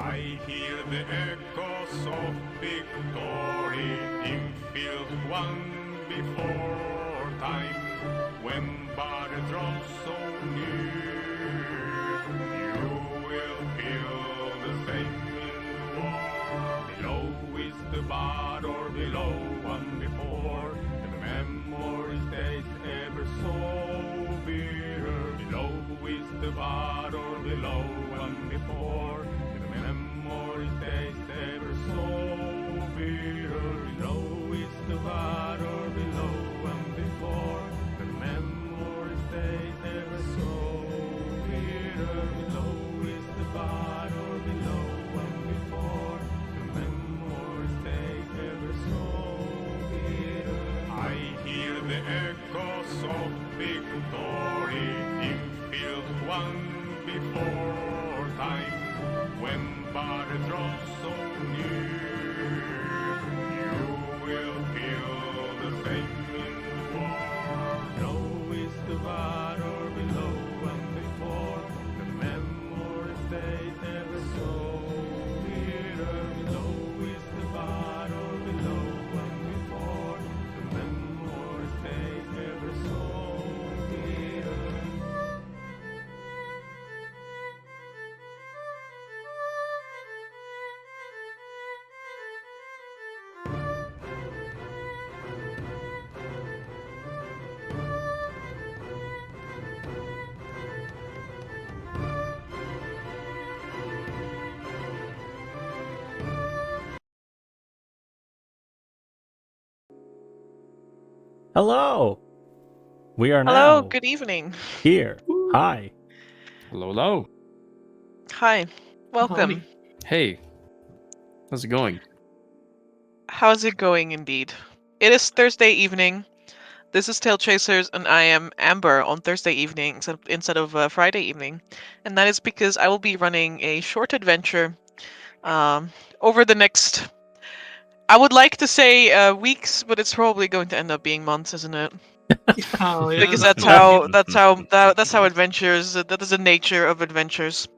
I hear the echoes of victory in field won before time. When battle draws so near, you will feel the same in war. Below is the battle, below one before, and the memory stays ever so bitter. Below is the battle, below one before, and the memory stays ever so bitter. Below is the battle, below one before, the memory stays ever so bitter. Below is the battle, below one before, the memory stays ever so bitter. I hear the echoes of victory in field won before time. When battle draws so near, you will feel the same in war. Below is the battle, below one before, the memory stays ever so bitter. Below is the battle, below one before, the memory stays ever so bitter. Hello! We are Hello, now good evening. here. Hi. Hello. Hi, welcome. Hey, how's it going? How's it going indeed? It is Thursday evening. This is Tail Chasers, and I am Amber on Thursday evening instead of Friday evening. And that is because I will be running a short adventure over the next, I would like to say weeks, but it's probably going to end up being months, isn't it? Oh, yeah, Because that's that's how adventures, that is the nature of adventures.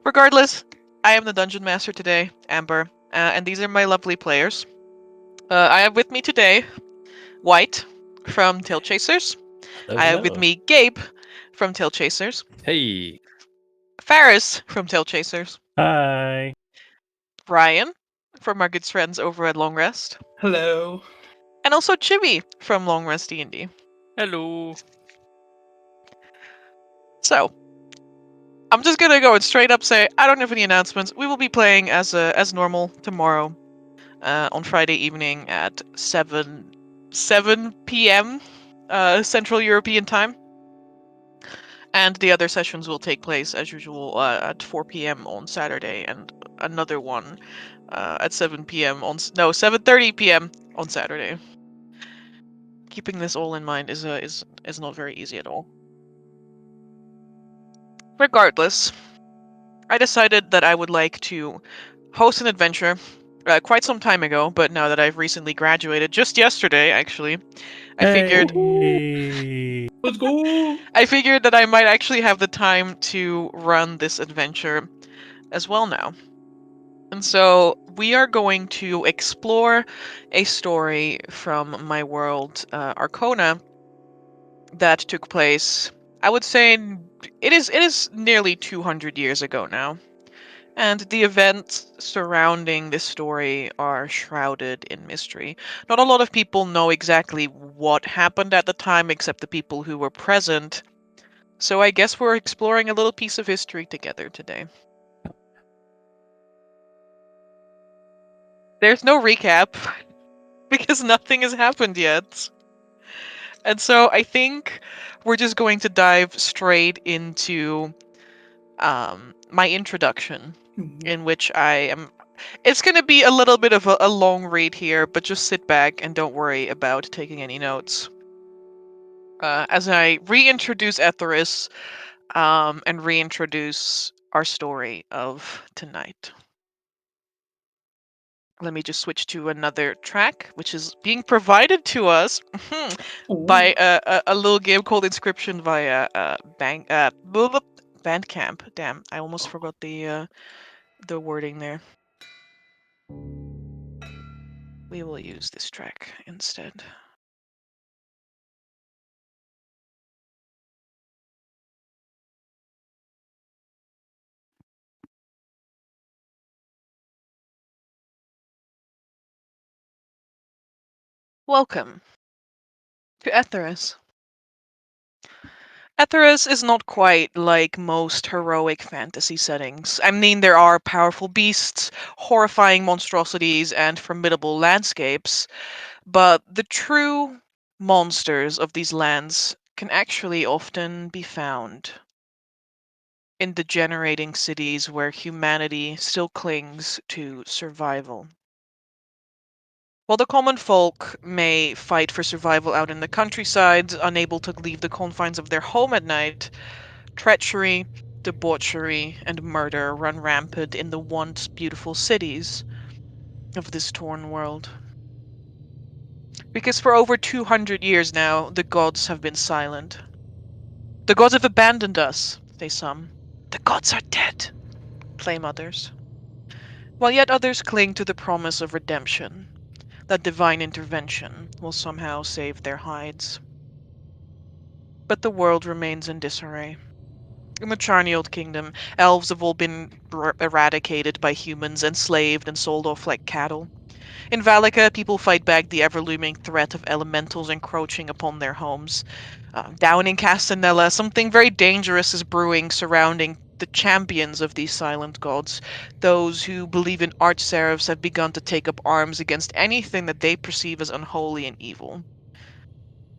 Regardless, I am the dungeon master today, Amber, and these are my lovely players. I have with me today White from Tail Chasers. Hello, I have with hello. me Gabe from Tail Chasers. Hey. Faris from Tail Chasers. Hi. Ryan from our good friends over at Long Rest. Hello. And also Chibi from Long Rest D&D. Hello. So, I'm just gonna go and straight up say I don't have any announcements. We will be playing as normal tomorrow, on Friday evening at 7 p.m. Central European time, and the other sessions will take place as usual at 4 p.m. on Saturday, and another one at 7 p.m. on 7:30 p.m. on Saturday. Keeping this all in mind is not very easy at all. Regardless, I decided that I would like to host an adventure quite some time ago, but now that I've recently graduated, just yesterday actually, I figured Hey. Let's go. I figured that I might actually have the time to run this adventure as well now. And so we are going to explore a story from my world, Arkhona, that took place, I would say, it is nearly 200 years ago now. And the events surrounding this story are shrouded in mystery. Not a lot of people know exactly what happened at the time, except the people who were present. So I guess we're exploring a little piece of history together today. There's no recap, because nothing has happened yet. And so I think we're just going to dive straight into my introduction, in which I am. It's going to be a little bit of a long read here, but just sit back and don't worry about taking any notes. As I reintroduce Etheris and reintroduce our story of tonight. Let me just switch to another track, which is being provided to us by a little game called Inscription via Bandcamp. Damn, I almost forgot the the wording there. We will use this track instead. Welcome to Etheris. Etheris is not quite like most heroic fantasy settings. I mean, there are powerful beasts, horrifying monstrosities, and formidable landscapes, but the true monsters of these lands can actually often be found in degenerating cities where humanity still clings to survival. While the common folk may fight for survival out in the countryside, unable to leave the confines of their home at night, treachery, debauchery, and murder run rampant in the once beautiful cities of this torn world. Because for over 200 years now, the gods have been silent. The gods have abandoned us, say some. The gods are dead, claim others. While yet others cling to the promise of redemption, that divine intervention will somehow save their hides. But the world remains in disarray. In the Charniold Kingdom, elves have all been eradicated by humans, enslaved and sold off like cattle. In Valika, people fight back the ever-looming threat of elementals encroaching upon their homes. Down in Castanella, something very dangerous is brewing surrounding the champions of these silent gods. Those who believe in arch-seraphs have begun to take up arms against anything that they perceive as unholy and evil,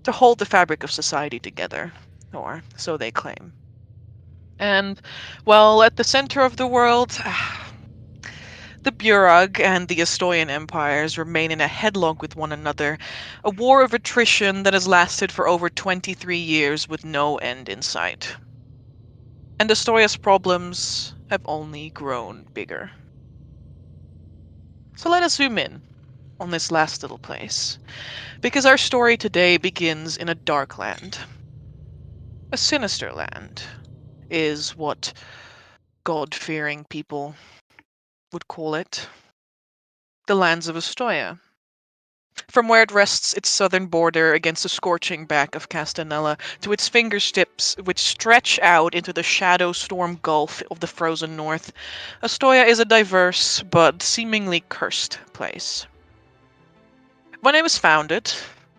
to hold the fabric of society together, or so they claim. And, well, at the center of the world, the Burag and the Ostoyan empires remain in a headlock with one another, a war of attrition that has lasted for over 23 years with no end in sight. And Ostoya's problems have only grown bigger. So let us zoom in on this last little place, because our story today begins in a dark land. A sinister land is what God-fearing people would call it. The lands of Ostoya, from where it rests its southern border against the scorching back of Castanella to its fingertips which stretch out into the shadow storm gulf of the frozen north, Ostoya is a diverse but seemingly cursed place. When it was founded,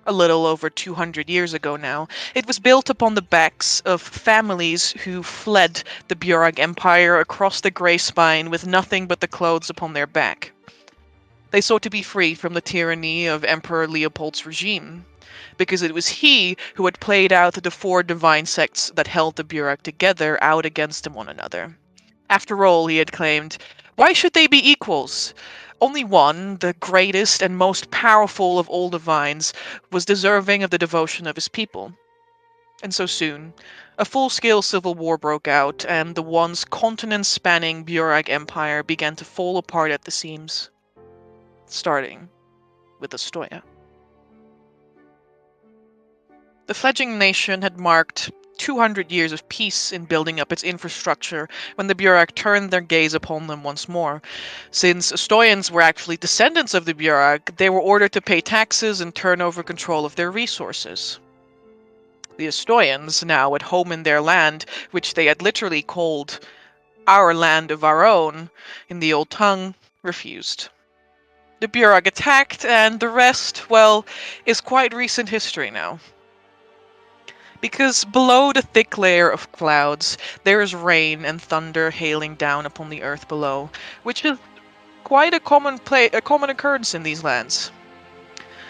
a little over 200 years ago now, it was built upon the backs of families who fled the Burag Empire across the Grey Spine with nothing but the clothes upon their back. They sought to be free from the tyranny of Emperor Leopold's regime, because it was he who had played out the four divine sects that held the Burag together out against one another. After all, he had claimed, why should they be equals? Only one, the greatest and most powerful of all divines, was deserving of the devotion of his people. And so soon, a full-scale civil war broke out, and the once continent-spanning Burag Empire began to fall apart at the seams, starting with Ostoya. The fledgling nation had marked 200 years of peace in building up its infrastructure when the Burag turned their gaze upon them once more. Since Ostoyans were actually descendants of the Burag, they were ordered to pay taxes and turn over control of their resources. The Ostoyans, now at home in their land, which they had literally called our land of our own in the old tongue, refused. The Burag attacked, and the rest, well, is quite recent history now. Because below the thick layer of clouds, there is rain and thunder hailing down upon the earth below, which is quite a common occurrence in these lands.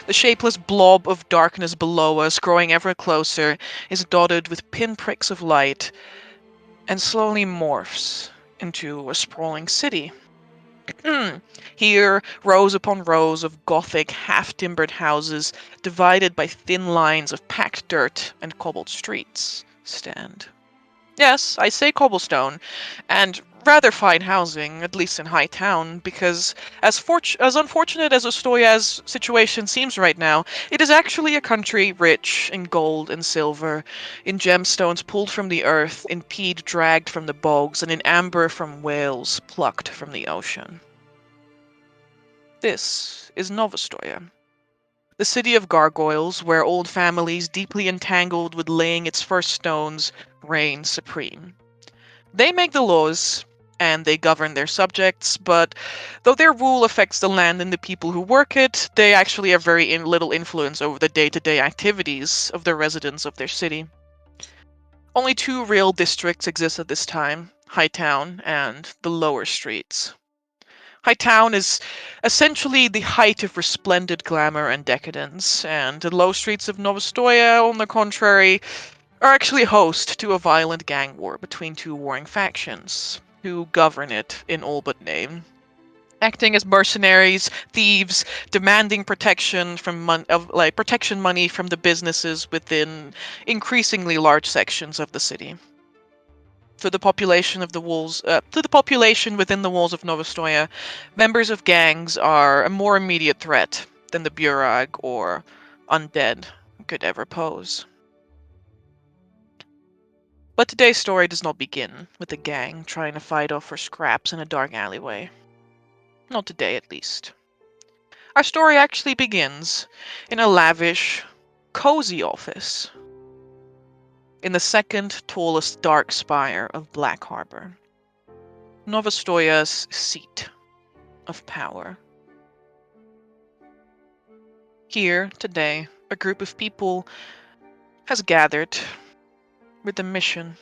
The shapeless blob of darkness below us, growing ever closer, is dotted with pinpricks of light, and slowly morphs into a sprawling city. Here, rows upon rows of Gothic, half-timbered houses, divided by thin lines of packed dirt and cobbled streets, stand. Yes, I say cobblestone, and rather fine housing, at least in High Town, because as unfortunate as Ostoya's situation seems right now, it is actually a country rich in gold and silver, in gemstones pulled from the earth, in peat dragged from the bogs, and in amber from whales plucked from the ocean. This is Novostoya, the city of gargoyles, where old families deeply entangled with laying its first stones reign supreme. They make the laws, and they govern their subjects, but though their rule affects the land and the people who work it, they actually have very little influence over the day-to-day activities of the residents of their city. Only two real districts exist at this time, Hightown and the lower streets. Hightown is essentially the height of resplendent glamour and decadence, and the low streets of Novostoya, on the contrary, are actually host to a violent gang war between two warring factions, who govern it in all but name. Acting as mercenaries, thieves, demanding protection protection money from the businesses within increasingly large sections of the city. To the population within the walls of Novostoya, members of gangs are a more immediate threat than the Burag or undead could ever pose. But today's story does not begin with a gang trying to fight off for scraps in a dark alleyway. Not today, at least. Our story actually begins in a lavish, cozy office in the second tallest dark spire of Black Harbor, Novostoya's seat of power. Here, today, a group of people has gathered with a mission.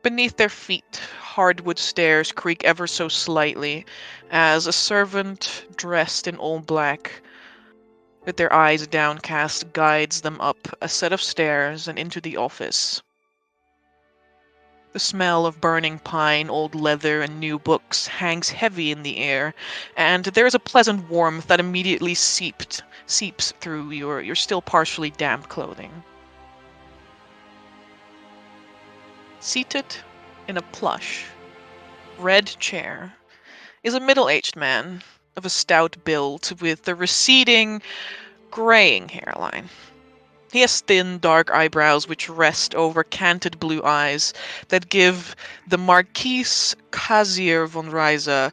Beneath their feet, hardwood stairs creak ever so slightly as a servant dressed in all black, with their eyes downcast, guides them up a set of stairs and into the office. The smell of burning pine, old leather, and new books hangs heavy in the air, and there is a pleasant warmth that immediately seeps through your still partially damp clothing. Seated in a plush, red chair is a middle-aged man of a stout build with a receding, graying hairline. He has thin, dark eyebrows which rest over canted blue eyes that give the Marquise Kazier von Reise a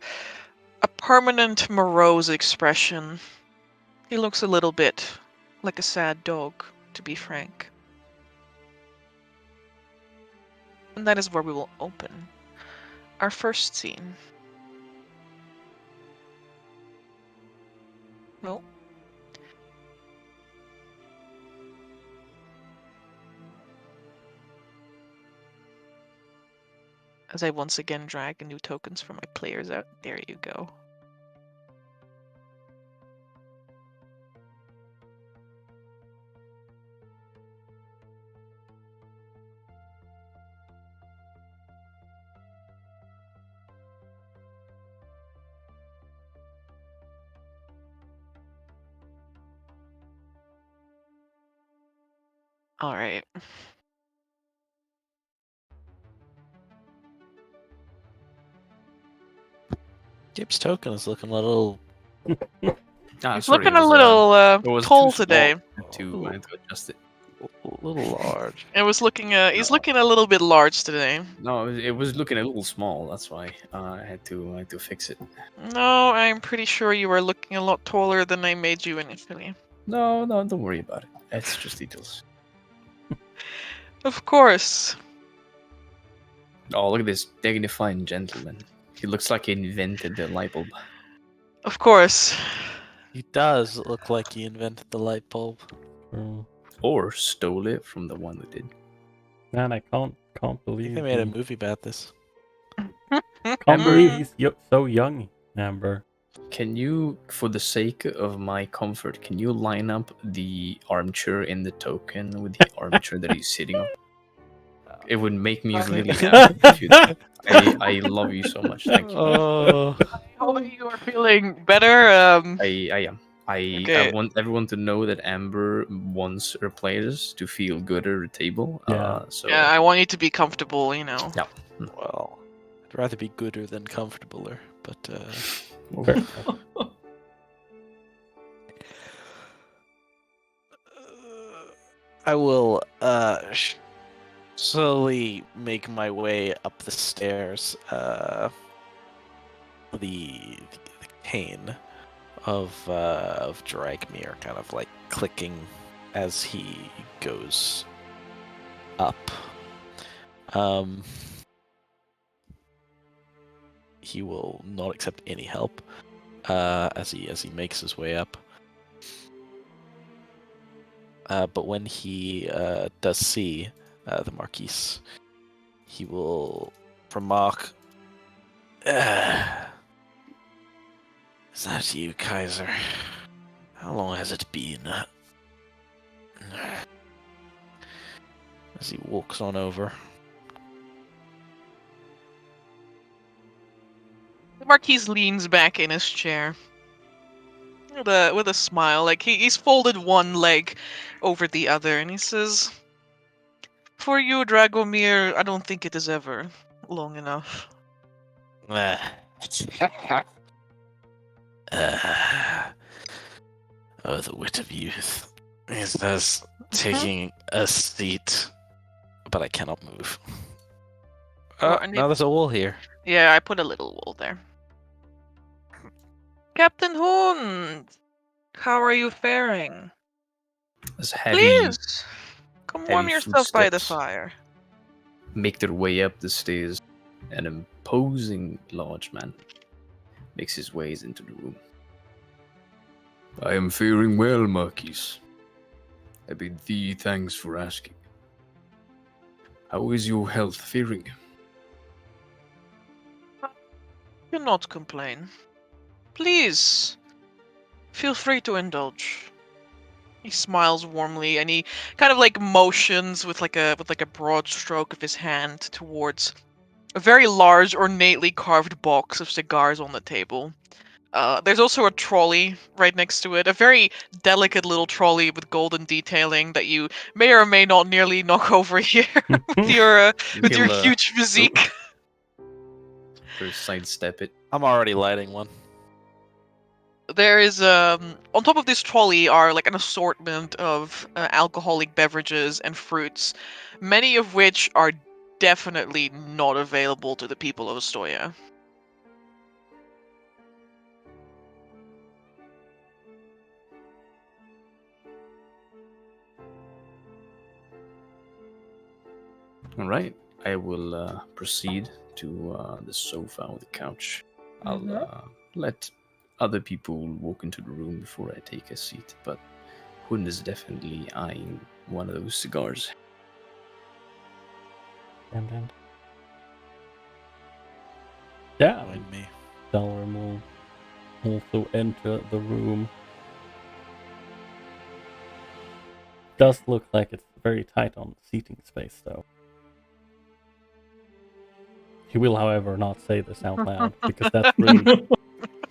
permanent morose expression. He looks a little bit like a sad dog, to be frank. And that is where we will open our first scene. Well, as I once again drag new tokens for my players out, there you go. All right. Gibbs token is looking a little. He's Sorry, looking it a was, little it was tall too small. today. I had to adjust it. little large. It was looking. He's No. looking a little bit large today. No, it was looking a little small. That's why I had to fix it. No, I'm pretty sure you were looking a lot taller than I made you initially. No, don't worry about it. It's just details. Of course. Oh, look at this dignified gentleman. He looks like he invented the light bulb. Of course. He does look like he invented the light bulb. Or stole it from the one who did. Man, I can't I believe think they made a he- movie about this. Can't believe he's so young, Amber. Can you, for the sake of my comfort, can you line up the armchair in the token with the armchair that he's sitting on? It would make me really happy if you did. I love you so much. Thank you. Oh, How are you are feeling better? I am. I Okay. want everyone to know that Amber wants her players to feel good at her table. Yeah. So Yeah, I want you to be comfortable, you know. yeah. Well, I'd rather be gooder than comfortabler, but Fair enough. I will slowly make my way up the stairs. The cane of Dragmere kind of like clicking as he goes up. He will not accept any help as he makes his way up. But when he does see the Marquise, he will remark, "Is that you, Kaiser? How long has it been?" As he walks on over. The Marquis leans back in his chair with a smile, like he's folded one leg over the other, and he says, "For you, Dragomir, I don't think it is ever long enough." Oh, the wit of youth. He says, taking a seat, but I cannot move. Oh, and Now there's a wall here. Yeah, I put a little wall there. Captain Hund, how are you faring? As heavy Please, come warm yourself by the footsteps fire. make their way up the stairs, an imposing large man makes his ways into the room. I am faring well, Marquis. I bid thee thanks for asking. How is your health faring? Do not complain. Please, feel free to indulge. He smiles warmly, and he kind of like motions with like a broad stroke of his hand towards a very large, ornately carved box of cigars on the table. There's also a trolley right next to it, a very delicate little trolley with golden detailing that you may or may not nearly knock over here with your He'll, huge physique. First sidestep it. I'm already lighting one. There is on top of this trolley are like an assortment of alcoholic beverages and fruits, many of which are definitely not available to the people of Ostoya. All right, I will proceed to the sofa or the couch. I'll let other people walk into the room before I take a seat, but Hund is definitely eyeing one of those cigars. And yeah, Join me. Dalrim will also enter the room. Does look like it's very tight on seating space, though. He will, however, not say this out loud because that's rude.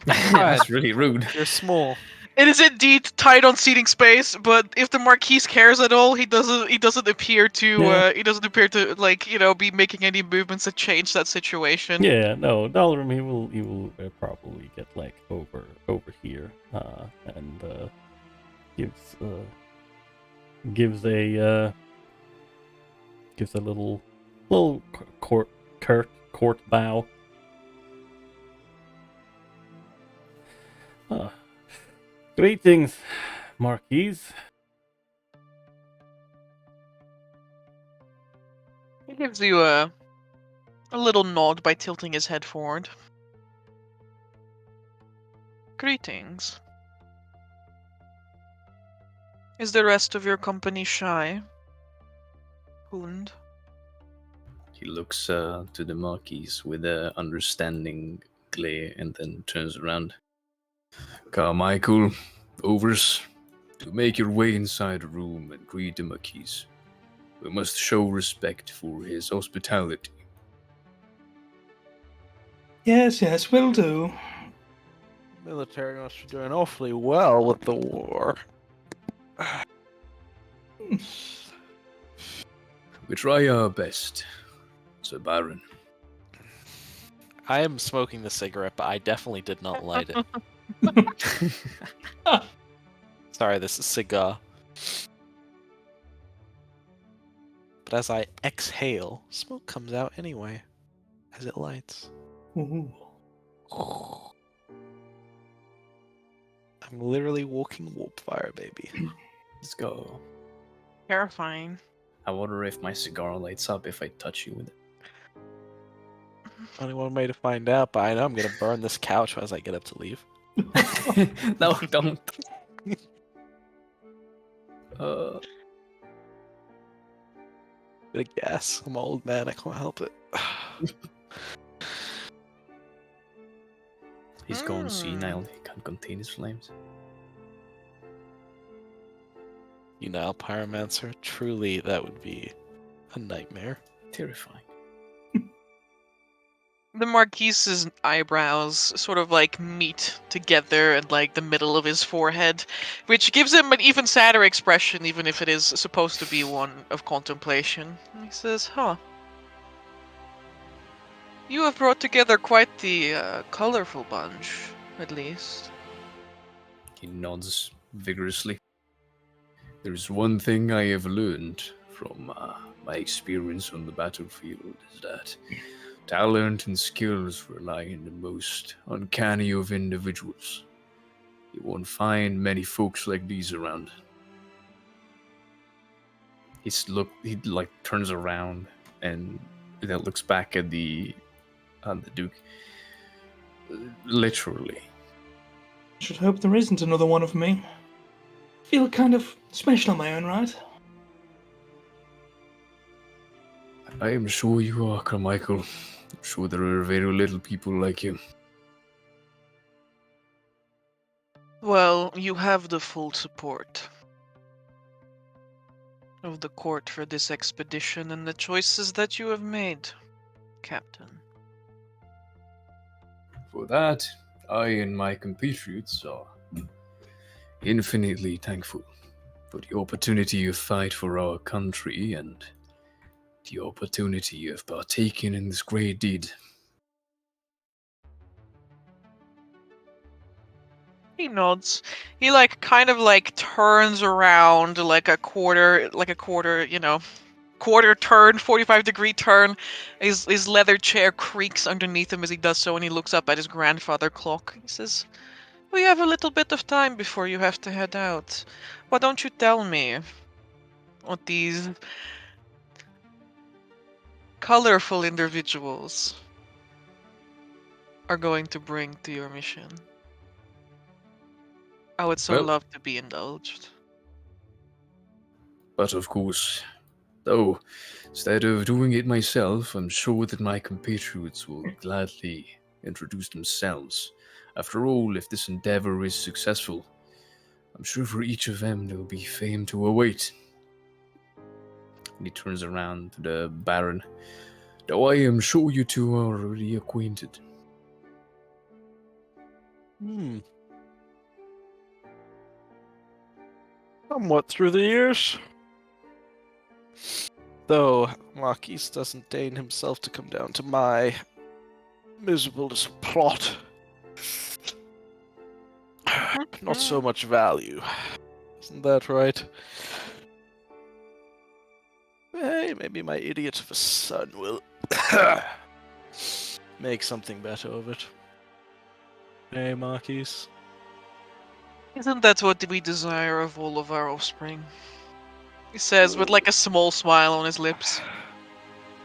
That's really rude. You're small. It is indeed tight on seating space, but if the Marquis cares at all, he doesn't appear to Yeah. like be making any movements that change that situation. Yeah, no, Dalrim, he will probably get like over here, and gives a little court bow. Greetings, Marquis. He gives you a little nod by tilting his head forward. Greetings. Is the rest of your company shy? Hund? He looks to the Marquis with a understanding glare and then turns around. Carmichael, Overs, to make your way inside the room and greet the Marquis. We must show respect for his hospitality. Yes, will do. military must be doing awfully well with the war. We try our best, Sir Baron. I am smoking the cigarette, but I definitely did not light it. Sorry, this is cigar. But as I exhale, smoke comes out anyway, as it lights. Ooh. I'm literally walking warp fire, baby. Let's go. Terrifying. I wonder if my cigar lights up if I touch you with Only one way to find out, but I know I'm gonna burn this couch as I get up to leave. it. No, don't. Bit of gas. I'm an old man, I can't help it. He's gone senile. He can't contain his flames. You know, Pyromancer, truly that would be a nightmare. Terrifying. The Marquise's eyebrows sort of like meet together at like the middle of his forehead, which gives him an even sadder expression, even if it is supposed to be one of contemplation. And he says, "Huh. You have brought together quite the colorful bunch, at least." He nods vigorously. There's one thing I have learned from my experience on the battlefield is that talent and skills rely on the most uncanny of individuals. You won't find many folks like these around. He like turns around and then looks back at the Duke. Literally. Should hope there isn't another one of me. Feel kind of special on my own, right? I am sure you are, Carmichael. I'm sure there are very little people like you. Well, you have the full support of the court for this expedition and the choices that you have made, Captain. For that, I and my compatriots are infinitely thankful for the opportunity you fight for our country and the opportunity you have partaken in this great deed. He nods. He like kind of like turns around like a quarter, quarter turn, 45-degree turn. His leather chair creaks underneath him as he does so, and he looks up at his grandfather clock. He says, "We have a little bit of time before you have to head out. Why don't you tell me what these colorful individuals are going to bring to your mission? I would so Well- love to be indulged." But of course, though, instead of doing it myself, I'm sure that my compatriots will gladly introduce themselves. After all, if this endeavor is successful, I'm sure for each of them there will be fame to await. And he turns around to the Baron. Though I am sure you two are already acquainted. Somewhat through the years. Though Marquis doesn't deign himself to come down to my miserable plot. Not so much value. Isn't that right? Hey, maybe my idiot of a son will make something better of it. Hey, Marquis. Isn't that what we desire of all of our offspring? He says with like a small smile on his lips.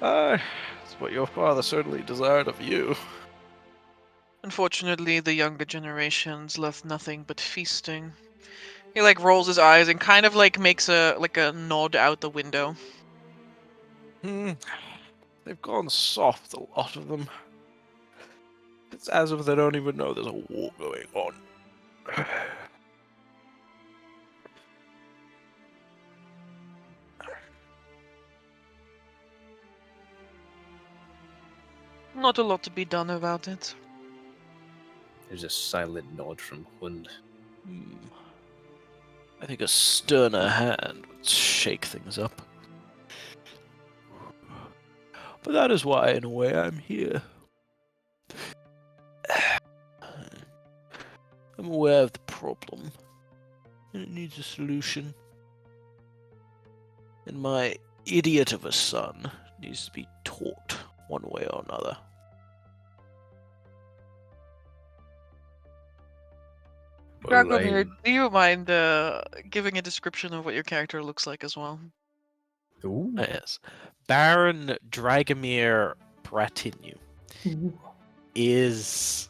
That's what your father certainly desired of you. Unfortunately, the younger generations left nothing but feasting. He like rolls his eyes and kind of like makes a nod out the window. They've gone soft, a lot of them. It's as if they don't even know there's a war going on. Not a lot to be done about it. There's a silent nod from Hund. I think a sterner hand would shake things up. But that is why, in a way, I'm here. I'm aware of the problem, and it needs a solution. And my idiot of a son needs to be taught one way or another. Well, Dragomir, do you mind giving a description of what your character looks like as well? Ooh. Yes. Baron Dragomir Bratinu Ooh. is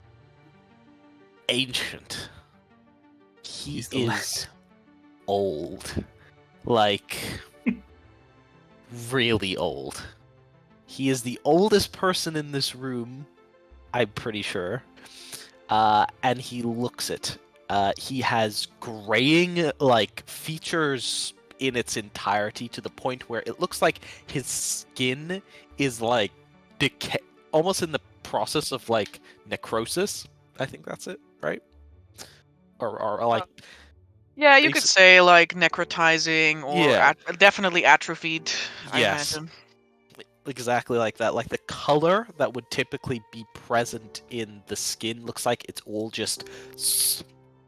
ancient. He He's the is old. Like, really old. He is the oldest person in this room, I'm pretty sure. And he looks it. He has graying, like, features in its entirety to the point where it looks like his skin is, like, decay, almost in the process of, like, necrosis. I think that's it, right? Or like... Yeah, you could say, like, necrotizing or Yeah. definitely atrophied, I Yes. imagine. Exactly like that. Like the color that would typically be present in the skin looks like it's all just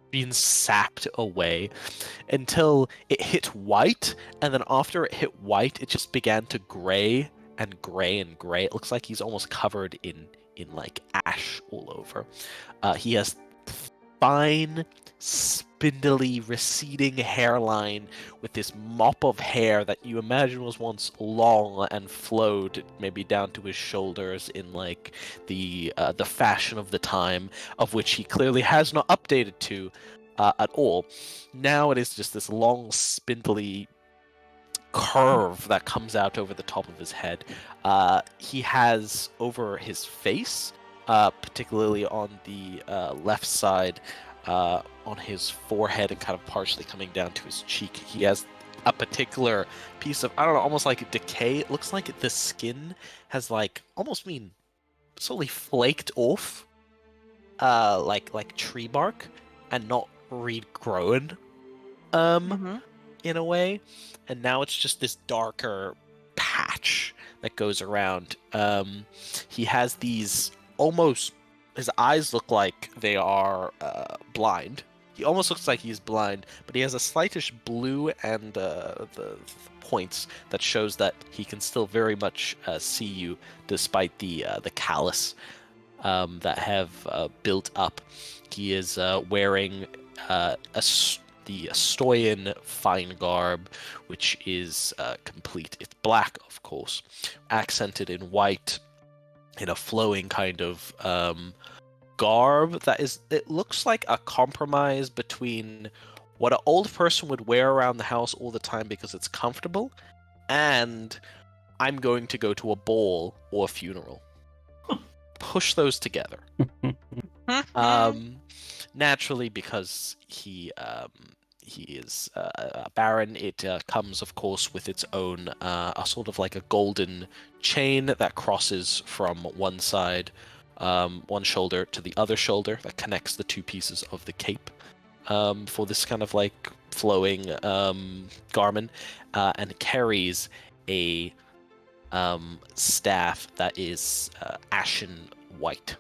been sapped away until it hit white, and then after it hit white, it just began to gray and gray and gray. It looks like he's almost covered in like ash all over. He has fine, spindly, receding hairline with this mop of hair that you imagine was once long and flowed maybe down to his shoulders in like the fashion of the time, of which he clearly has not updated to at all. Now it is just this long, spindly curve that comes out over the top of his head. He has over his face, particularly on the left side, on his forehead and kind of partially coming down to his cheek, he has a particular piece of, I don't know, almost like decay. It looks like the skin has like almost been slowly flaked off, like tree bark, and not regrown. In a way, and now it's just this darker patch that goes around. He has these almost, his eyes look like they are blind. He almost looks like he's blind, but he has a slightish blue and the points that shows that he can still very much see you, despite the callus that have built up. He is wearing the Ostoyan fine garb, which is complete. It's black, of course, accented in white, in a flowing kind of garb that is, it looks like a compromise between what an old person would wear around the house all the time because it's comfortable, and I'm going to go to a ball or a funeral. Push those together. Naturally, because he is a baron, it comes, of course, with its own a sort of like a golden chain that crosses from one side, one shoulder to the other shoulder, that connects the two pieces of the cape for this kind of like flowing garment, and carries a staff that is ashen white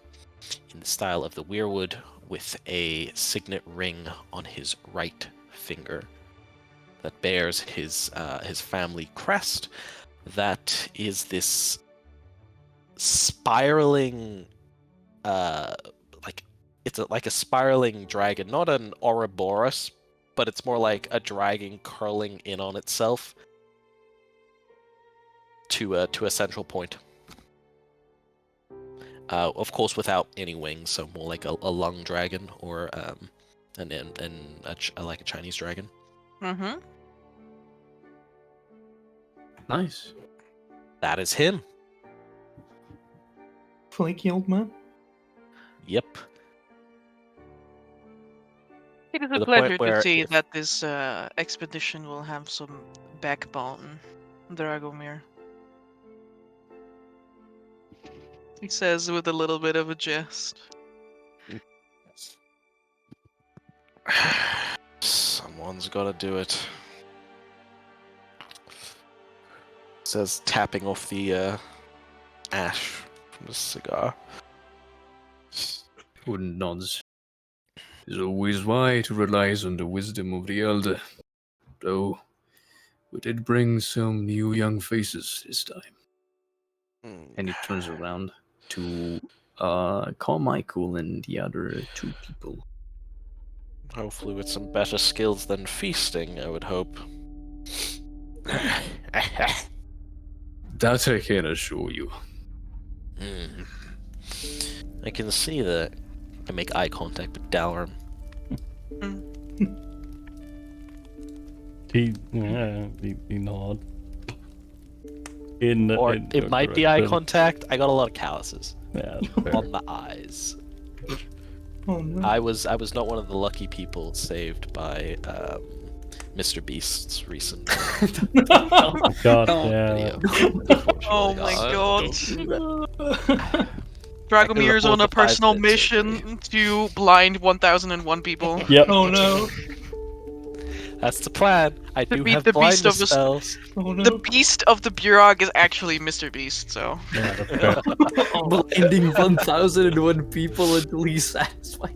in the style of the weirwood, with a signet ring on his right finger that bears his family crest. That is this spiraling, like it's like a spiraling dragon, not an Ouroboros, but it's more like a dragon curling in on itself to a central point. Of course, without any wings, so more like a lung dragon, or like a Chinese dragon. Mm-hmm. Nice. That is him. Flaky old man. Yep. It is To a the pleasure point where to see if- that this expedition will have some backbone, Dragomir. He says with a little bit of a jest. Someone's gotta do it. Says tapping off the ash from the cigar. Hund nods. It's always wise to rely on the wisdom of the elder. Though, we did bring some new young faces this time. And he turns around to Carmichael and the other two people. Hopefully with some better skills than feasting, I would hope. That I can assure you. I can see that. I make eye contact with Dalaran. He nods. Or in it your might be eye direction. contact. I got a lot of calluses Yeah, that's fair. on the eyes. Oh no. I was not one of the lucky people saved by Mr. Beast's recent God, video. Oh my god. I Dragomir's on a record the 5 personal minutes mission to blind 1001 people. Yep. Oh no. That's the plan. I do beat have the beast blindness of the spells. Oh no. The beast of the Burog is actually Mr. Beast, so. Yeah, that's fair. Blinding 1,001 people until he's satisfied.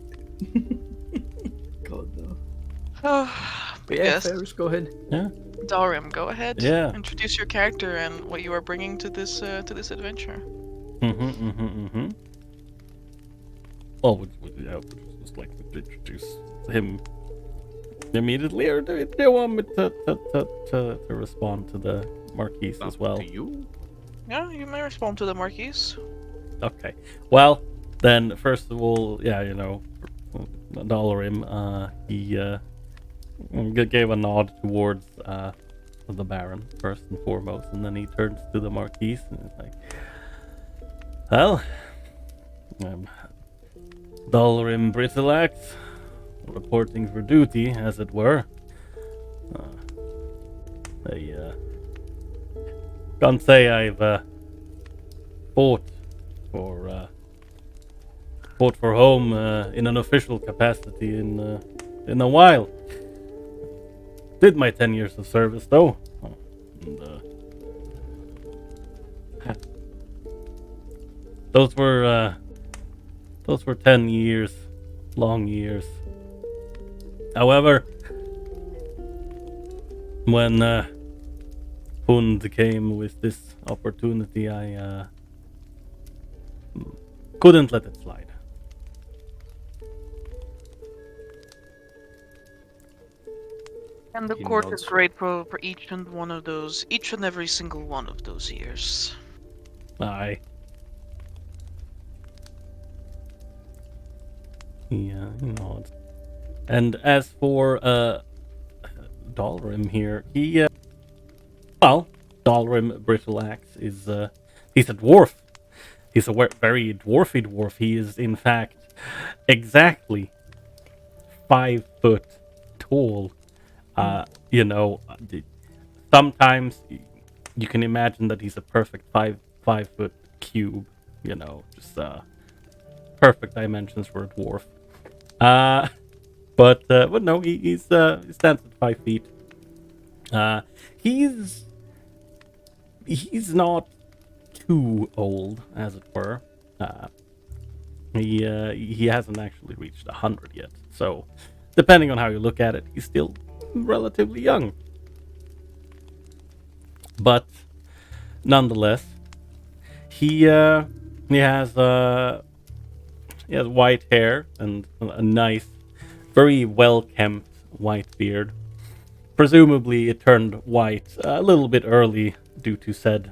God no. But yeah, Yes. Ferris, go ahead. Dalrim, go ahead. Yeah. Introduce your character and what you are bringing to this adventure. Well, would just like to introduce him immediately, or do you want me to respond to the Marquise as well? To you? Yeah, you may respond to the Marquise. Okay. Well, then first of all, yeah, you know, Dalarim, he gave a nod towards the Baron first and foremost, and then he turns to the Marquise and is like, "Well, Dalarim Brittleax, reporting for duty, as it were. I can't say I've fought for home in an official capacity in a while. Did my 10 years of service though. And, those were 10 years, long years. However, when Hund came with this opportunity, I couldn't let it slide. And the He court nods. is grateful for each and every single one of those years. Aye. Yeah, he nods. And as for Dalrim here, Dalrim Brittleax is he's a dwarf. He's a very dwarfy dwarf. He is in fact exactly 5 foot tall. You know, sometimes you can imagine that he's a perfect 5 foot cube. You know, just perfect dimensions for a dwarf. But no, he stands at 5 feet. He's not too old, as it were. He hasn't actually reached 100 yet. So, depending on how you look at it, he's still relatively young. But nonetheless, he has white hair and a nice, very well kempt white beard. Presumably, it turned white a little bit early due to said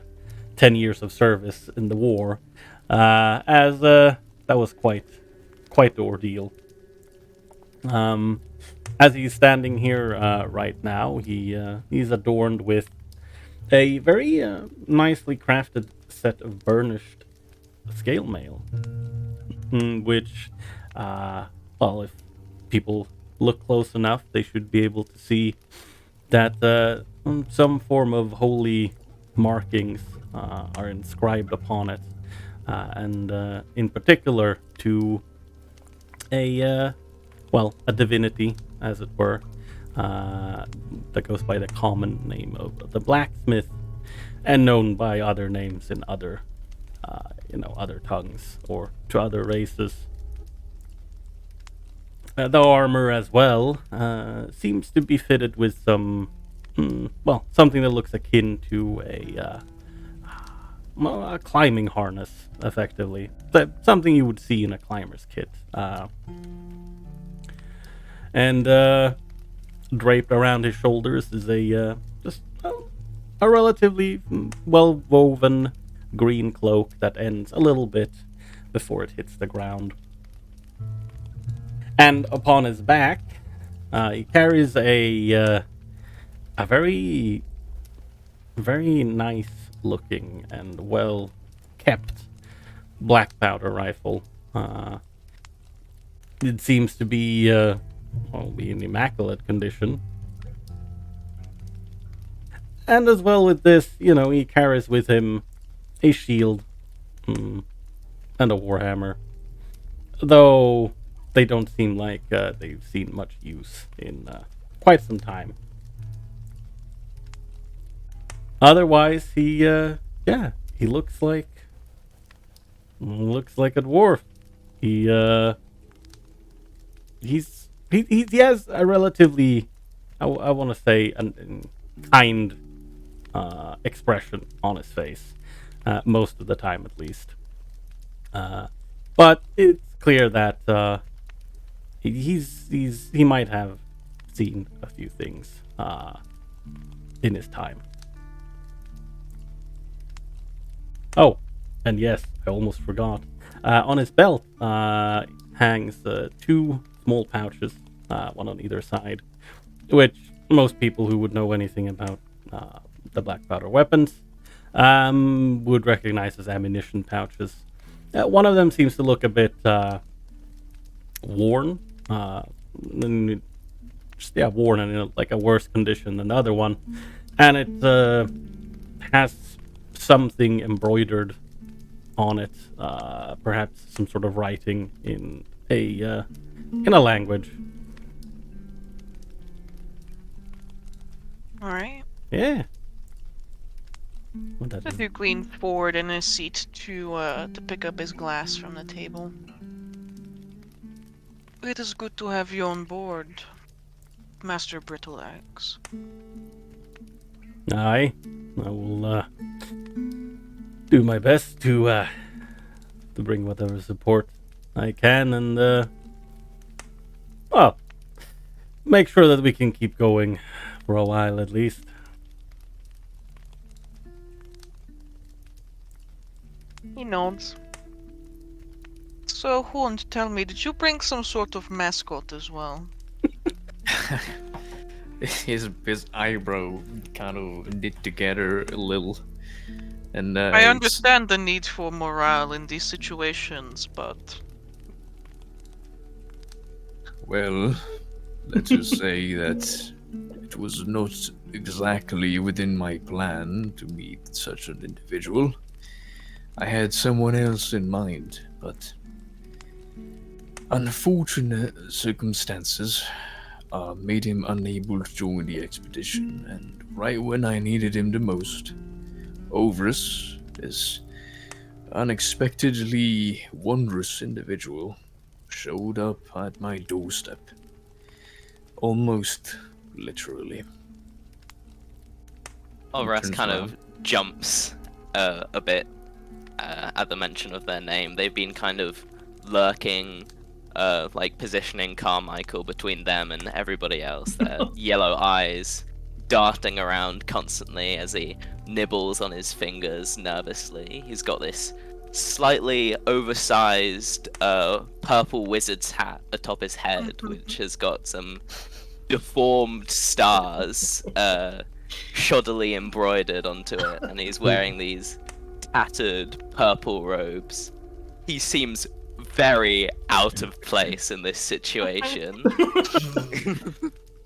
10 years of service in the war, as that was quite the ordeal. As he's standing here right now, he's adorned with a very nicely crafted set of burnished scale mail, which, well, if people look close enough, they should be able to see that some form of holy markings are inscribed upon it, and in particular to a well, a divinity, as it were, that goes by the common name of the blacksmith, and known by other names in other, other tongues or to other races. The armor as well seems to be fitted with some, something that looks akin to a climbing harness, effectively. Something you would see in a climber's kit. And draped around his shoulders is a relatively well-woven green cloak that ends a little bit before it hits the ground. And upon his back, he carries a very, very nice looking and well kept black powder rifle. It seems to be in immaculate condition. And as well with this, he carries with him a shield and a warhammer. Though they don't seem like they've seen much use in quite some time. Otherwise, he looks like a dwarf. He has a relatively, I want to say, a kind expression on his face, most of the time at least. But it's clear that he might have seen a few things in his time. Oh, and yes, I almost forgot. On his belt hangs two small pouches, one on either side, which most people who would know anything about the black powder weapons would recognize as ammunition pouches. One of them seems to look a bit worn, worn and in like a worse condition than the other one, and it has something embroidered on it, perhaps some sort of writing in a language. All right. Yeah. Duke leaned forward in his seat to pick up his glass from the table. It is good to have you on board, Master Brittleaxe. Aye, I will do my best to bring whatever support I can, and make sure that we can keep going for a while at least. He nods. So, Hund, tell me, did you bring some sort of mascot as well? His eyebrow kind of knit together a little. And I understand the need for morale in these situations, but... Well, let's just say that it was not exactly within my plan to meet such an individual. I had someone else in mind, but unfortunate circumstances made him unable to join the expedition, and right when I needed him the most, Ovrus, this unexpectedly wondrous individual, showed up at my doorstep. Almost literally. Ovrus kind of jumps a bit at the mention of their name. They've been kind of lurking, positioning Carmichael between them and everybody else. Their yellow eyes darting around constantly as he nibbles on his fingers nervously. He's got this slightly oversized purple wizard's hat atop his head, which has got some deformed stars shoddily embroidered onto it, and he's wearing these tattered purple robes. He seems very out of place in this situation.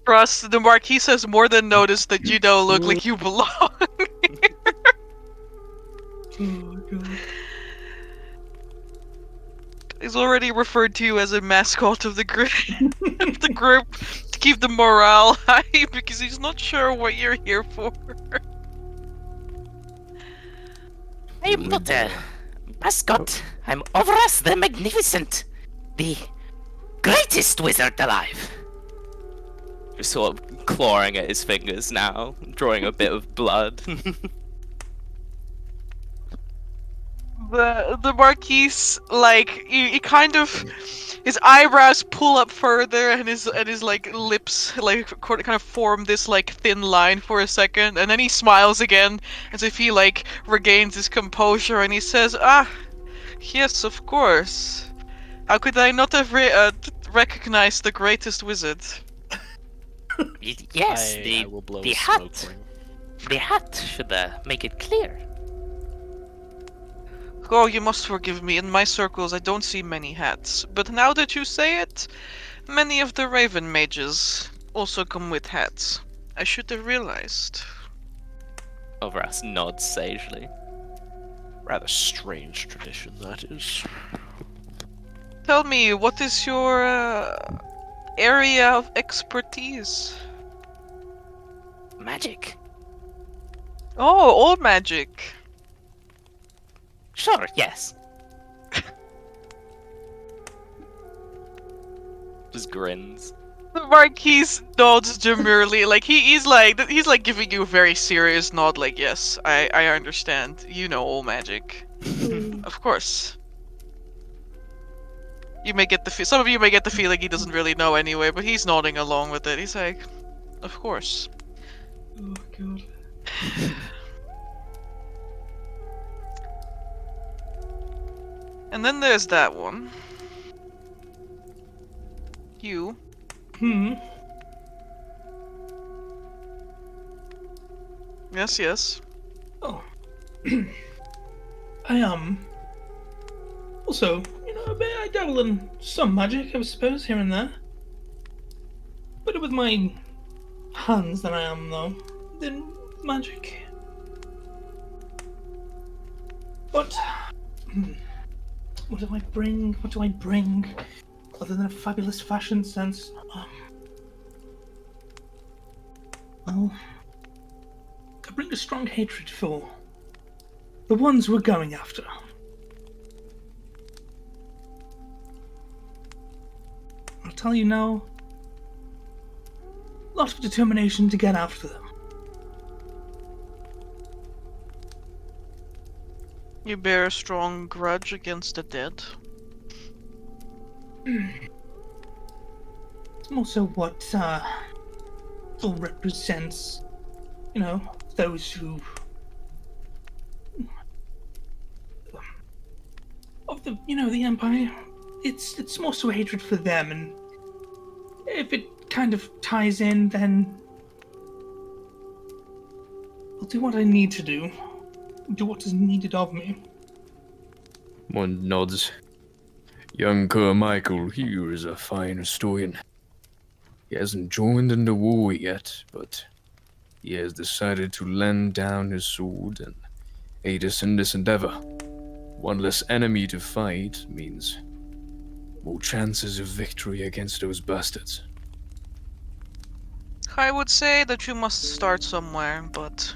Trust, the Marquis has more than noticed that you don't look like you belong here. Oh, God. He's already referred to you as a mascot of the group, the group to keep the morale high because he's not sure what you're here for. I'm not a mascot. I'm Overus the Magnificent, the greatest wizard alive. Just sort of clawing at his fingers now, drawing a bit of blood. The Marquise, like, he kind of, his eyebrows pull up further and his like lips like kind of form this like thin line for a second, and then he smiles again as if he like regains his composure, and he says, "Ah, yes, of course. How could I not have recognized the greatest wizard?" Yes, I will blow the a smoke hat. ring. The hat should make it clear. Oh, you must forgive me. In my circles, I don't see many hats. But now that you say it, many of the Raven mages also come with hats. I should have realized. Overus nods sagely. Rather strange tradition, that is. Tell me, what is your area of expertise? Magic. Oh, all magic. Sure, yes. Just grins. The Marquise nods demurely, like he's like giving you a very serious nod, like yes, I understand. You know all magic, of course. You may get the some of you may get the feeling he doesn't really know anyway, but he's nodding along with it. He's like, of course. Oh god. And then there's that one. You. Hmm. Yes, yes. Oh. I also, I dabble in some magic, I suppose, here and there. Better with my hands than I am, though, than magic. But what do I bring? What do I bring? Other than a fabulous fashion sense? Well, I bring a strong hatred for the ones we're going after. I'll tell you now, a lot of determination to get after them. You bear a strong grudge against the dead. It's more so what all represents, those who of the Empire. It's more so hatred for them, and if it kind of ties in, then I'll do what I need to do what is needed of me. One nods. Young Carmichael here is a fine Ostoyan. He hasn't joined in the war yet, but he has decided to lend down his sword and aid us in this endeavor. One less enemy to fight means more chances of victory against those bastards. I would say that you must start somewhere, but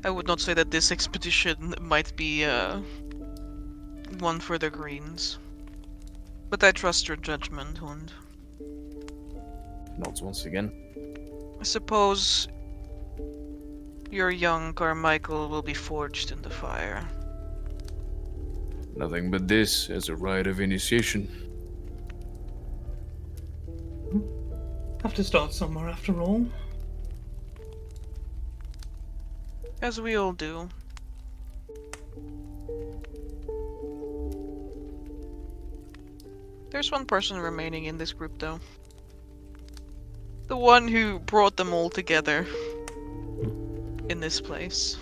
I would not say that this expedition might be one for the Greens. But I trust your judgment, Hund. Nods once again. I suppose your young Carmichael will be forged in the fire. Nothing but this as a rite of initiation. Have to start somewhere after all. As we all do. There's one person remaining in this group, though. The one who brought them all together in this place.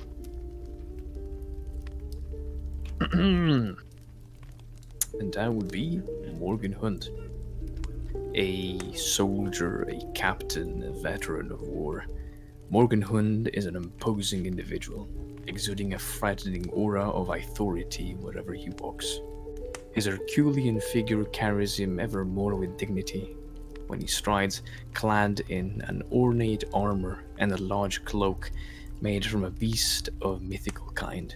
And that would be Morgen Hund. A soldier, a captain, a veteran of war. Morgen Hund is an imposing individual, exuding a frightening aura of authority wherever he walks. His Herculean figure carries him ever more with dignity when he strides, clad in an ornate armor and a large cloak made from a beast of mythical kind.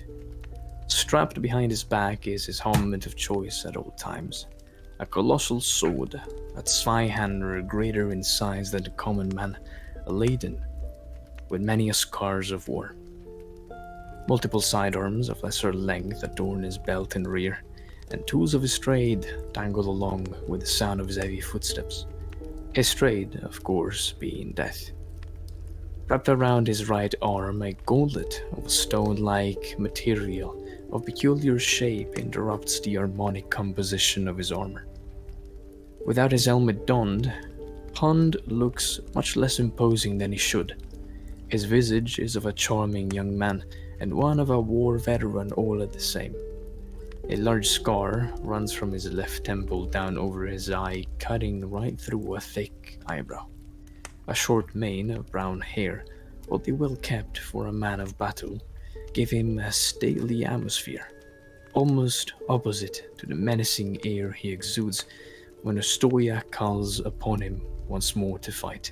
Strapped behind his back is his armament of choice at all times, a colossal sword, a zweihander greater in size than the common man, laden with many scars of war. Multiple sidearms of lesser length adorn his belt and rear, and tools of his trade dangle along with the sound of his heavy footsteps. His trade, of course, being death. Wrapped around his right arm, a gauntlet of a stone-like material of peculiar shape interrupts the harmonic composition of his armor. Without his helmet donned, Hund looks much less imposing than he should. His visage is of a charming young man, and one of a war veteran all at the same. A large scar runs from his left temple down over his eye, cutting right through a thick eyebrow. A short mane of brown hair, oddly well kept for a man of battle, gave him a stately atmosphere, almost opposite to the menacing air he exudes when Ostoya calls upon him once more to fight.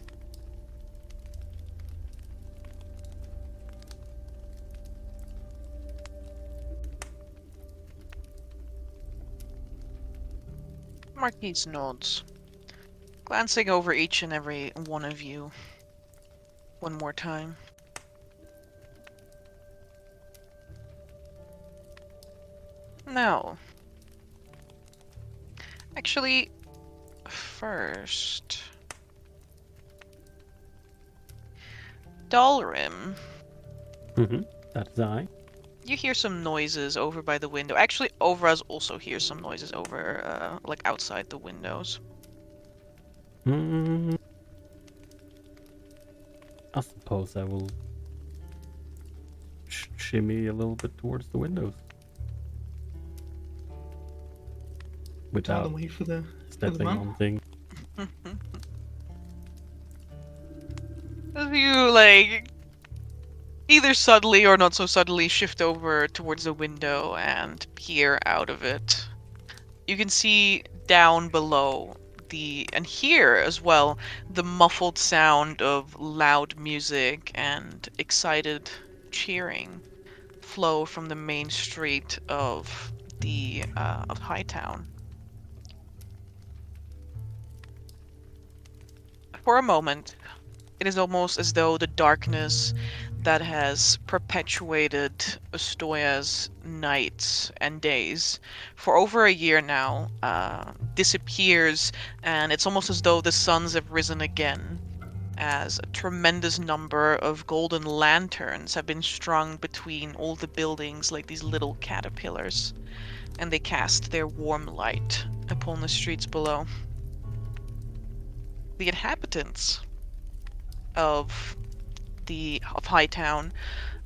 Marquise nods, glancing over each and every one of you one more time. Now, actually, first, Dalrim. That's I. You hear some noises over by the window. Actually, Ovraz also hears some noises over, like outside the windows. I suppose I will shimmy a little bit towards the windows. Tell Without them wait for the stepping man. on things. As you, like, either subtly or not so subtly shift over towards the window and peer out of it, you can see down below and hear as well the muffled sound of loud music and excited cheering flow from the main street of Hightown. For a moment, it is almost as though the darkness that has perpetuated Ostoya's nights and days for over a year now disappears, and it's almost as though the suns have risen again, as a tremendous number of golden lanterns have been strung between all the buildings like these little caterpillars, and they cast their warm light upon the streets below. The inhabitants of Hightown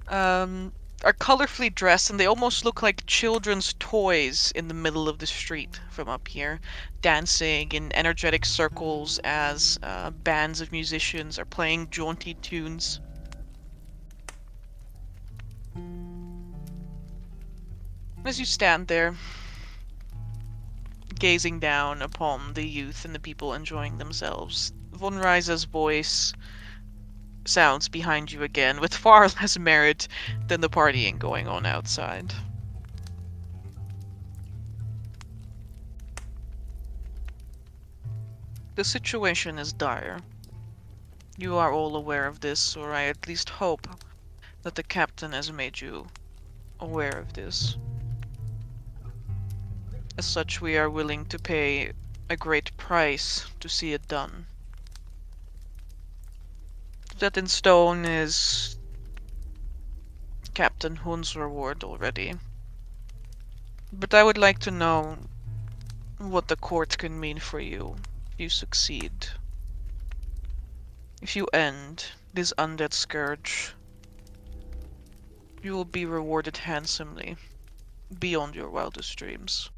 are colorfully dressed, and they almost look like children's toys in the middle of the street from up here, dancing in energetic circles as bands of musicians are playing jaunty tunes. As you stand there, gazing down upon the youth and the people enjoying themselves, Von Reisa's voice sounds behind you again, with far less merit than the partying going on outside. The situation is dire. You are all aware of this, or I at least hope that the captain has made you aware of this. As such, we are willing to pay a great price to see it done. Set in stone is Captain Hund's reward already. But I would like to know what the court can mean for you if you succeed. If you end this undead scourge, you will be rewarded handsomely, beyond your wildest dreams.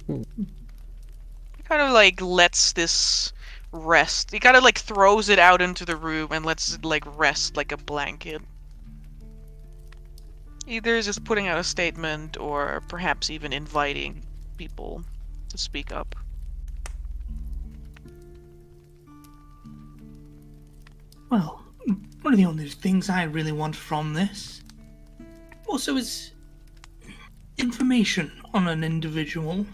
He kind of like lets this rest. He kind of like throws it out into the room and lets it like rest like a blanket. Either just putting out a statement or perhaps even inviting people to speak up. Well, one of the only things I really want from this also is information on an individual.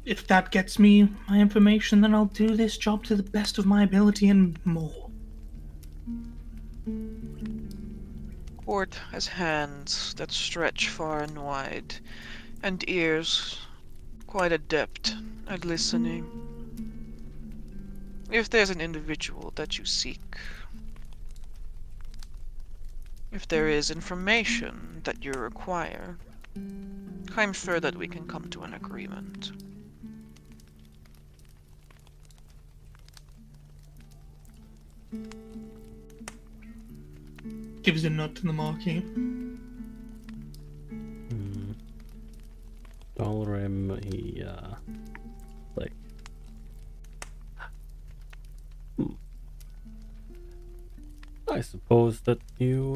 If that gets me my information, then I'll do this job to the best of my ability and more. Court has hands that stretch far and wide, and ears quite adept at listening. If there's an individual that you seek, if there is information that you require, I'm sure that we can come to an agreement. Gives a nod to the marquee. Dalrim, he, like... I suppose that you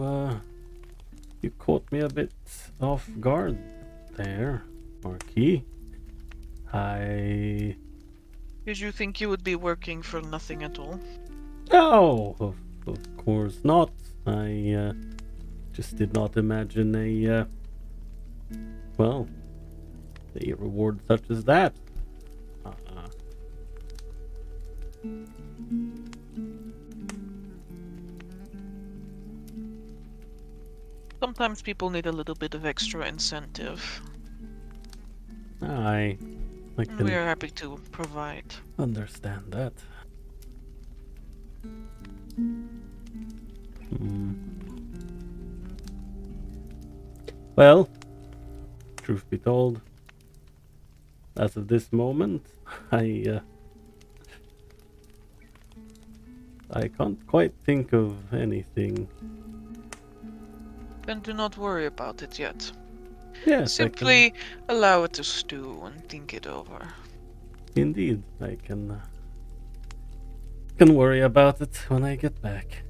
caught me a bit off guard there, Marquis. Did you think you would be working for nothing at all? No, of course not. I just did not imagine a reward such as that. Sometimes people need a little bit of extra incentive. I can We are happy to provide. understand that. Well, truth be told, as of this moment, I can't quite think of anything. Then do not worry about it yet. Yes, Simply allow it to stew and think it over. indeed, I can worry about it when I get back.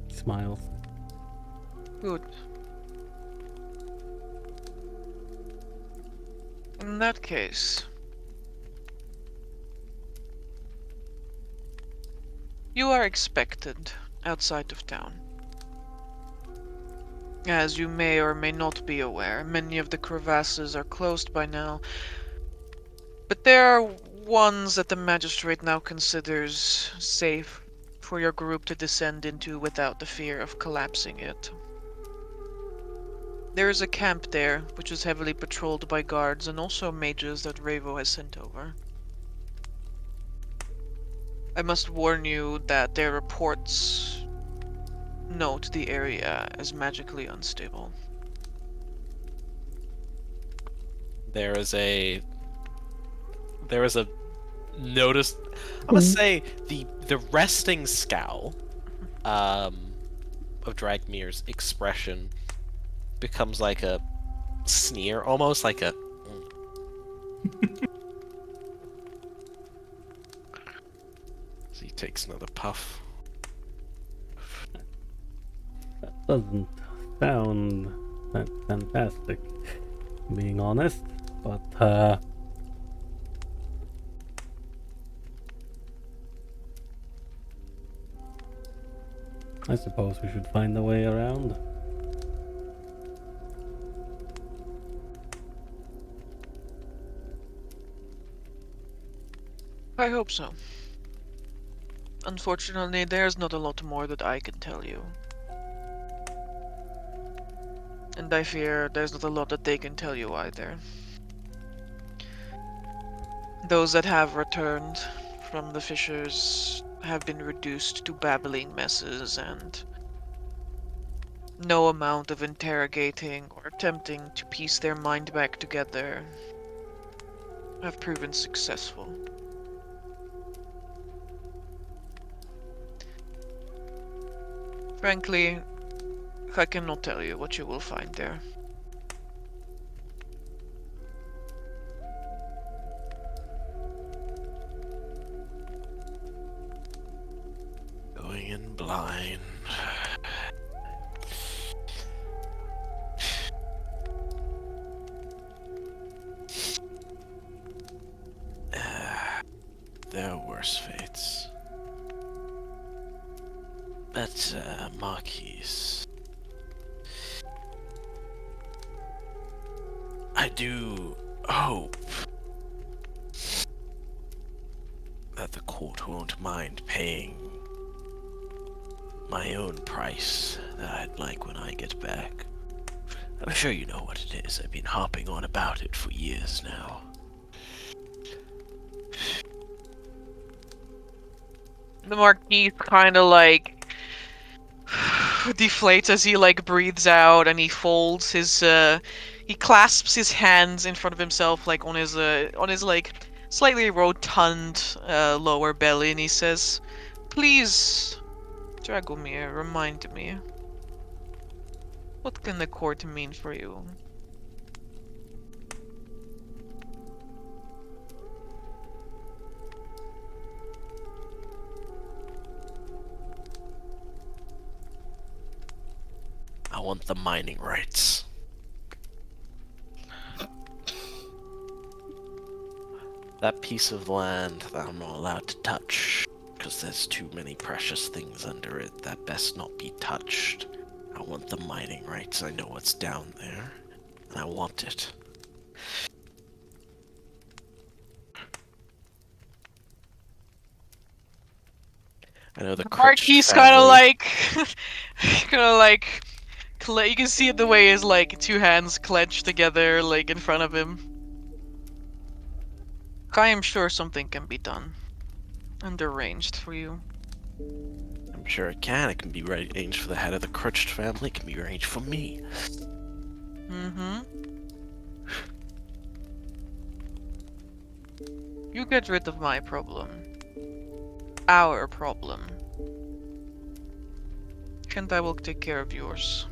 Smiles. Good. In that case, you are expected outside of town. As you may or may not be aware, many of the crevasses are closed by now, but there are ones that the magistrate now considers safe for your group to descend into without the fear of collapsing it. There is a camp there, which is heavily patrolled by guards and also mages that Revo has sent over. I must warn you that their reports note the area as magically unstable. There is a notice. I'm gonna say the resting scowl of Dragmir's expression becomes like a sneer, almost like a. So he takes another puff. That doesn't sound that fantastic, being honest, but I suppose we should find a way around. I hope so. Unfortunately, there's not a lot more that I can tell you. And I fear there's not a lot that they can tell you either. Those that have returned from the fissures have been reduced to babbling messes, and no amount of interrogating or attempting to piece their mind back together have proven successful. Frankly, I cannot tell you what you will find there. there are worse fates. But, Marquise, I do hope that the court won't mind paying my own price that I'd like when I get back. I'm sure you know what it is. I've been harping on about it for years now. The Marquis kind of like deflates as he like breathes out, and he folds his he clasps his hands in front of himself like on his like slightly rotund lower belly, and he says, "Please, Dragomir, remind me, what can the court mean for you?" I want the mining rights. That piece of land that I'm not allowed to touch, because there's too many precious things under it that best not be touched. I want the mining rights. I know what's down there, and I want it. I know the Marquis kind of like, kind of like, you can see it the way his like two hands clenched together, like in front of him. I am sure something can be done and arranged for you. I'm sure it can. It can be arranged for the head of the Crutched family. It can be arranged for me. Mm-hmm. You get rid of my problem. Our problem. And I will take care of yours.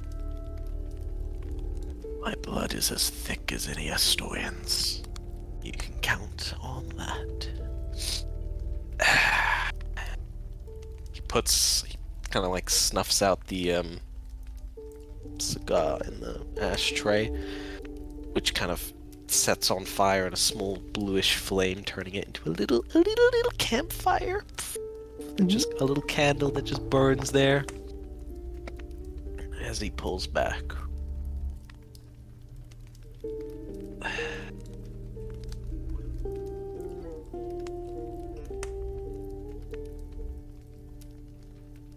My blood is as thick as any Ostoyan's. You can count on that. He kind of like snuffs out the cigar in the ashtray, which kind of sets on fire in a small bluish flame, turning it into a little campfire. And just a little candle that just burns there as he pulls back.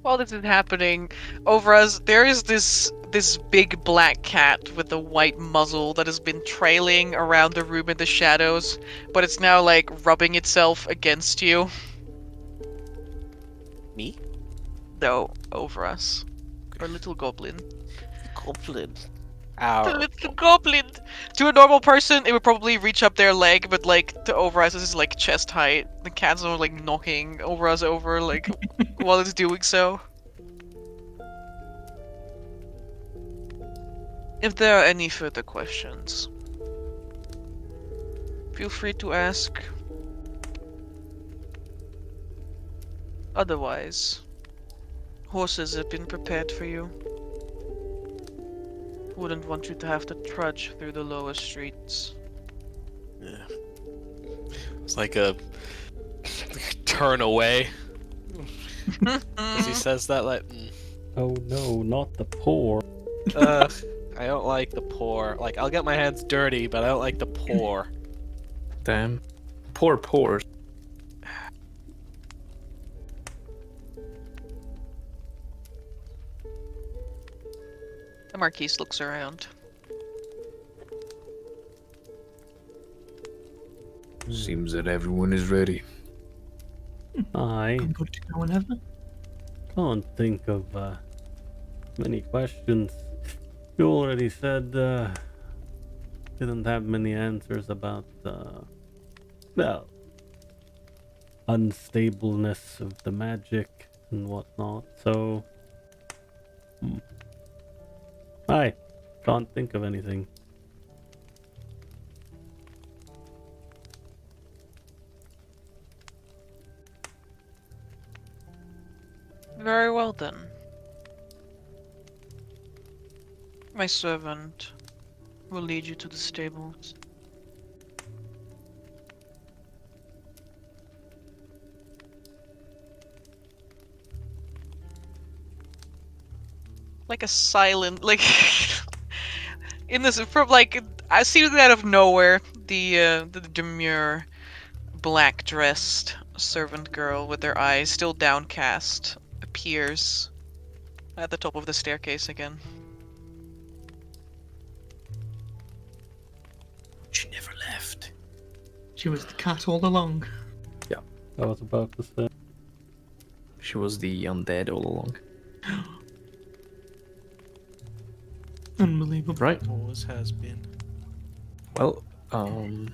While this is happening, over us, there is this big black cat with a white muzzle that has been trailing around the room in the shadows, but it's now like rubbing itself against you. Me? No, over us. Our little goblin. Goblin. The Ow. little goblin! To a normal person, it would probably reach up their leg, but like to over us, this is like chest height. The cat's not like knocking over us over, like while it's doing so. If there are any further questions, feel free to ask. Otherwise, horses have been prepared for you. Wouldn't want you to have to trudge through the lower streets. Yeah. It's like a turn away as he says that, like, Oh no, not the poor. I don't like the poor. Like, I'll get my hands dirty, but I don't like the poor. Damn. Poor pores. The Marquise looks around. Seems that everyone is ready. I I'm good to go whenever. can't think of many questions. You already said didn't have many answers about well, unstableness of the magic and whatnot. So I can't think of anything. Very well then. My servant will lead you to the stables. like a silent, like in this from like I see out of nowhere the demure black dressed servant girl with their eyes still downcast appears at the top of the staircase again. She never left. She was the cat all along. I was about to say. She was the undead all along. Unbelievable. Right. Always has been. Well, Hund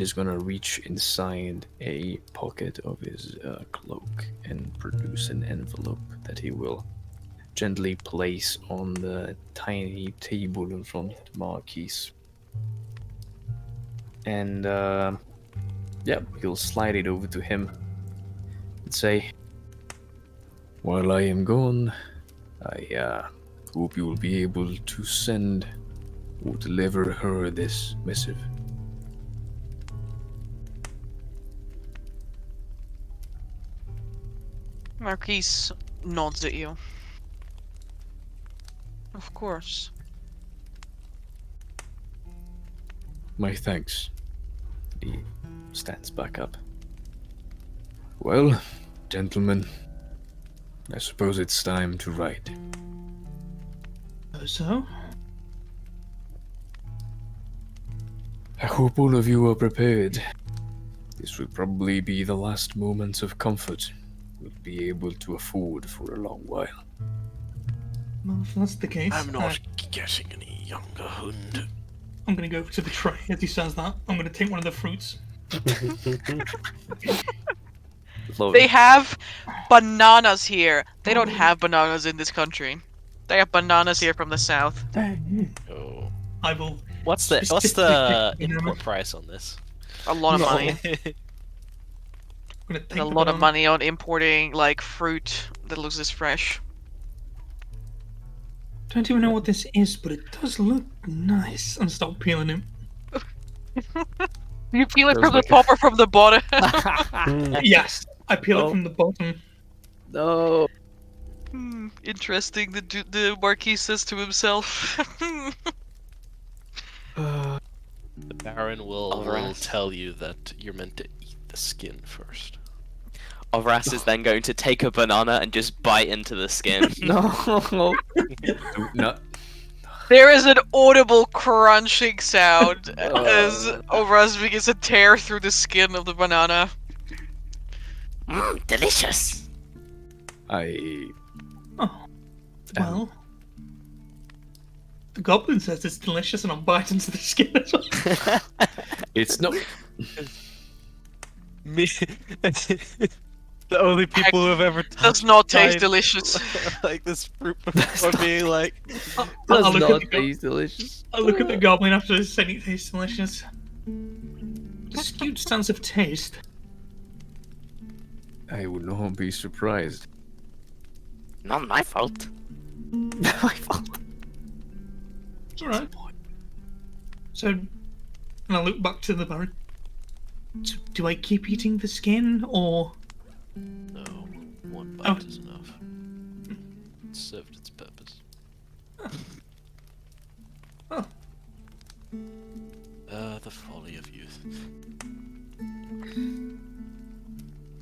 is gonna reach inside a pocket of his cloak and produce an envelope that he will gently place on the tiny table in front of the marquise. And, he'll slide it over to him and say, "While I am gone, I hope you will be able to send or deliver her this missive." Marquise nods at you. Of course. My thanks. He stands back up. Well, gentlemen, I suppose it's time to write. So? I hope all of you are prepared. This will probably be the last moments of comfort we'll be able to afford for a long while. Well, if that's the case, I'm not getting any younger, Hund. I'm gonna go to the tray as he says that. I'm gonna take one of the fruits. They have bananas here. They don't have bananas in this country. They have bananas here from the south. Oh. I will. What's the specifically import price on this? A lot of No. money. I'm gonna take A the lot of banana. money on importing like fruit that looks this fresh. Don't even know what this is, but it does look nice. And start peeling it. You peel it Feels from the like top or from the bottom? Yes, I peel Oh. it from the bottom. No. Interesting. The Marquis says to himself. The Baron will Alright. tell you that you're meant to eat the skin first. Ovras is then going to take a banana and just bite into the skin. No. No. There is an audible crunching sound as Ovras begins to tear through the skin of the banana. Delicious. I. Oh, well. The goblin says it's delicious, and I'll bite into the skin as well. It's no. Me. The only people who have ever Does not taste died delicious. like this fruit before being like, I'll Does look not at the taste delicious. I look at the goblin after saying it tastes delicious. The skewed sense of taste. I would not be surprised. Not my fault. My fault. Alright. So, and I look back to the Baron. So, do I keep eating the skin, or... no, one bite Oh. is enough. It served its purpose. Oh. The folly of youth.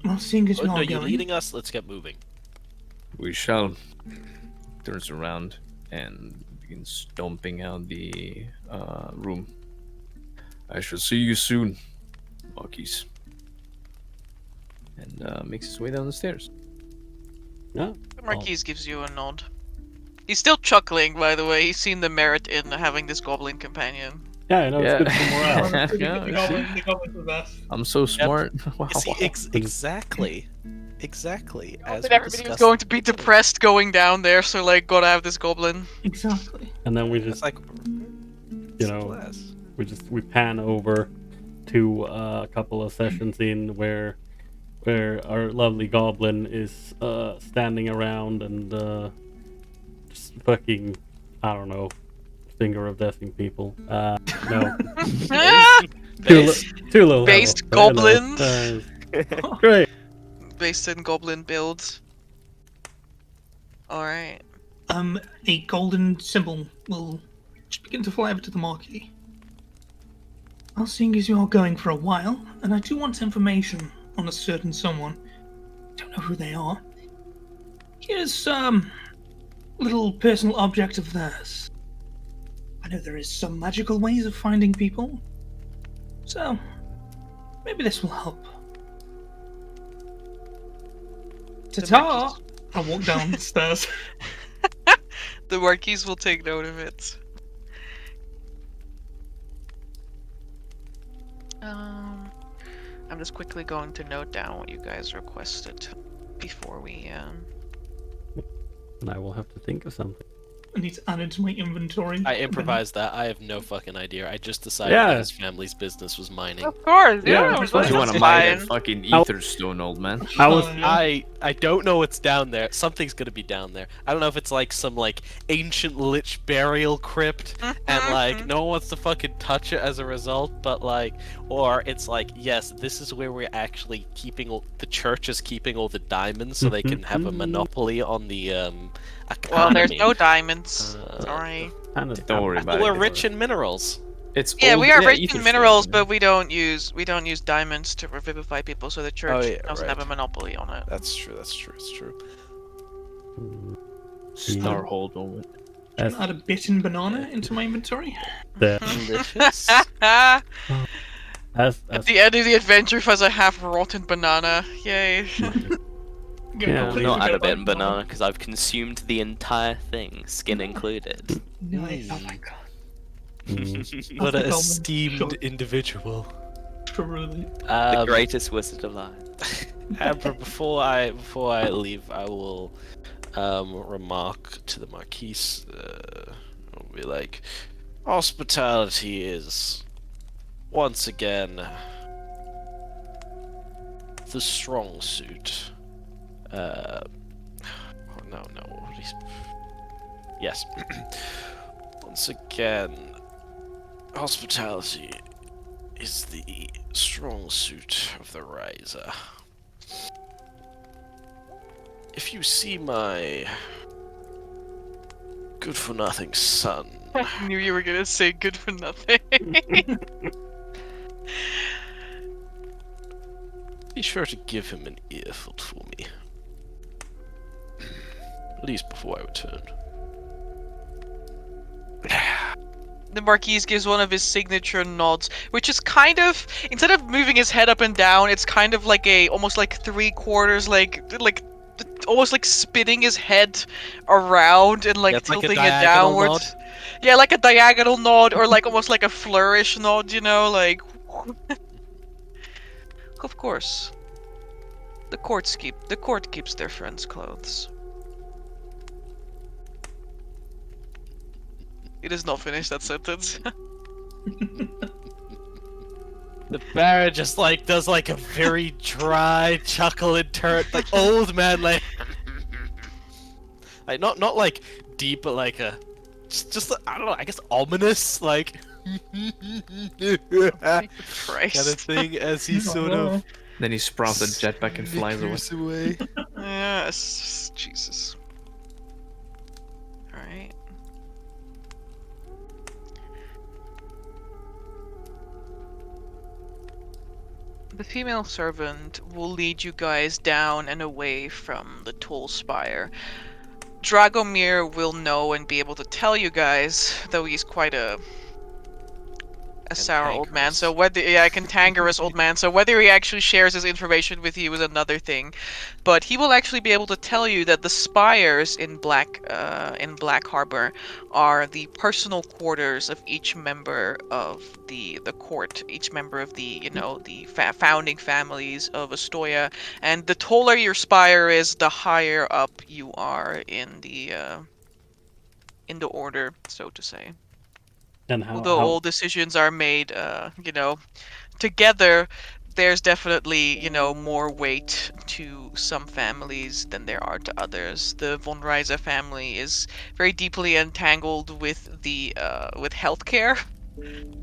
Well, seeing as Oh, you no, are you're going... leading us. Let's get moving. We shall. Turns around and begins stomping out the room. I shall see you soon, Marquis. And makes his way down the stairs. Yeah. The Marquis gives you a nod. He's still chuckling, by the way. He's seen the merit in having this goblin companion. Yeah, I know it's good for Yeah. morale. The goblin's the best. I'm so smart. Wow. You see, exactly. Exactly. As But we everybody was discussed. going to be depressed going down there, so like, gotta have this goblin. Exactly. And then we It's just, like, you know, we pan over to a couple of sessions in where our lovely goblin is standing around and just fucking, I don't know, finger of deathing people. No, too low Based level, but, you know, great. Based in goblin builds. Alright. A golden symbol will just begin to fly over to the marquee. Well, seeing as you are going for a while, and I do want information on a certain someone, don't know who they are. Here's some little personal object of theirs. I know there is some magical ways of finding people, so maybe this will help. Ta-ta! I'll walk down the stairs. The Marquise will take note of it. I'm just quickly going to note down what you guys requested before we And I will have to think of something. I need to add it to my inventory. I improvised that. I have no fucking idea. I just decided Yeah. that his family's business was mining. Of course, Yeah, yeah. that's Do you want to that's mine that fine. fucking ether stone, old man? I was I don't know what's down there. Something's gonna be down there. I don't know if it's like some like ancient lich burial crypt, and like no one wants to fucking touch it as a result. But like, or it's like, yes, this is where we're actually keeping the church is keeping all the diamonds so they can have a monopoly on the economy. Well, there's no diamonds. Sorry. Don't worry about We're it. rich in minerals. It's Yeah, old- we are rich ether in stone, minerals, yeah. but we don't use diamonds to revivify people, so the church yeah, doesn't have a right. monopoly on it. That's true. That's true. It's true. Starhold moment. Can I add a bitten banana into my inventory? Delicious. At as the end of the adventure, has a half-rotten banana. Yay! Yeah, I've not had a bit of banana because I've consumed the entire thing, skin included. Nice. Oh my god. What an Sure. esteemed individual. Truly. The greatest wizard alive. Amber, before I leave, I will remark to the Marquise. I'll be like, hospitality is once again the strong suit. Oh, no. Yes. Once again, hospitality is the strong suit of the Riser. If you see my good-for-nothing son, I knew you were gonna say good for nothing. be sure to give him an earful for me. At least before I return. The Marquise gives one of his signature nods, which is kind of, instead of moving his head up and down, it's kind of like almost like 3/4, like almost like spinning his head around and like Yeah, it's like a tilting it diagonal downwards. Yeah, like a diagonal nod, or like almost like a flourish nod, you know, like. Of course. The court keeps their friends' clothes. He does not finish that sentence. The Baron just like does like a very dry chuckle and turn like old man like not like deep but like a just I don't know, I guess ominous like kind Christ. of thing as he sort of Then he sprouts a jetpack and flies away. snickers away. Yes, Jesus. Alright. The female servant will lead you guys down and away from the tall spire. Dragomir will know and be able to tell you guys, though he's quite a sour old man. So whether a cantankerous old man. So whether he actually shares his information with you is another thing. But he will actually be able to tell you that the spires in Black Harbor are the personal quarters of each member of the court, each member of the the founding families of Ostoya. And the taller your spire is, the higher up you are in the order, so to say. and how, Although all decisions are made, together, there's definitely, more weight to some families than there are to others. The von Reiser family is very deeply entangled with the with healthcare,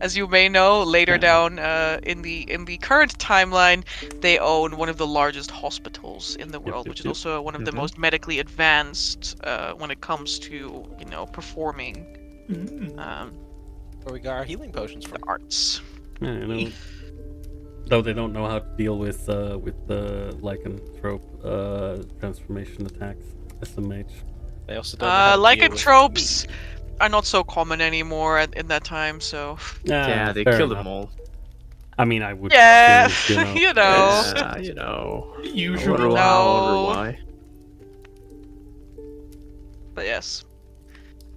As you may know, later Yeah. down in the current timeline, they own one of the largest hospitals in the world, which is also one of the most medically advanced when it comes to performing Where we got our healing potions from. arts. Yeah, though they don't know how to deal with the lycanthrope transformation attacks, SMH. They also don't know how to deal with Lycanthropes are not so common anymore in that time, so Yeah, they fair killed enough. them all. I mean, I would yeah, too, you know. Yeah, you know. Usual. I wonder No. why. But yes,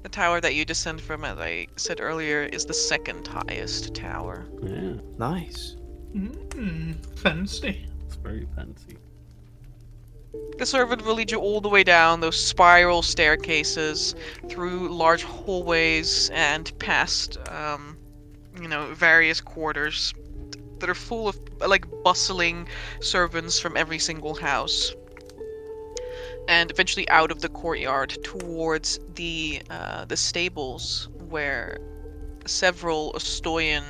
the tower that you descend from, as I said earlier, is the second highest tower. Yeah, Nice. Fancy. it's very fancy. The servant will lead you all the way down those spiral staircases, through large hallways, and past, various quarters that are full of bustling servants from every single house, and eventually out of the courtyard towards the stables where several Ostoyan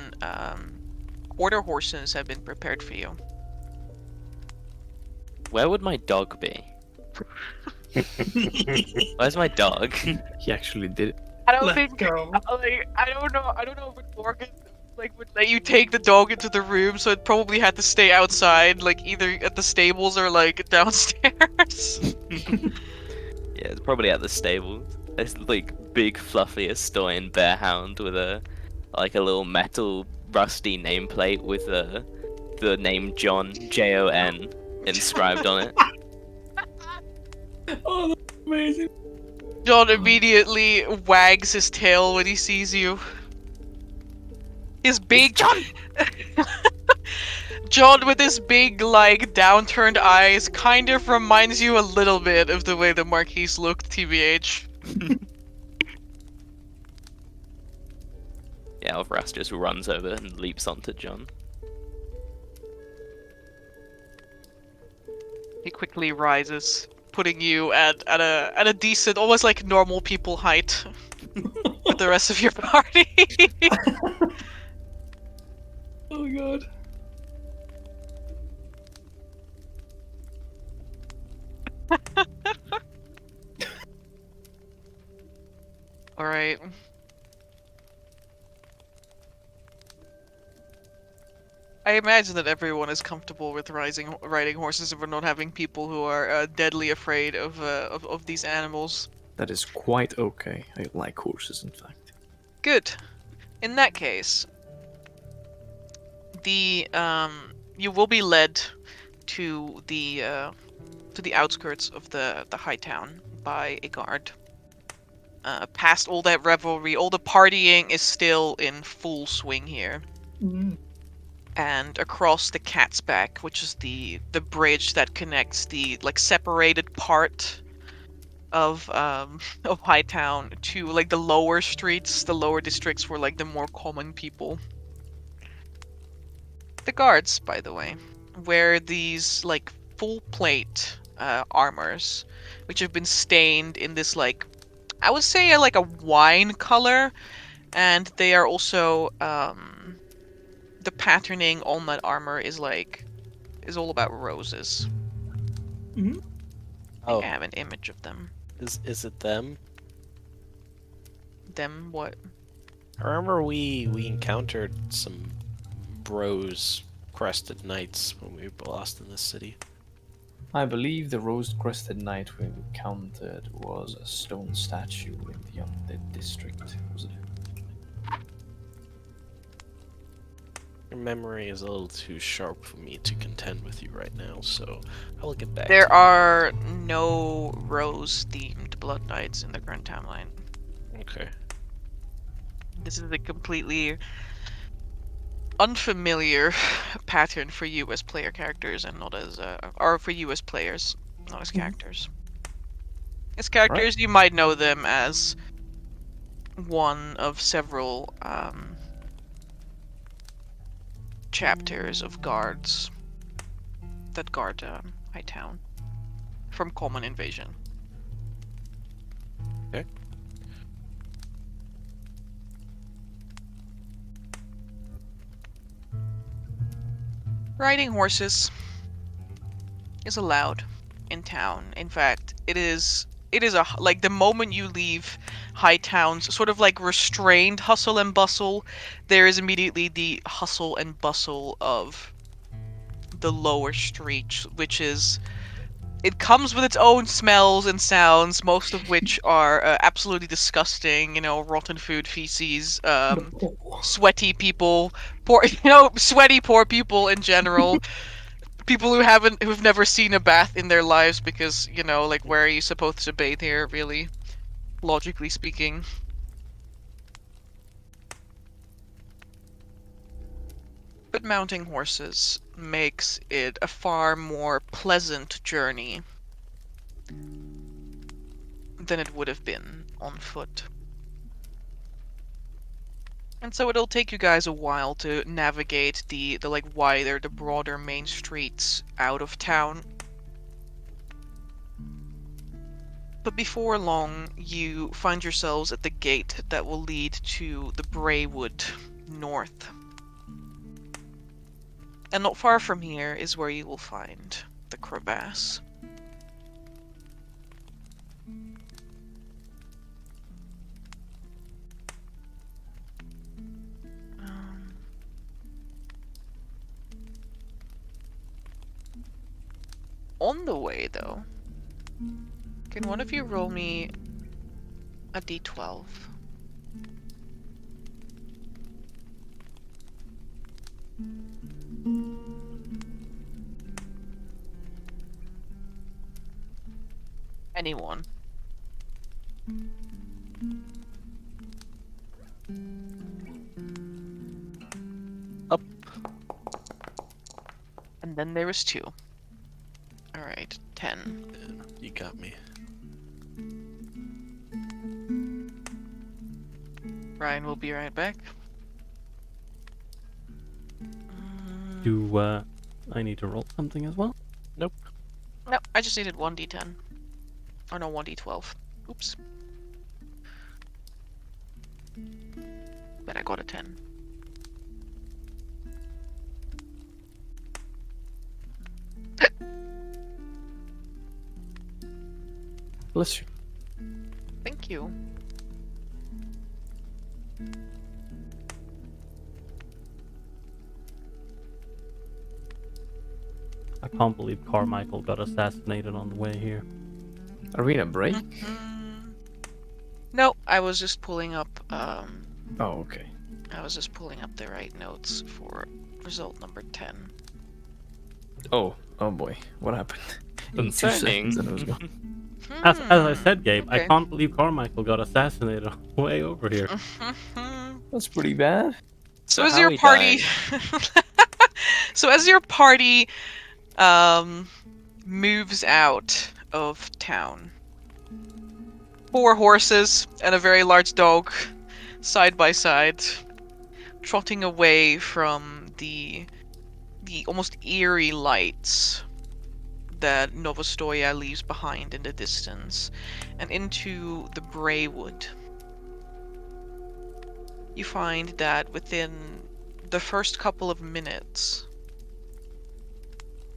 quarter horses have been prepared for you. Where would my dog be? Where's my dog? He actually did it. I don't Let's think go. I don't know if Morgen would let you take the dog into the room, so it probably had to stay outside, either at the stables or downstairs. Yeah, it's probably at the stables. It's big fluffy Ostoyan bear hound with a little metal rusty nameplate with the name John, Jon, inscribed on it. Oh, that's amazing. John immediately wags his tail when he sees you. His big John! John with his big, downturned eyes kind of reminds you a little bit of the way the Marquise looked, TBH. Yeah, Alvaras just runs over and leaps onto John. He quickly rises, putting you at a decent, almost like normal people height with the rest of your party. Oh god. Alright. I imagine that everyone is comfortable with riding horses if we're not having people who are deadly afraid of these animals. That is quite okay. I like horses, in fact. Good. In that case, you will be led to the outskirts of the high town by a guard. Past all that revelry, all the partying is still in full swing here. And across the Cat's Back, which is the bridge that connects the separated part of Hightown to the lower streets, the lower districts where the more common people. The guards, by the way, wear these full plate armors, which have been stained in this I would say a wine color, and they are also the patterning on that armor is all about roses. Oh, I have an image of them. is it them? Them what? I remember we encountered some bros crested knights when we were lost in this city. I believe the rose-crested knight we encountered was a stone statue in the undead district, was it? Your memory is a little too sharp for me to contend with you right now, so I'll get back There to you. are no rose-themed blood knights in the current timeline. Okay. This is a completely unfamiliar pattern for you as player characters and not as or for you as players, not as characters. As characters, you might know them as one of several chapters of guards that guard Hightown from common invasion. Okay. Riding horses is allowed in town. In fact, it is like the moment you leave High Town's sort of like restrained hustle and bustle, there is immediately the hustle and bustle of the lower streets, which is it comes with its own smells and sounds, most of which are absolutely disgusting. You know, rotten food, feces, sweaty people, poor, sweaty poor people in general. People who've never seen a bath in their lives because, like, where are you supposed to bathe here, really? Logically speaking. But mounting horses makes it a far more pleasant journey than it would have been on foot. And so it'll take you guys a while to navigate the wider, the broader main streets out of town. But before long, you find yourselves at the gate that will lead to the Braywood north. And not far from here is where you will find the crevasse. On the way, though, can one of you roll me a d12? Anyone. Up. And then there is 2. Alright, 10. You got me. Ryan will be right back. Do I need to roll something as well? No, I just needed 1d10. Or no, 1d12. Oops. But I got a 10. Bless you. Thank you. I can't believe Carmichael got assassinated on the way here. Are we in a break? No, I was just pulling up, Oh, okay. I was just pulling up the right notes for result number 10. Oh boy. What happened? In 2 Concerning. seconds and it was gone. As I said, Gabe, I Okay. can't believe Carmichael got assassinated on the way over here. That's pretty bad. So how as your he party, died. so as your party moves out of town, 4 horses and a very large dog, side by side, trotting away from the almost eerie lights that Ostoya leaves behind in the distance, and into the Braywood. You find that within the first couple of minutes,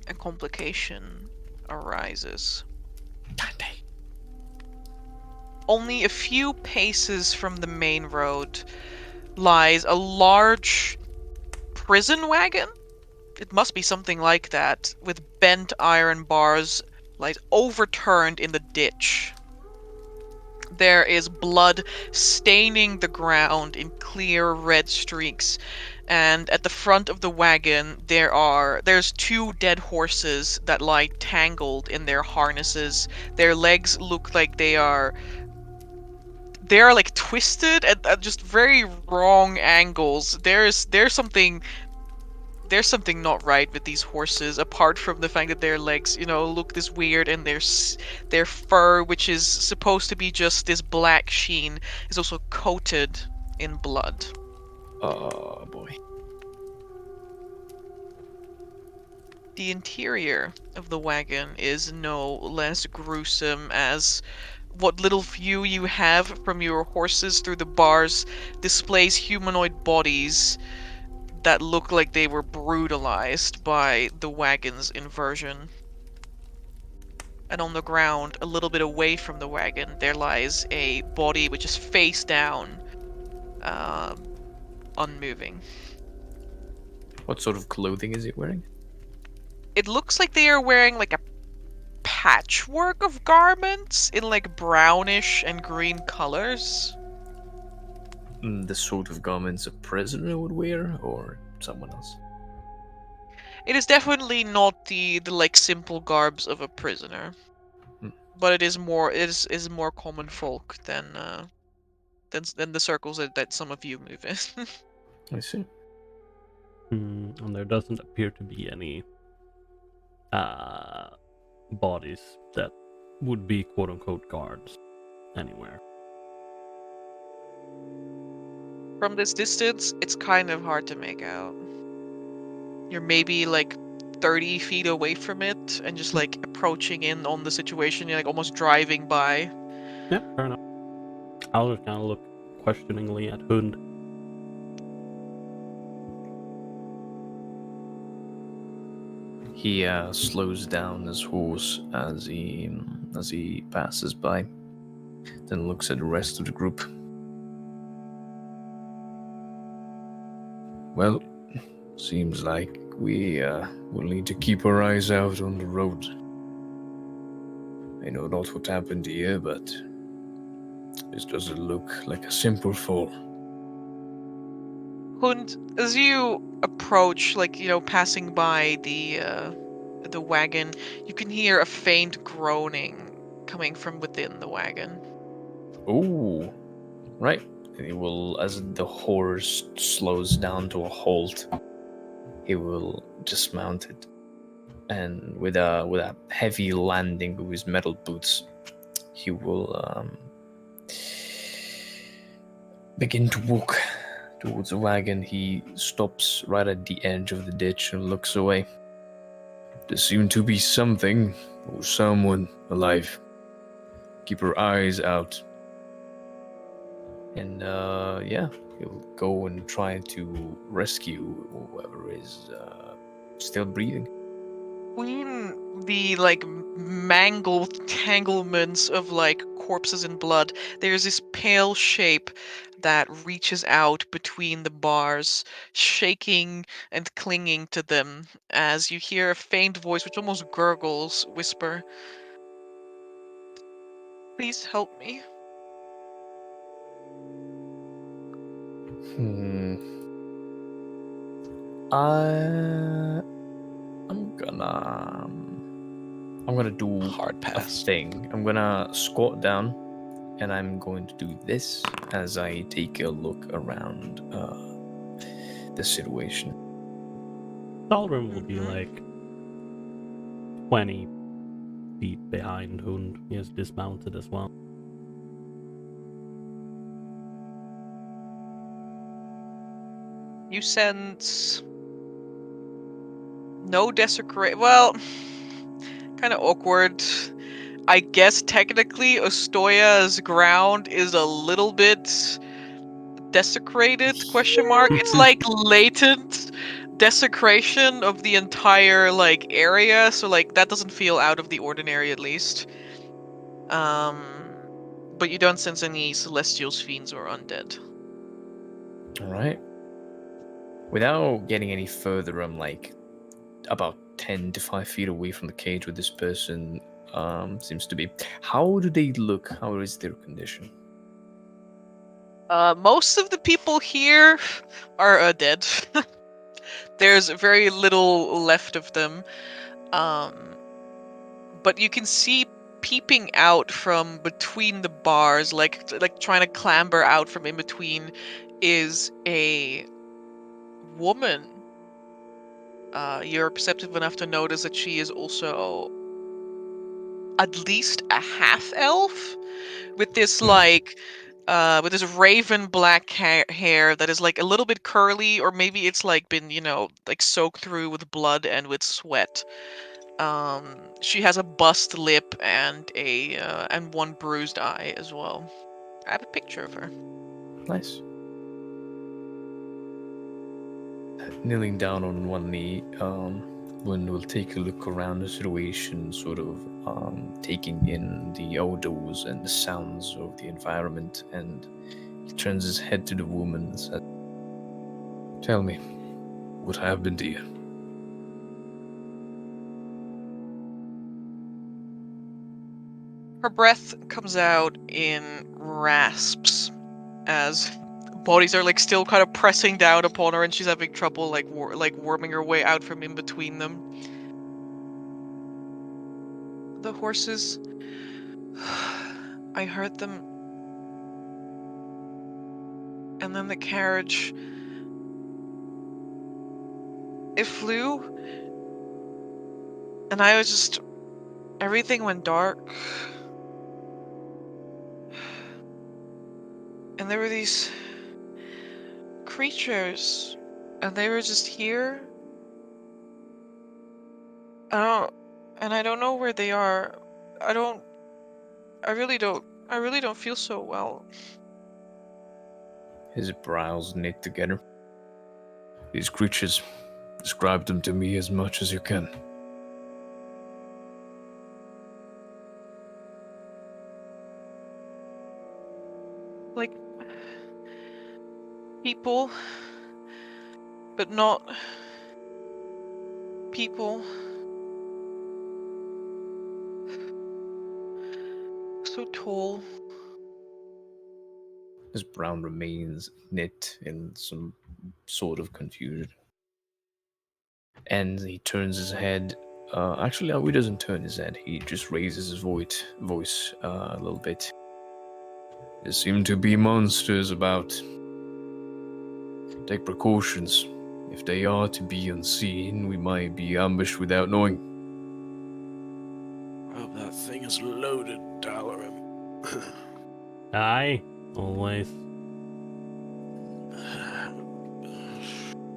a complication arises. Only a few paces from the main road lies a large prison wagon. It must be something like that, with bent iron bars, lies overturned in the ditch. There is blood staining the ground in clear red streaks, and at the front of the wagon there's 2 dead horses that lie tangled in their harnesses. Their legs look like they are like twisted at just very wrong angles. There's something not right with these horses, apart from the fact that their legs, look this weird, and their fur, which is supposed to be just this black sheen, is also coated in blood. Oh boy. The interior of the wagon is no less gruesome, as what little view you have from your horses through the bars displays humanoid bodies that look like they were brutalized by the wagon's inversion. And on the ground, a little bit away from the wagon, there lies a body which is face down, unmoving. What sort of clothing is he wearing? It looks like they are wearing like a patchwork of garments in like brownish and green colors. The sort of garments a prisoner would wear, or someone else? It is definitely not the like simple garbs of a prisoner, Hmm. but it is more common folk than the circles that some of you move in. I see. And there doesn't appear to be any bodies that would be quote unquote guards anywhere. From this distance, it's kind of hard to make out. You're maybe like 30 feet away from it and just like approaching in on the situation. You're like almost driving by. Yeah, fair enough. I'll just kind of look questioningly at Hund. He slows down his horse as he passes by, then looks at the rest of the group. Well, seems like we will need to keep our eyes out on the road. I know not what happened here, but this doesn't look like a simple fall. Hund, as you approach, like, passing by the wagon, you can hear a faint groaning coming from within the wagon. Oh, right. And he will, as the horse slows down to a halt, he will dismount it, and with a heavy landing of his metal boots, he will begin to walk towards the wagon. He stops right at the edge of the ditch and looks away. There seemed to be something or someone alive. Keep your eyes out. And yeah, he'll go and try to rescue whoever is still breathing. Between the like mangled tanglements of like corpses and blood, there's this pale shape that reaches out between the bars, shaking and clinging to them as you hear a faint voice which almost gurgles whisper, "Please help me." I'm gonna do Hard a pass. thing. I'm gonna squat down, and I'm going to do this as I take a look around the situation. Dalrim will be Mhm. like 20 feet behind Hund. He is dismounted as well. You sense no desecrate. Well, kind of awkward. I guess technically Ostoya's ground is a little bit desecrated, question mark. It's like latent desecration of the entire like area, so like that doesn't feel out of the ordinary at least. But you don't sense any celestials, fiends, or undead. All right. Without getting any further, I'm like about 10 to 5 feet away from the cage where this person seems to be. How do they look? How is their condition? Most of the people here are dead. There's very little left of them. But you can see peeping out from between the bars, like trying to clamber out from in between, is a woman. You're perceptive enough to notice that she is also at least a half elf with this with this raven black hair that is like a little bit curly, or maybe it's like been like soaked through with blood and with sweat. She has a bust lip and and one bruised eye as well. I have a picture of her. Nice. Kneeling down on one knee, Lund will take a look around the situation, sort of taking in the odors and the sounds of the environment, and he turns his head to the woman and says, "Tell me, what happened to you?" Her breath comes out in rasps as bodies are like still kind of pressing down upon her, and she's having trouble like worming her way out from in between them. The horses, I heard them, and then the carriage. It flew, and I was just. Everything went dark. And there were these creatures, and they were just here. I don't know where they are. I really don't feel so well. His brows knit together. "These creatures, describe them to me as much as you can." Like people, but not people. So tall. His brow remains knit in some sort of confusion. And he turns his head. Actually, no, he doesn't turn his head. He just raises his voice a little bit. "There seem to be monsters about. Take precautions. If they are to be unseen, we might be ambushed without knowing." Hope that thing is loaded, Dalaran. Aye, always.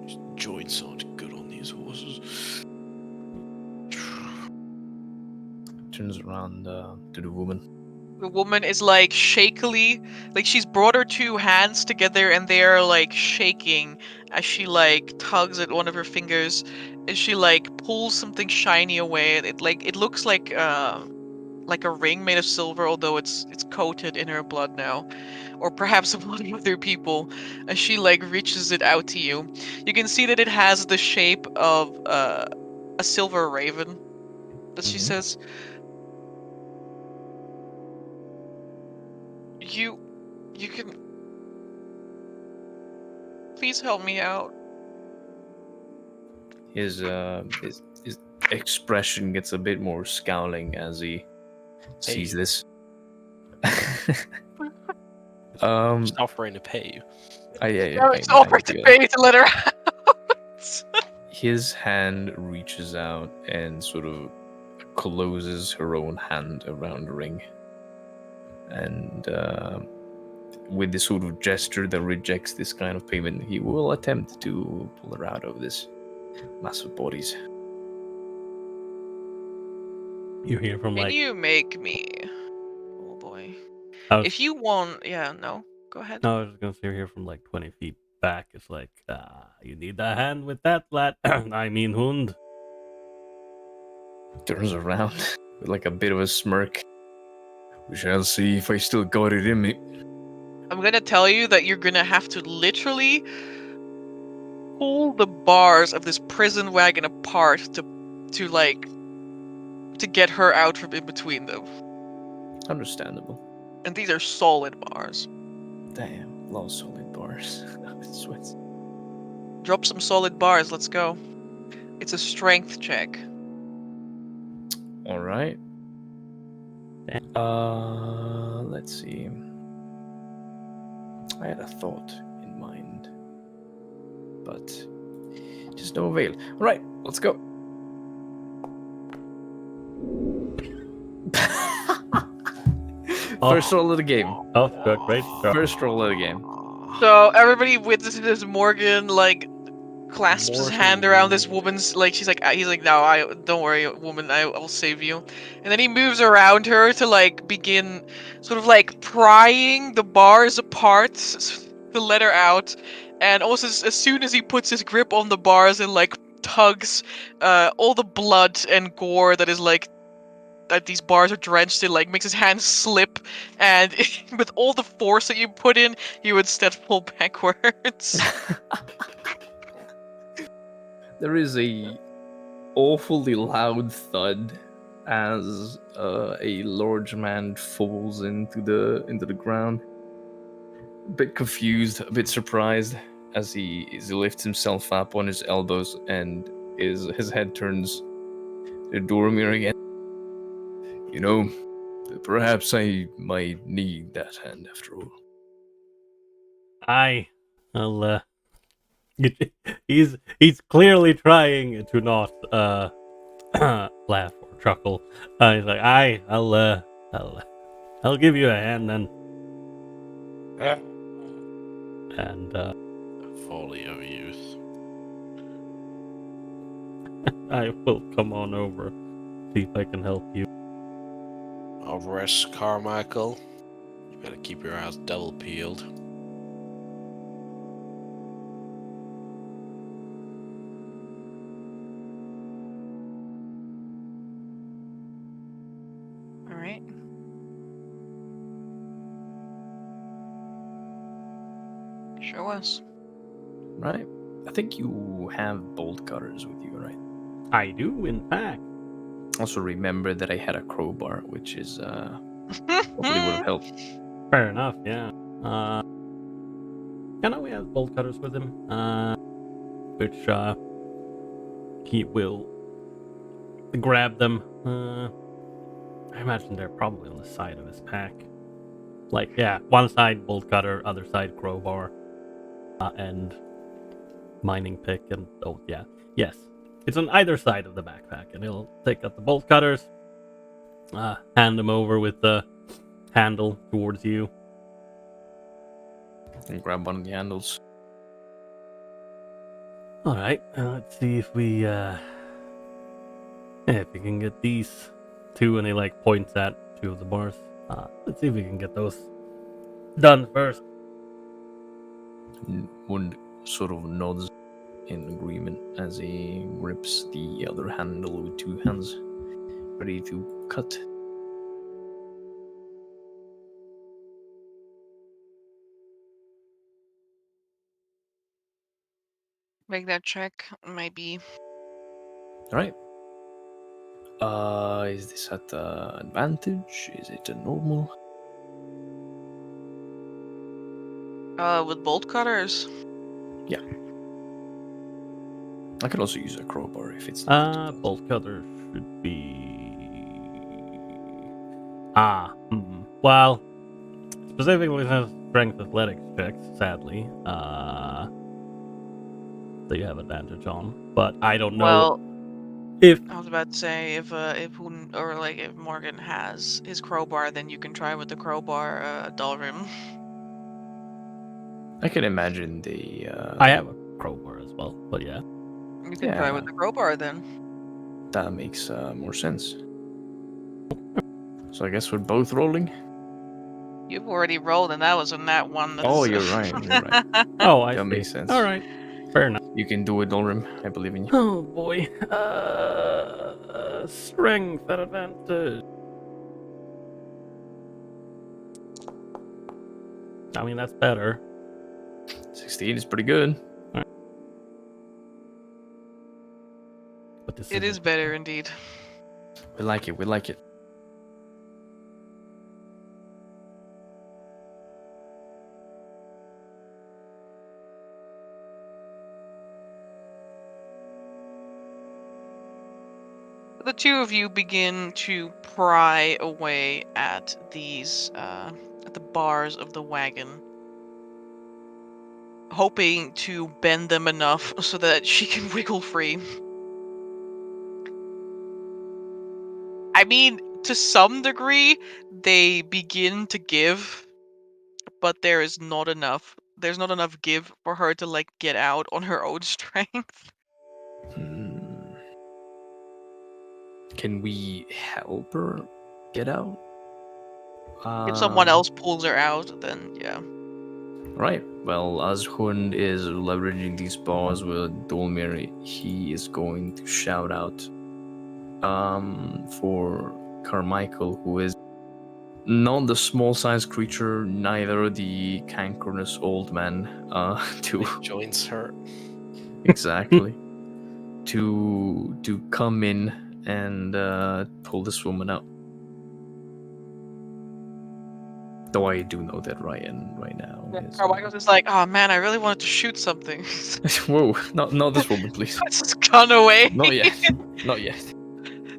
These joints aren't good on these horses. Turns around to the woman. The woman is like shakily, like she's brought her two hands together and they are like shaking as she like tugs at one of her fingers and she like pulls something shiny away. It looks like a ring made of silver, although it's coated in her blood now, or perhaps the blood of other people. As she like reaches it out to you, you can see that it has the shape of a silver raven. But she says, You can please help me out." His expression gets a bit more scowling as he sees Hey. this. Just offering to pay you. It's offered to pay to let her out. His hand reaches out and sort of closes her own hand around the ring. And with this sort of gesture that rejects this kind of payment, he will attempt to pull her out of this mass of bodies. You hear from Can like. you make me? Oh boy. If you want, yeah, no, go ahead. No, I was just gonna say you hear from like 20 feet back. It's like, you need a hand with that, lad. I mean, Hund. Turns around with like a bit of a smirk. "We shall see if I still got it in me." I'm gonna tell you that you're gonna have to literally pull the bars of this prison wagon apart to get her out from in between them. Understandable. And these are solid bars. Damn, love solid bars. Sweats. Drop some solid bars, let's go. It's a strength check. Alright. Let's see. I had a thought in mind, but just no avail. Alright, let's go. First roll of the game. Oh, good, great. First roll of the game. So everybody witnesses as Morgan like clasps his hand around this woman's like he's like, "No, I don't worry, woman, I will save you." And then he moves around her to like begin sort of like prying the bars apart to let her out. And also, as soon as he puts his grip on the bars and like tugs, all the blood and gore that is like that these bars are drenched in like makes his hands slip, and with all the force that you put in, you would instead fall backwards. There is a awfully loud thud as a large man falls into the ground. A bit confused, a bit surprised as he lifts himself up on his elbows and his head turns to Dormir again. You know, perhaps I might need that hand after all. Aye, I'll. He's clearly trying to not laugh or chuckle. He's like, aye, I'll give you a hand then. And Folly of youth. I will come on over, see if I can help you. All rest, Carmichael. You better keep your eyes double peeled. All right. Sure was. Right. I think you have bolt cutters with you, right? I do, in fact. Also remember that I had a crowbar, which is probably would have helped. Fair enough, yeah. Yeah, no, we have bolt cutters with him. Which he will grab them. I imagine they're probably on the side of his pack. Like, yeah, one side bolt cutter, other side crowbar, and mining pick, and oh yeah, yes, it's on either side of the backpack, and he'll take out the bolt cutters, hand them over with the handle towards you. And grab one of the handles. All right, let's see if we can get these two, and he like points at two of the bars. Let's see if we can get those done first. One sort of nods in agreement as he grips the other handle with two hands, ready to cut. Make that check, maybe. All right. Is this at advantage? Is it a normal? With bolt cutters. Yeah. I could also use a crowbar if it's Bolt cutter should be well, specifically says strength athletics checks, sadly. That you have advantage on, but I don't know Well, if I was about to say if Hund or like if Morgan has his crowbar, then you can try with the crowbar, Dalrim. I can imagine the. I have a crowbar as well, but yeah. You can try with the crowbar then. That makes more sense. So I guess we're both rolling. You've already rolled, and that was a nat one. Oh, you're right. You're right. Oh, I That see. makes sense. All right, fair enough. You can do it, Dolrim. I believe in you. Oh boy, strength at advantage. I mean, that's better. 16 is pretty good. But this It is better indeed. We like it. We like it. The two of you begin to pry away at these, at the bars of the wagon, hoping to bend them enough so that she can wiggle free. I mean, to some degree, they begin to give, but there is not enough. There's not enough give for her to like get out on her own strength. Can we help her get out? If someone else pulls her out, then yeah. Right. Well, as Hund is leveraging these bars with Dolmir, he is going to shout out for Carmichael, who is not the small-sized creature, neither the cancrenous old man, to Joins her. exactly to come in and pull this woman out. Though I do know that Ryan right now is. Carmichael's just like, oh man, I really wanted to shoot something. Whoa! Not this woman, please. Puts his gun away. Not yet. Not yet.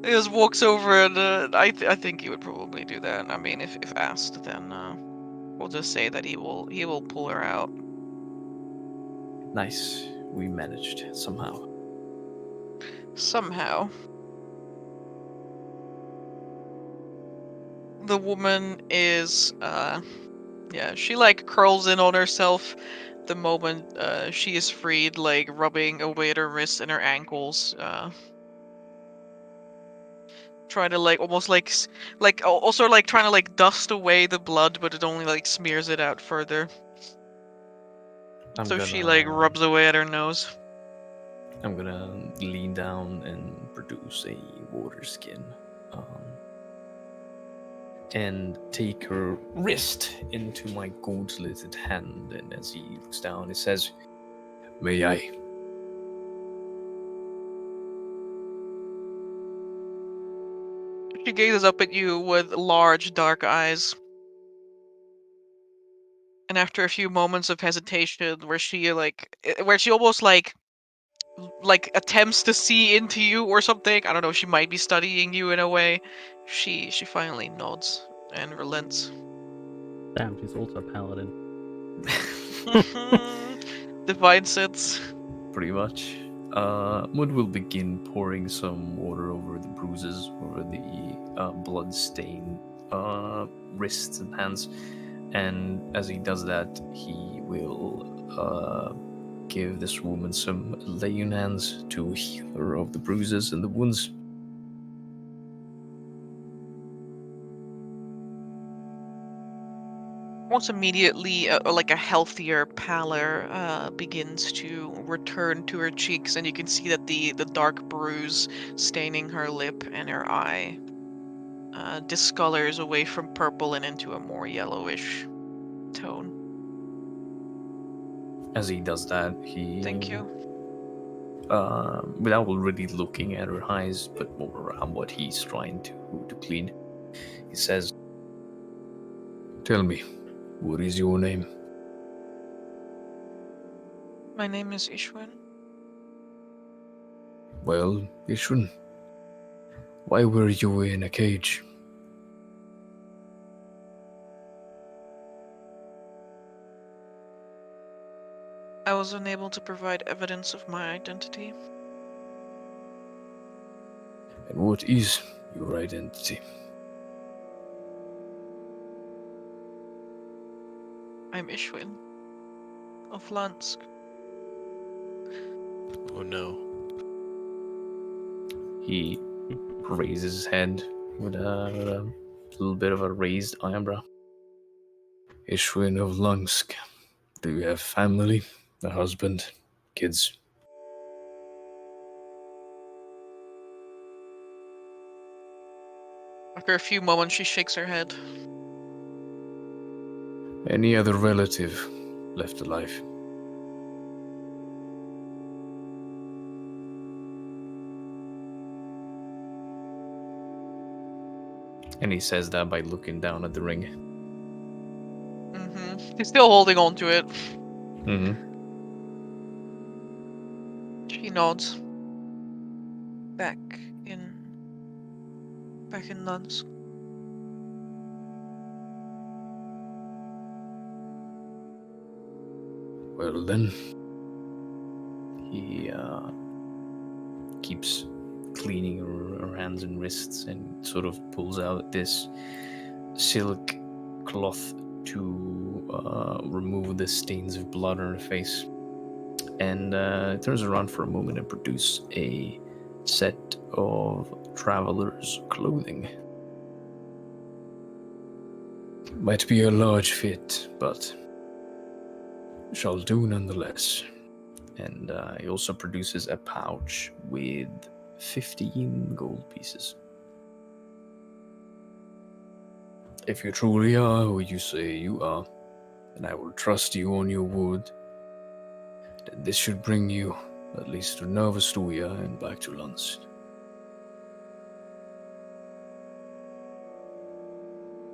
He just walks over, and I think he would probably do that. I mean, if asked, then we'll just say that he will pull her out. Nice. We managed somehow. Somehow. The woman is yeah, she like curls in on herself the moment she is freed, like rubbing away at her wrists and her ankles, trying to like almost like also like trying to like dust away the blood, but it only like smears it out further. So she like rubs away at her nose. I'm gonna lean down and produce a water skin, and take her wrist into my gauntleted hand. And as he looks down, he says, "May I?" She gazes up at you with large dark eyes. And after a few moments of hesitation, where she almost like attempts to see into you or something, I don't know, she might be studying you in a way, she finally nods and relents. Damn, she's also a paladin. Divine sense. Pretty much. Mud will begin pouring some water over the bruises, over the blood-stained wrists and hands. And as he does that, he will give this woman some laying hands to heal her of the bruises and the wounds. Almost immediately, like a healthier pallor begins to return to her cheeks, and you can see that the dark bruise staining her lip and her eye discolors away from purple and into a more yellowish tone. As he does that, he... Thank you. without really looking at her eyes, but more around what he's trying to clean, he says, "Tell me, what is your name?" My name is Ishwin. "Well, Ishun, why were you in a cage?" I was unable to provide evidence of my identity. "And what is your identity?" I'm Ishwin of Lansk. Oh no. He raises his head with a little bit of a raised eyebrow. "Ishwin of Lunsk, do you have family, a husband, kids?" After a few moments, she shakes her head. "Any other relative left alive?" And he says that by looking down at the ring. He's still holding on to it. Mm-hmm. She nods. Back in Lansk. Well then, he keeps cleaning her hands and wrists and sort of pulls out this silk cloth to remove the stains of blood on her face, and turns around for a moment and produces a set of traveler's clothing. "Might be a large fit, but Shall do nonetheless. And he also produces a pouch with 15 gold pieces. If you truly are who you say you are, then I will trust you on your word. Then this should bring you at least to Ostoya and back to Lund.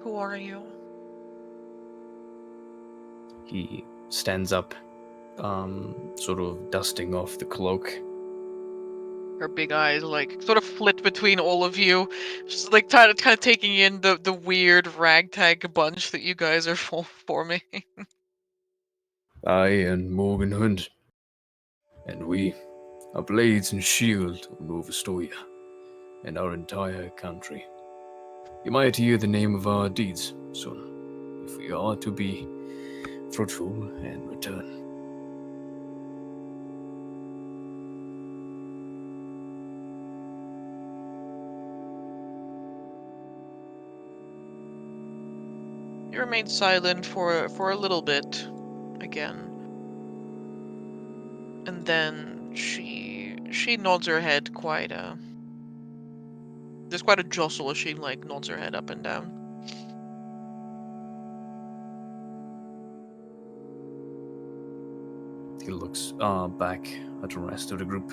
Who are you? He stands up, sort of dusting off the cloak. Her big eyes like sort of flit between all of you, just like kind of taking in the weird ragtag bunch that you guys are forming. I and Morgen Hund, and we are blades and shield of Ostoya and our entire country. You might hear the name of our deeds soon, if we are to be fruitful and return. You remain silent for a little bit, again, and then she nods her head quite There's quite a jostle as she like nods her head up and down. He looks back at the rest of the group.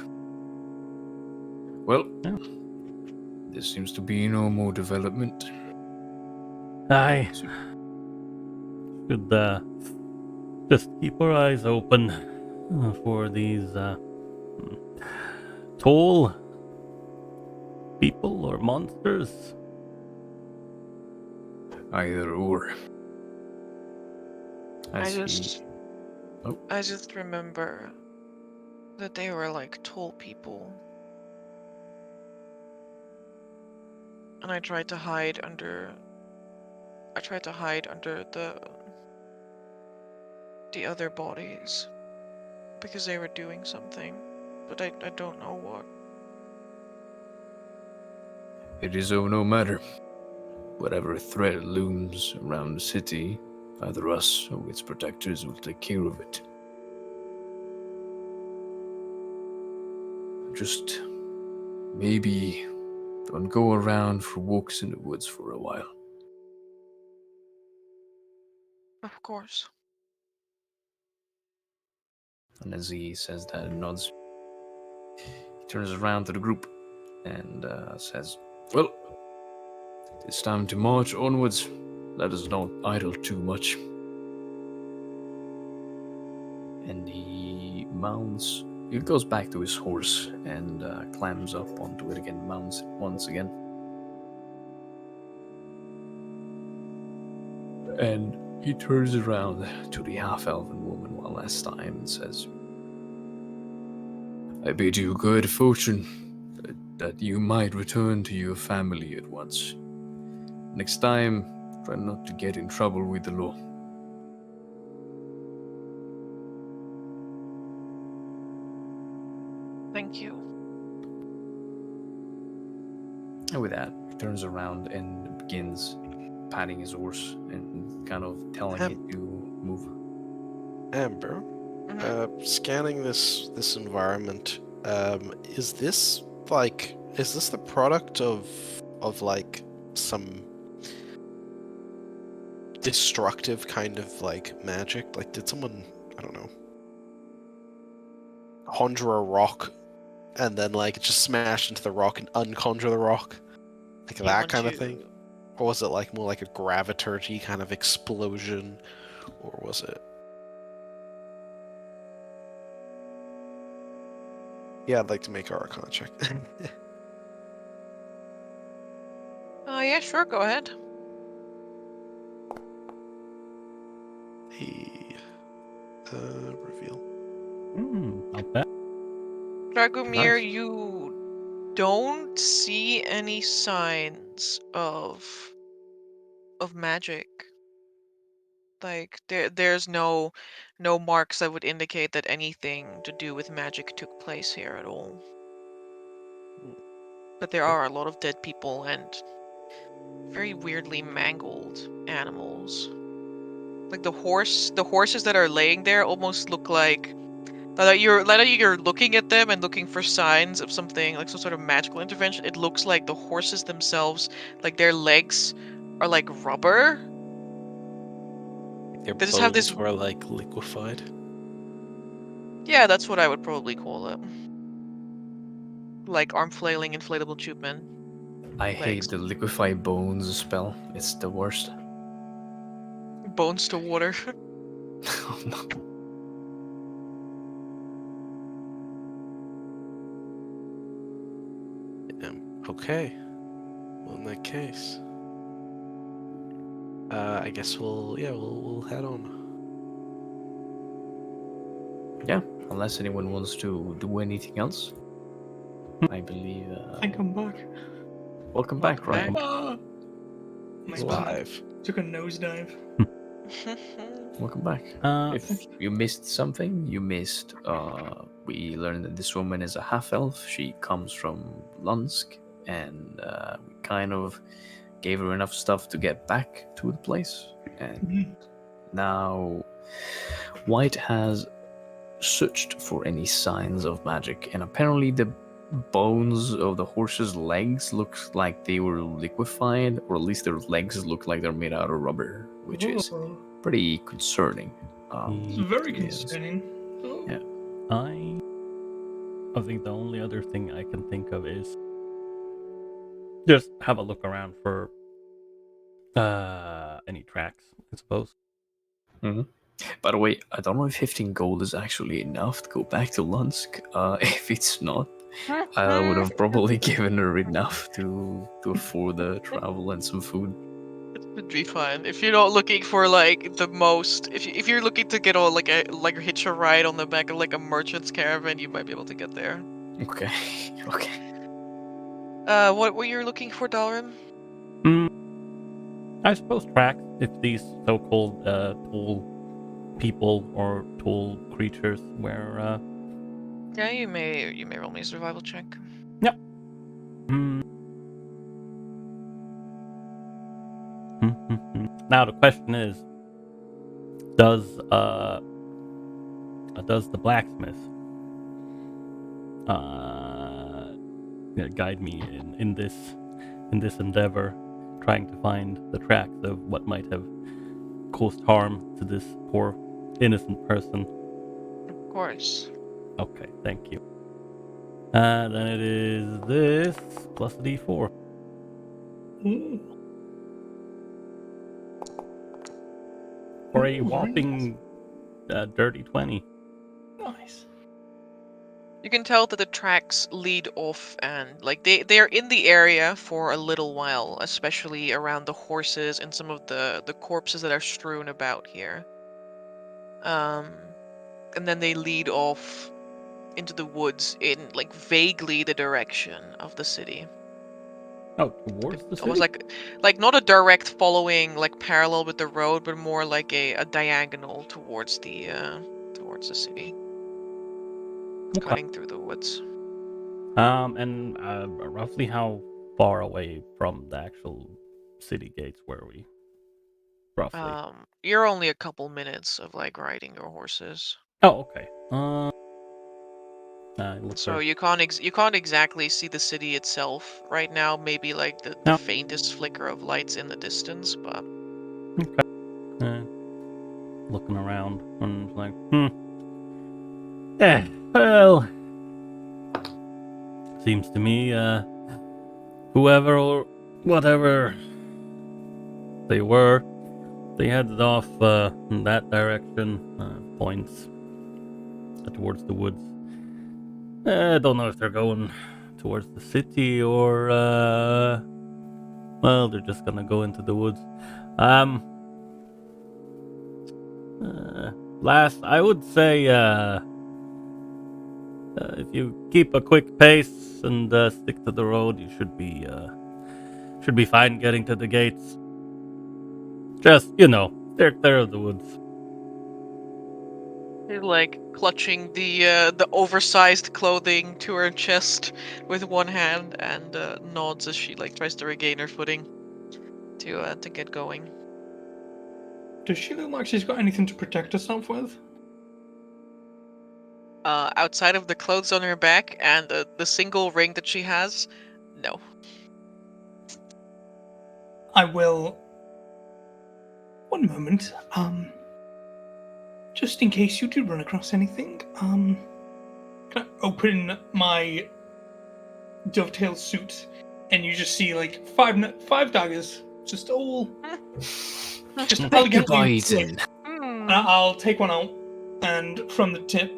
Well, Yeah. there seems to be no more development. I should just keep our eyes open for these tall people or monsters. Either or. As I just remember that they were like tall people. And I tried to hide under the other bodies because they were doing something, but I don't know what. It is of no matter. Whatever threat looms around the city, either us or its protectors will take care of it. Just maybe don't go around for walks in the woods for a while. Of course. And as he says that and nods, he turns around to the group and says, well, it's time to march onwards. Let us not idle too much. And he goes back to his horse and climbs up onto it again, mounts it once again. And he turns around to the half-elven woman one last time and says, I bid you good fortune, that you might return to your family at once. Next time, try not to get in trouble with the law. Thank you. And with that, he turns around and begins patting his horse and kind of telling it to move. Amber, scanning this environment, is this the product of like some destructive kind of like magic? Like, did someone, I don't know, conjure a rock and then like just smash into the rock and unconjure the rock, like that kind of thing? Or was it like more like a graviturgy kind of explosion, or was it? Yeah, I'd like to make our Arkhona check. Yeah, sure, go ahead. Reveal. Not bad. Dragomir, Nice. you don't see any signs of magic. Like there's no marks that would indicate that anything to do with magic took place here at all. But there are a lot of dead people and very weirdly mangled animals. Like the horses that are laying there almost look like you're looking at them and looking for signs of something like some sort of magical intervention. It looks like the horses themselves, like their legs, are like rubber. Their They just have this. bones were like liquefied. Yeah, that's what I would probably call it. Like arm flailing inflatable tube men. I Legs. hate the liquefy bones spell. It's the worst. Bones to water. Oh, no. Okay. Well, in that case, I guess we'll head on. Yeah, unless anyone wants to do anything else. I believe. I think I'm back. Welcome back, Ryan. Ah! My spell Live. took a nosedive. Welcome back. If you missed something, you missed. We learned that this woman is a half elf. She comes from Lunsk, and we kind of gave her enough stuff to get back to the place. And now, White has searched for any signs of magic, and apparently the bones of the horse's legs look like they were liquefied, or at least their legs look like they're made out of rubber, which is Whoa. pretty concerning. It's very Yes. concerning. Oh. Yeah. I think the only other thing I can think of is just have a look around for any tracks, I suppose. By the way, I don't know if 15 gold is actually enough to go back to Lunsk. If it's not, I would have probably given her enough to afford the travel and some food. It would be fun if you're not looking for like the most. If you're looking to get on like a hitch a ride on the back of like a merchant's caravan, you might be able to get there. Okay. Okay. What were you looking for, Dalrim? I suppose tracks, if these so-called tall people or tall creatures were. Yeah, you may roll me a survival check. Yep. Now the question is, does the blacksmith guide me in this endeavor, trying to find the tracks of what might have caused harm to this poor innocent person? Of course. Okay, thank you. Then it is this plus a d4. Ooh. For a Ooh, very whopping dirty 20. Nice. You can tell that the tracks lead off, and like they're in the area for a little while, especially around the horses and some of the corpses that are strewn about here. And then they lead off into the woods in like vaguely the direction of the city. Oh, towards the city? Almost like not a direct following, like parallel with the road, but more like a diagonal towards the city. Okay. Cutting through the woods. And roughly how far away from the actual city gates were we? Roughly. You're only a couple minutes of like riding your horses. Oh, okay. So you can't exactly see the city itself right now. Maybe like the faintest flicker of lights in the distance, but okay. Looking around and like, yeah. Well, seems to me, whoever or whatever they were, they headed off in that direction. Points towards the woods. I don't know if they're going towards the city or, well, they're just gonna go into the woods. Last, I would say, if you keep a quick pace and stick to the road, you should be fine getting to the gates. Just, steer clear of the woods. you're like clutching the oversized clothing to her chest with one hand and nods as she like tries to regain her footing to get going. Does she look like she's got anything to protect herself with? Outside of the clothes on her back and the single ring that she has, no. I will. One moment. Just in case you do run across anything, can I open my dovetail suit and you just see like five daggers, just all, just elegantly placed. Biden. And I'll take one out and from the tip,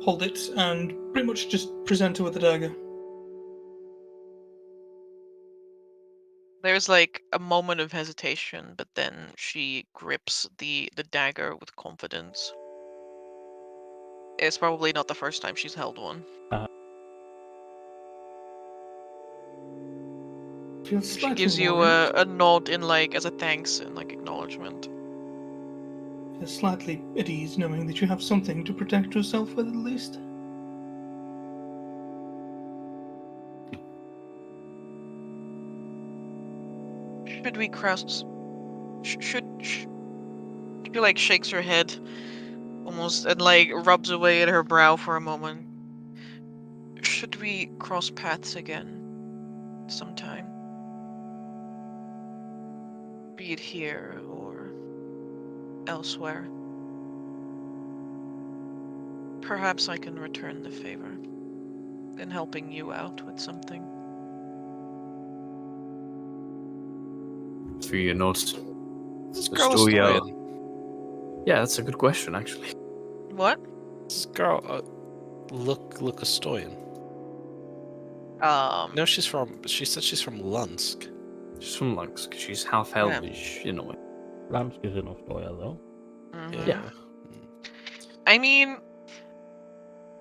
hold it and pretty much just present her with the dagger. There's like a moment of hesitation, but then she grips the dagger with confidence. It's probably not the first time she's held one. Feels She slightly gives you worried. a nod in like as a thanks and like acknowledgement. Feels slightly at ease knowing that you have something to protect yourself with at least. Should we cross? Should she like shakes her head, almost, and like rubs away at her brow for a moment. Should we cross paths again, sometime? Be it here or elsewhere. Perhaps I can return the favor in helping you out with something. For your notes. This girl Ostoya. Ostoyan. Yeah, that's a good question, actually. What? This girl look Ostoyan. No, she said she's from Lunsk. She's from Lux, she's half elvish, in a way. Ramsk is in Ostoya, though. Mhm. Yeah. I mean,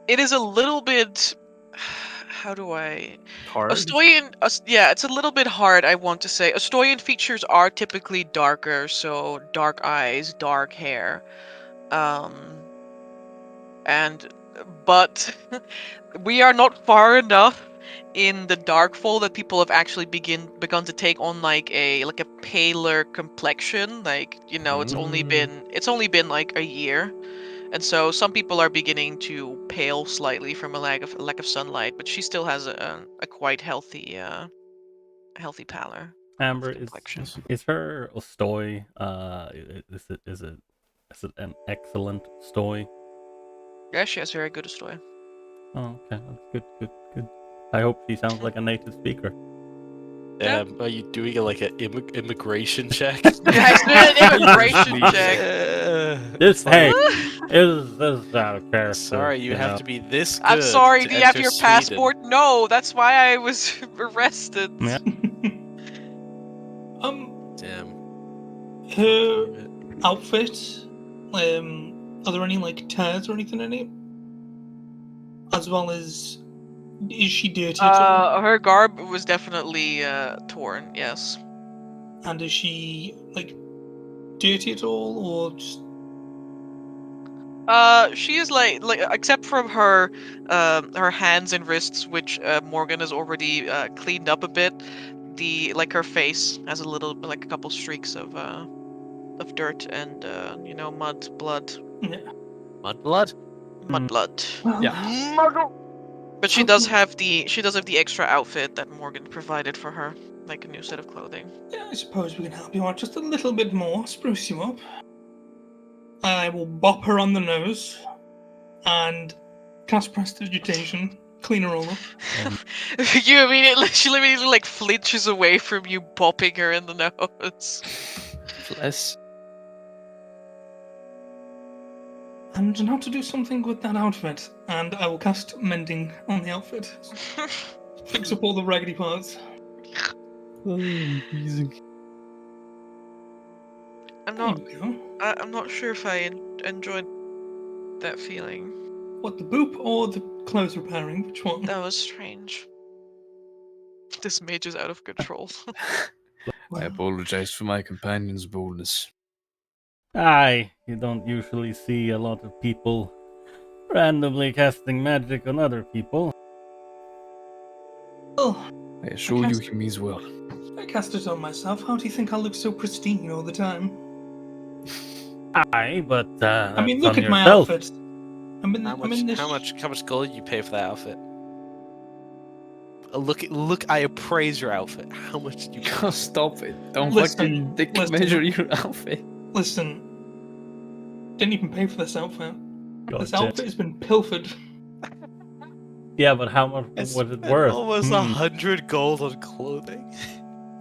it is a little bit. How do I? Hard. Yeah, it's a little bit hard, I want to say. Ostoyan features are typically darker, so dark eyes, dark hair. But we are not far enough in the Darkfall that people have actually begun to take on like a paler complexion. Like, it's only been like a year. And so some people are beginning to pale slightly from a lack of sunlight, but she still has a quite healthy pallor. Amber, Complexion. is her story is it an excellent story? Yeah, she has very good Ostoya. Oh, okay, that's good. I hope she sounds like a native speaker. Are you doing like an immigration check? Yeah, he's doing an immigration check. This like- is out of character. Sorry, you have to be this good. I'm sorry, to do you have enter your Sweden. passport? No, that's why I was arrested. Yeah. Damn. Her outfit, are there any like tears or anything in it? As well as, is she dirty at all? Her garb was definitely torn. Yes. And is she like dirty at all, or just? She is like except for her hands and wrists, which Morgan has already cleaned up a bit. Her face has a couple streaks of dirt and mud, blood. Yeah. Mudblood? Mud blood. Well, But she does have the extra outfit that Morgan provided for her, like a new set of clothing. yeah, I suppose we can help you out just a little bit more, spruce you up. I will bop her on the nose and cast prestidigitation, clean her all up. She immediately like flinches away from you, bopping her in the nose. Bless. And now to do something with that outfit, and I will cast mending on the outfit. Fix up all the raggedy parts. Amazing. I'm There not. you go. I'm not sure if I enjoyed that feeling. What, the boop or the clothes repairing? Which one? That was strange. This mage is out of control. I apologize for my companion's boldness. Aye, you don't usually see a lot of people randomly casting magic on other people. Oh, I assure you he means well. I cast it on myself. How do you think I look so pristine all the time? Aye, but I mean, that's look on at my yourself. outfit. How much gold did you pay for that outfit? Look! I appraise your outfit. How much did you pay? Stop it! Don't Listen, fucking dick listen. measure your outfit. Listen, didn't even pay for this outfit. This Gotcha. outfit has been pilfered. Yeah, but how much I was it spent worth? almost 100 gold on clothing.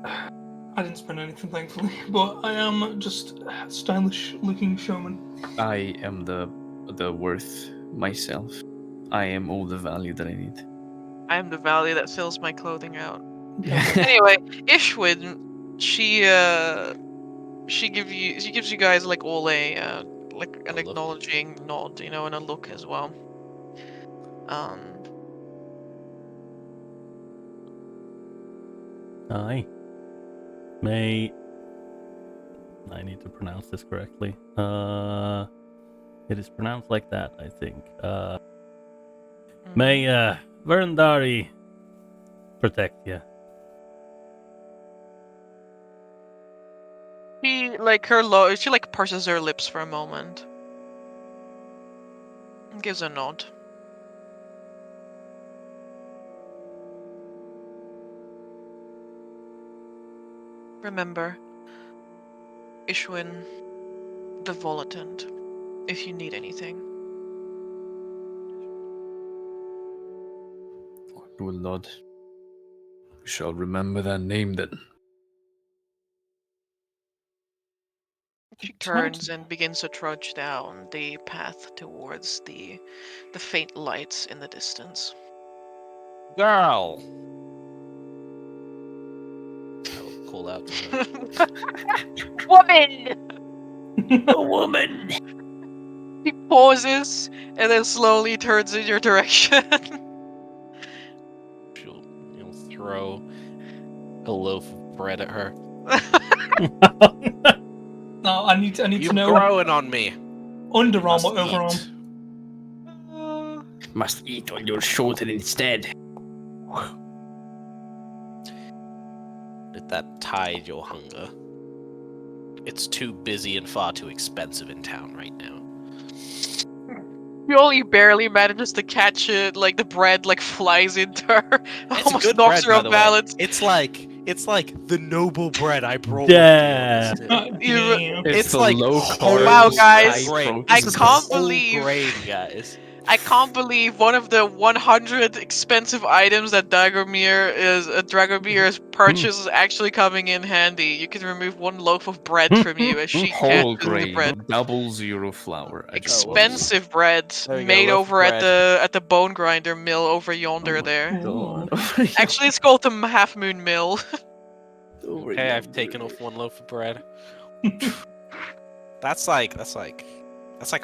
I didn't spend anything, thankfully, but I am just a stylish-looking showman. I am the worth myself. I am all the value that I need. I am the value that fills my clothing out. Yeah. Anyway, Ishwin, she gives you guys like all a like an A look. acknowledging nod, you know, and a look as well. Aye. May I need to pronounce this correctly. It is pronounced like that, I think. May Verndari protect you. She like purses her lips for a moment. And gives a nod. Remember, Ishwin, the Volatant, if you need anything. Good Lord. We shall remember that name then. She turns and begins to trudge down the path towards the faint lights in the distance. Girl! I will call out to her. Woman! A woman! He pauses and then slowly turns in your direction. She'll throw a loaf of bread at her. No, I need to You're know. growing on me. Underarm or Must overarm? eat. Must eat on your shoulder instead. Let that tide your hunger. It's too busy and far too expensive in town right now. He only barely manages to catch it, like the bread like flies into her. It's Almost good knocks bread, her by off the way. balance. It's like the noble bread I brought Yeah. with me on this day. Damn. It's the like low whole carb, Wow, guys, high grain. I This is can't whole believe- grain, guys. I can't believe one of the 100 expensive items that Dragomir's purchase is actually coming in handy. You can remove one loaf of bread from you as she can't Whole choose the grain, bread. double zero flour. I just want Expensive bread There we go, made loaf of over bread. at the bone grinder mill over yonder my there. God. Actually, it's called the Half Moon Mill. Over Okay, I've yonder. taken off one loaf of bread. That's like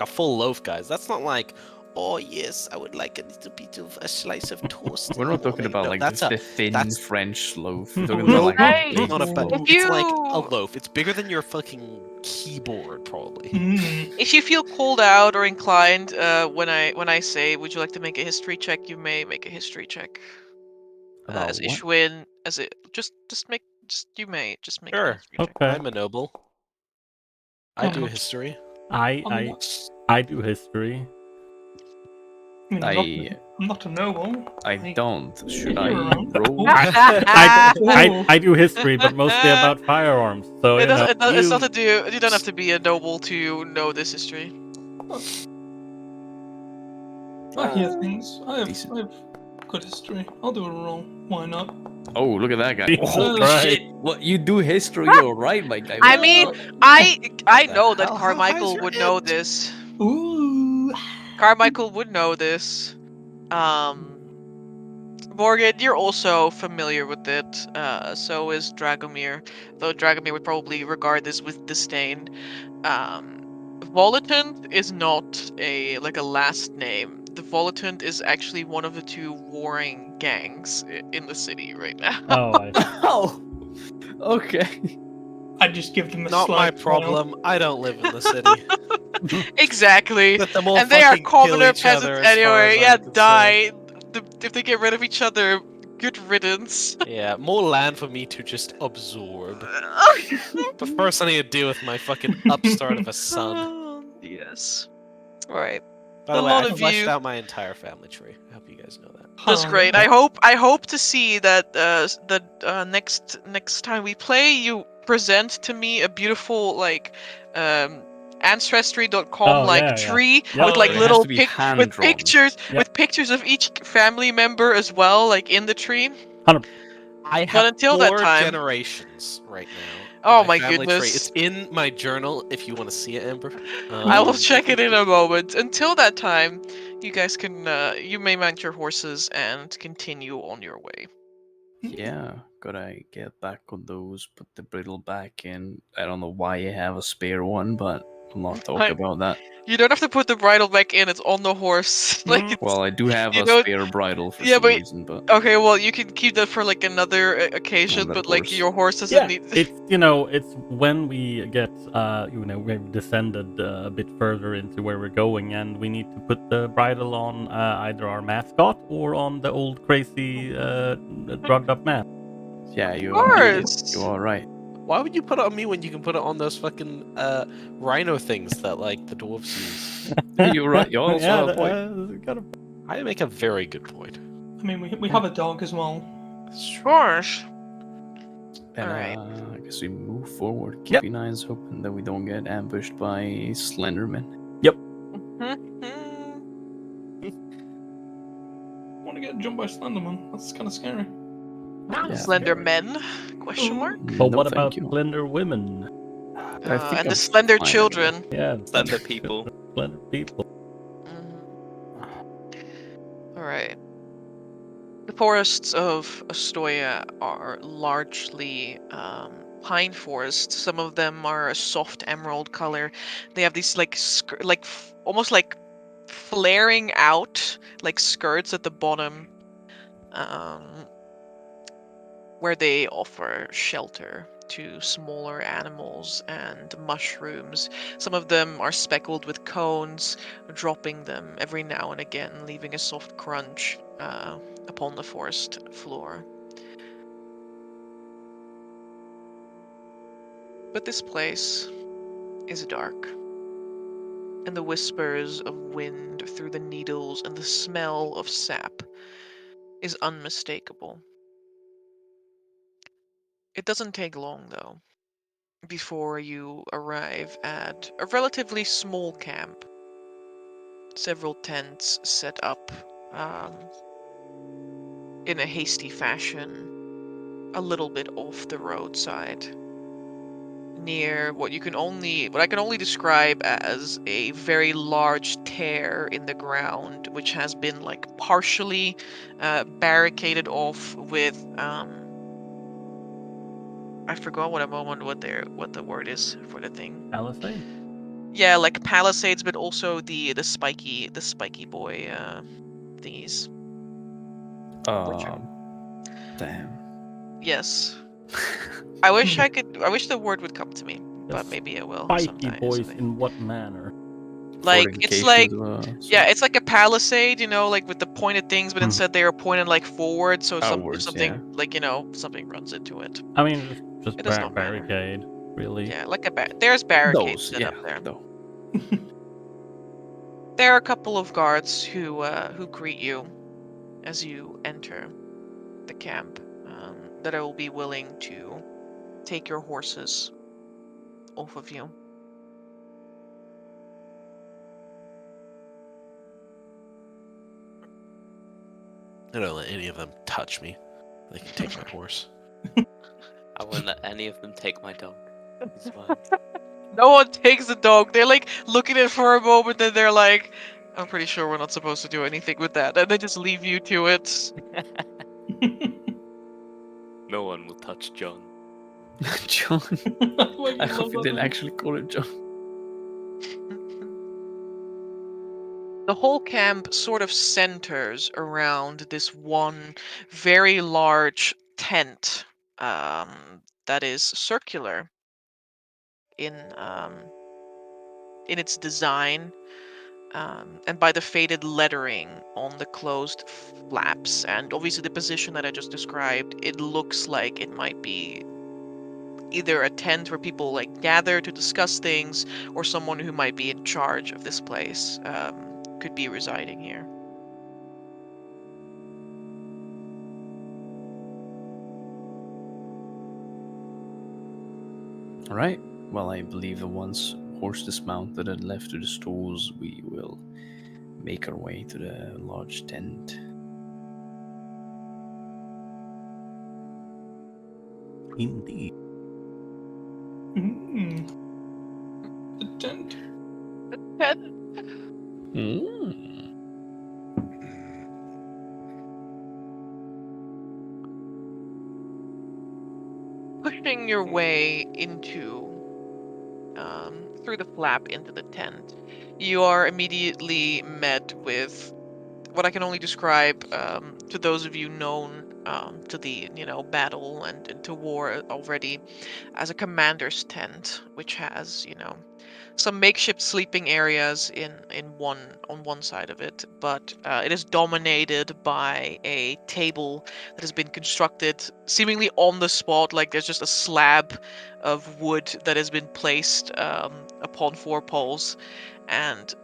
a full loaf, guys. That's not like, oh yes, I would like a little bit of a slice of toast. We're in not the talking morning." about No, like that's the thin that's- French loaf. We're talking No, about like Right. a it's not a big bad. loaf. If It's like you- a loaf. It's bigger than your fucking keyboard, probably. Mm. If you feel called out or inclined, when I say, would you like to make a history check? You may make a history check. About As what? Ishwin, you may just make a Sure. history check. Okay. I'm a noble. I I'm do not- history. I do history. I mean, I'm not a noble. I don't. Should You're I around. roll? I do history, but mostly about firearms. So It you know. doesn't. It's not to do. You don't have to be a noble to know this history. I hear things. I Decent. have good history. I'll do a roll. Why not? Oh, look at that guy. Jesus Holy Christ. shit! What, you do history, alright, my guy. I mean, I know that How high is Carmichael your would know int? this. Ooh. Carmichael would know this. Morgan, you're also familiar with it. So is Dragomir, though Dragomir would probably regard this with disdain. Volatant is not a last name. The Volatant is actually one of the two warring gangs in the city right now. Oh, I Oh, okay. I just give them a Not my slight smile. problem. I don't live in the city. Exactly. Let them all And they are fucking kill commoner each other peasants as far anyway. as Yeah, I'm concerned. die. If they get rid of each other, Good riddance. Yeah, more land for me to just absorb. But first I need to deal with my fucking upstart of a son. Yes. All right. By A the way, lot I of fleshed you. out my entire family tree. I hope you guys know that. That's great. I hope to see that next time we play, you present to me a beautiful like ancestry.com Oh, like yeah, yeah. tree Yep. with like It has little to be hand-drawn. pictures Yep. with pictures of each family member as well, like in the tree. 100. I have But until that 4 time, generations right now. Oh my my family tree. goodness. It's in my journal if you want to see it, Amber. I will check it in a moment. Until that time, you guys can you may mount your horses and continue on your way. Yeah, gotta get back on those, put the bridle back in. I don't know why I have a spare one, but I'll not talk Fine. about that. You don't have to put the bridle back in; it's on the horse. Like it's, Well, I do have you a don't- spare bridle for yeah, some but reason, but okay, well you can keep that for like another occasion. Another But like horse. your horse doesn't Yeah, need. it's it's when we get we've descended a bit further into where we're going, and we need to put the bridle on either our mascot or on the old crazy drugged up man. yeah, Of you course. are right. Why would you put it on me when you can put it on those fucking rhino things that like the dwarves use? You're right. You also have a point. I make a very good point. I mean, we have a dog as well. Of course. And Alright. I guess we move forward, Yep. keeping eyes open that we don't get ambushed by Slenderman. Want to get jumped by Slenderman? That's kind of scary. Yeah. Slender men? Question mark. But No, what thank about you. slender women? I think And the I'm slender fine children. Yeah, Slender people. slender people. All right. The forests of Ostoya are largely pine forests. Some of them are a soft emerald color. They have these like almost like flaring out like skirts at the bottom, where they offer shelter to smaller animals and mushrooms. Some of them are speckled with cones, dropping them every now and again, leaving a soft crunch upon the forest floor. But this place is dark, and the whispers of wind through the needles and the smell of sap is unmistakable. It doesn't take long, though, before you arrive at a relatively small camp. Several tents set up in a hasty fashion, a little bit off the roadside, near what I can only describe as a very large tear in the ground, which has been like partially barricaded off with I forgot what the word is for the thing. Palisade. Yeah, like palisades, but also the spiky boy thingies. Damn. Yes. I wish the word would come to me, but maybe it will Spiky sometime. boys someday. in what manner? Like it's like Fortifications, yeah, it's like a palisade, like with the pointed things, but Hmm. instead they are pointed like forward, so if Outwards, something yeah. like something runs into it. I mean, just It does not matter. barricade, really. Yeah, like there's barricades Those, set yeah. up there. No. There are a couple of guards who greet you as you enter the camp, that will be willing to take your horses off of you. I don't let any of them touch me. They can take my horse. I won't let any of them take my dog. It's fine. No one takes the dog. They're like looking at it for a moment, and they're like, "I'm pretty sure we're not supposed to do anything with that," and they just leave you to it. No one will touch John. John. Why I you hope love you that didn't name? actually call it John. The whole camp sort of centers around this one very large tent that is circular in its design. and by the faded lettering on the closed flaps. And obviously the position that I just described, it looks like it might be either a tent where people like gather to discuss things, or someone who might be in charge of this place could be residing here. All right. Well, I believe that once horse dismounted and left to the stalls, we will make our way to the large tent. Indeed. The tent. Mm. Pushing your way into through the flap into the tent, you are immediately met with what I can only describe to those of you known to the battle and to war already as a commander's tent, which has some makeshift sleeping areas on one side of it, but it is dominated by a table that has been constructed seemingly on the spot. Like there's just a slab of wood that has been placed upon 4 poles, and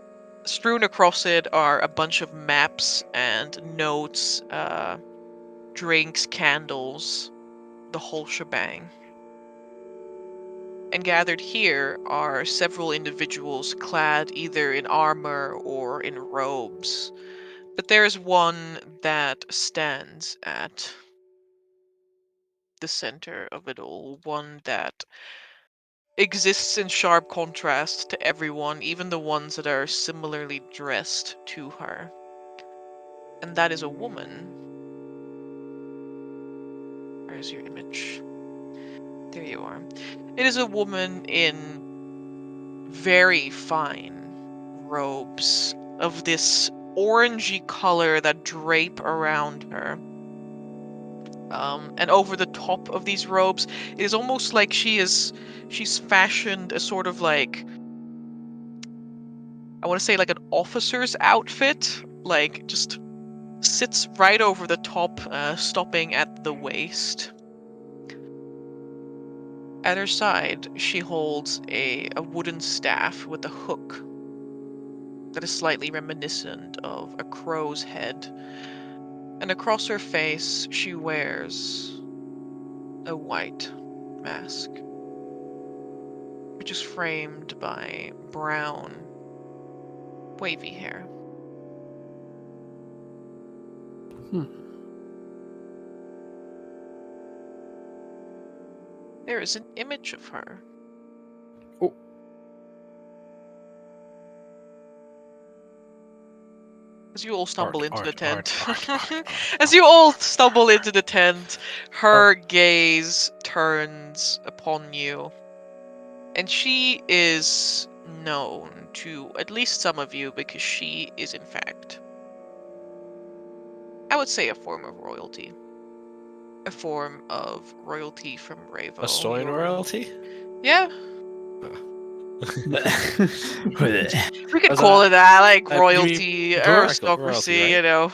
strewn across it are a bunch of maps and notes, drinks, candles, the whole shebang. And gathered here are several individuals clad either in armor or in robes. But there is one that stands at the center of it all, one that exists in sharp contrast to everyone, even the ones that are similarly dressed to her. And that is a woman. Where's your image? There you are. It is a woman in very fine robes of this orangey color that drape around her. And over the top of these robes, it is almost like she's fashioned a sort of like, I want to say like an officer's outfit, like just sits right over the top, stopping at the waist. At her side, she holds a wooden staff with a hook that is slightly reminiscent of a crow's head. And across her face, she wears a white mask, which is framed by brown, wavy hair. There is an image of her. Oh. As you all stumble into the tent. art. As you all stumble into the tent, her gaze turns upon you. And she is known to at least some of you because she is, in fact, I would say, a form of royalty. A form of royalty from Ravo. Ostoyan royalty? Yeah. Right. We could Was call that- it that, like you mean royalty, aristocracy, royalty,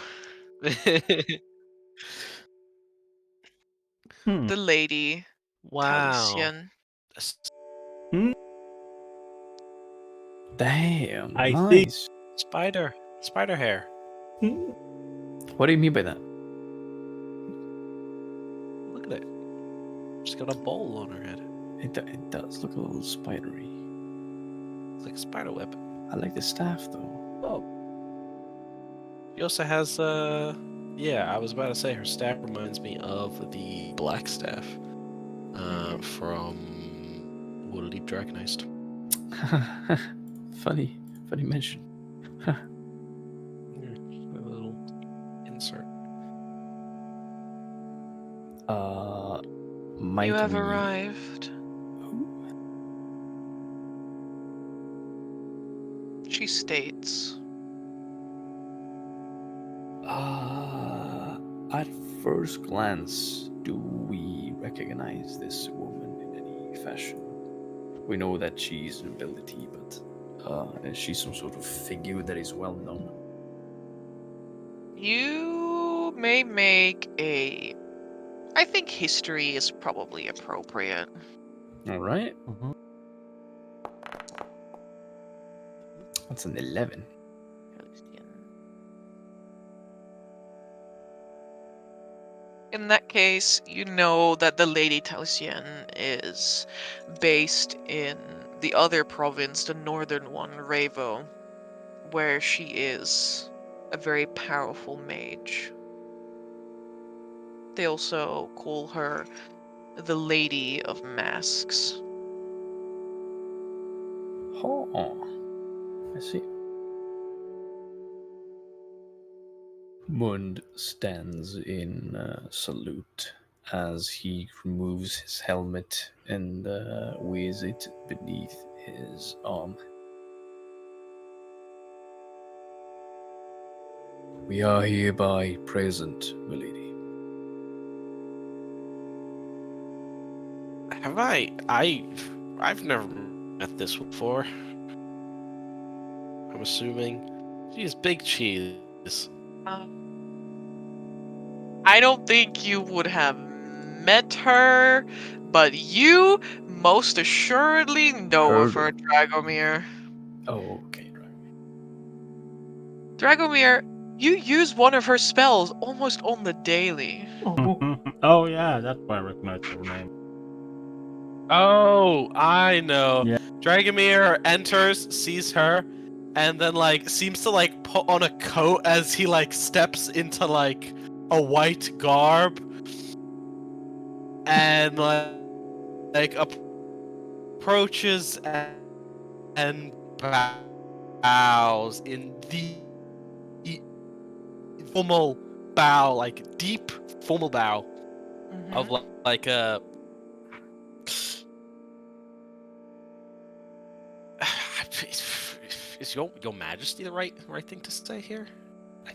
right? The lady, Wow. Talisian. Damn, I see. nice. Spider hair. What do you mean by that? Look at it. She's got a bowl on her head. It does look a little spidery. It's like a spider web. I like the staff though. Oh. She also has yeah, I was about to say her staff reminds me of the black staff from Waterdeep Dragonized. funny mention. Here, a little insert. Might You have we... arrived. She states. At first glance, do we recognize this woman in any fashion? We know that she's an ability, but Is she some sort of figure that is well known? You may make a. I think history is probably appropriate. All right. Mhm. That's an 11. In that case, you know that the Lady Talisian is based in the other province, the northern one, Revo, where she is a very powerful mage. They also call her the Lady of Masks. Oh, I see. Mund stands in salute as he removes his helmet and wears it beneath his arm. We are hereby present, milady. Have I've never met this before. I'm assuming. She's big cheese. I don't think you would have met her, but you most assuredly know of Heard her, Dragomir. Oh, okay. Dragomir, you use one of her spells almost on the daily. Oh, Oh yeah, that's why I recognize your name. Oh, I know. Yeah. Dragomir enters, sees her, and then like seems to like put on a coat as he like steps into like a white garb, and like approaches and bows in the formal bow, like deep formal bow of Mhm. like a. Is your Majesty the right thing to say here?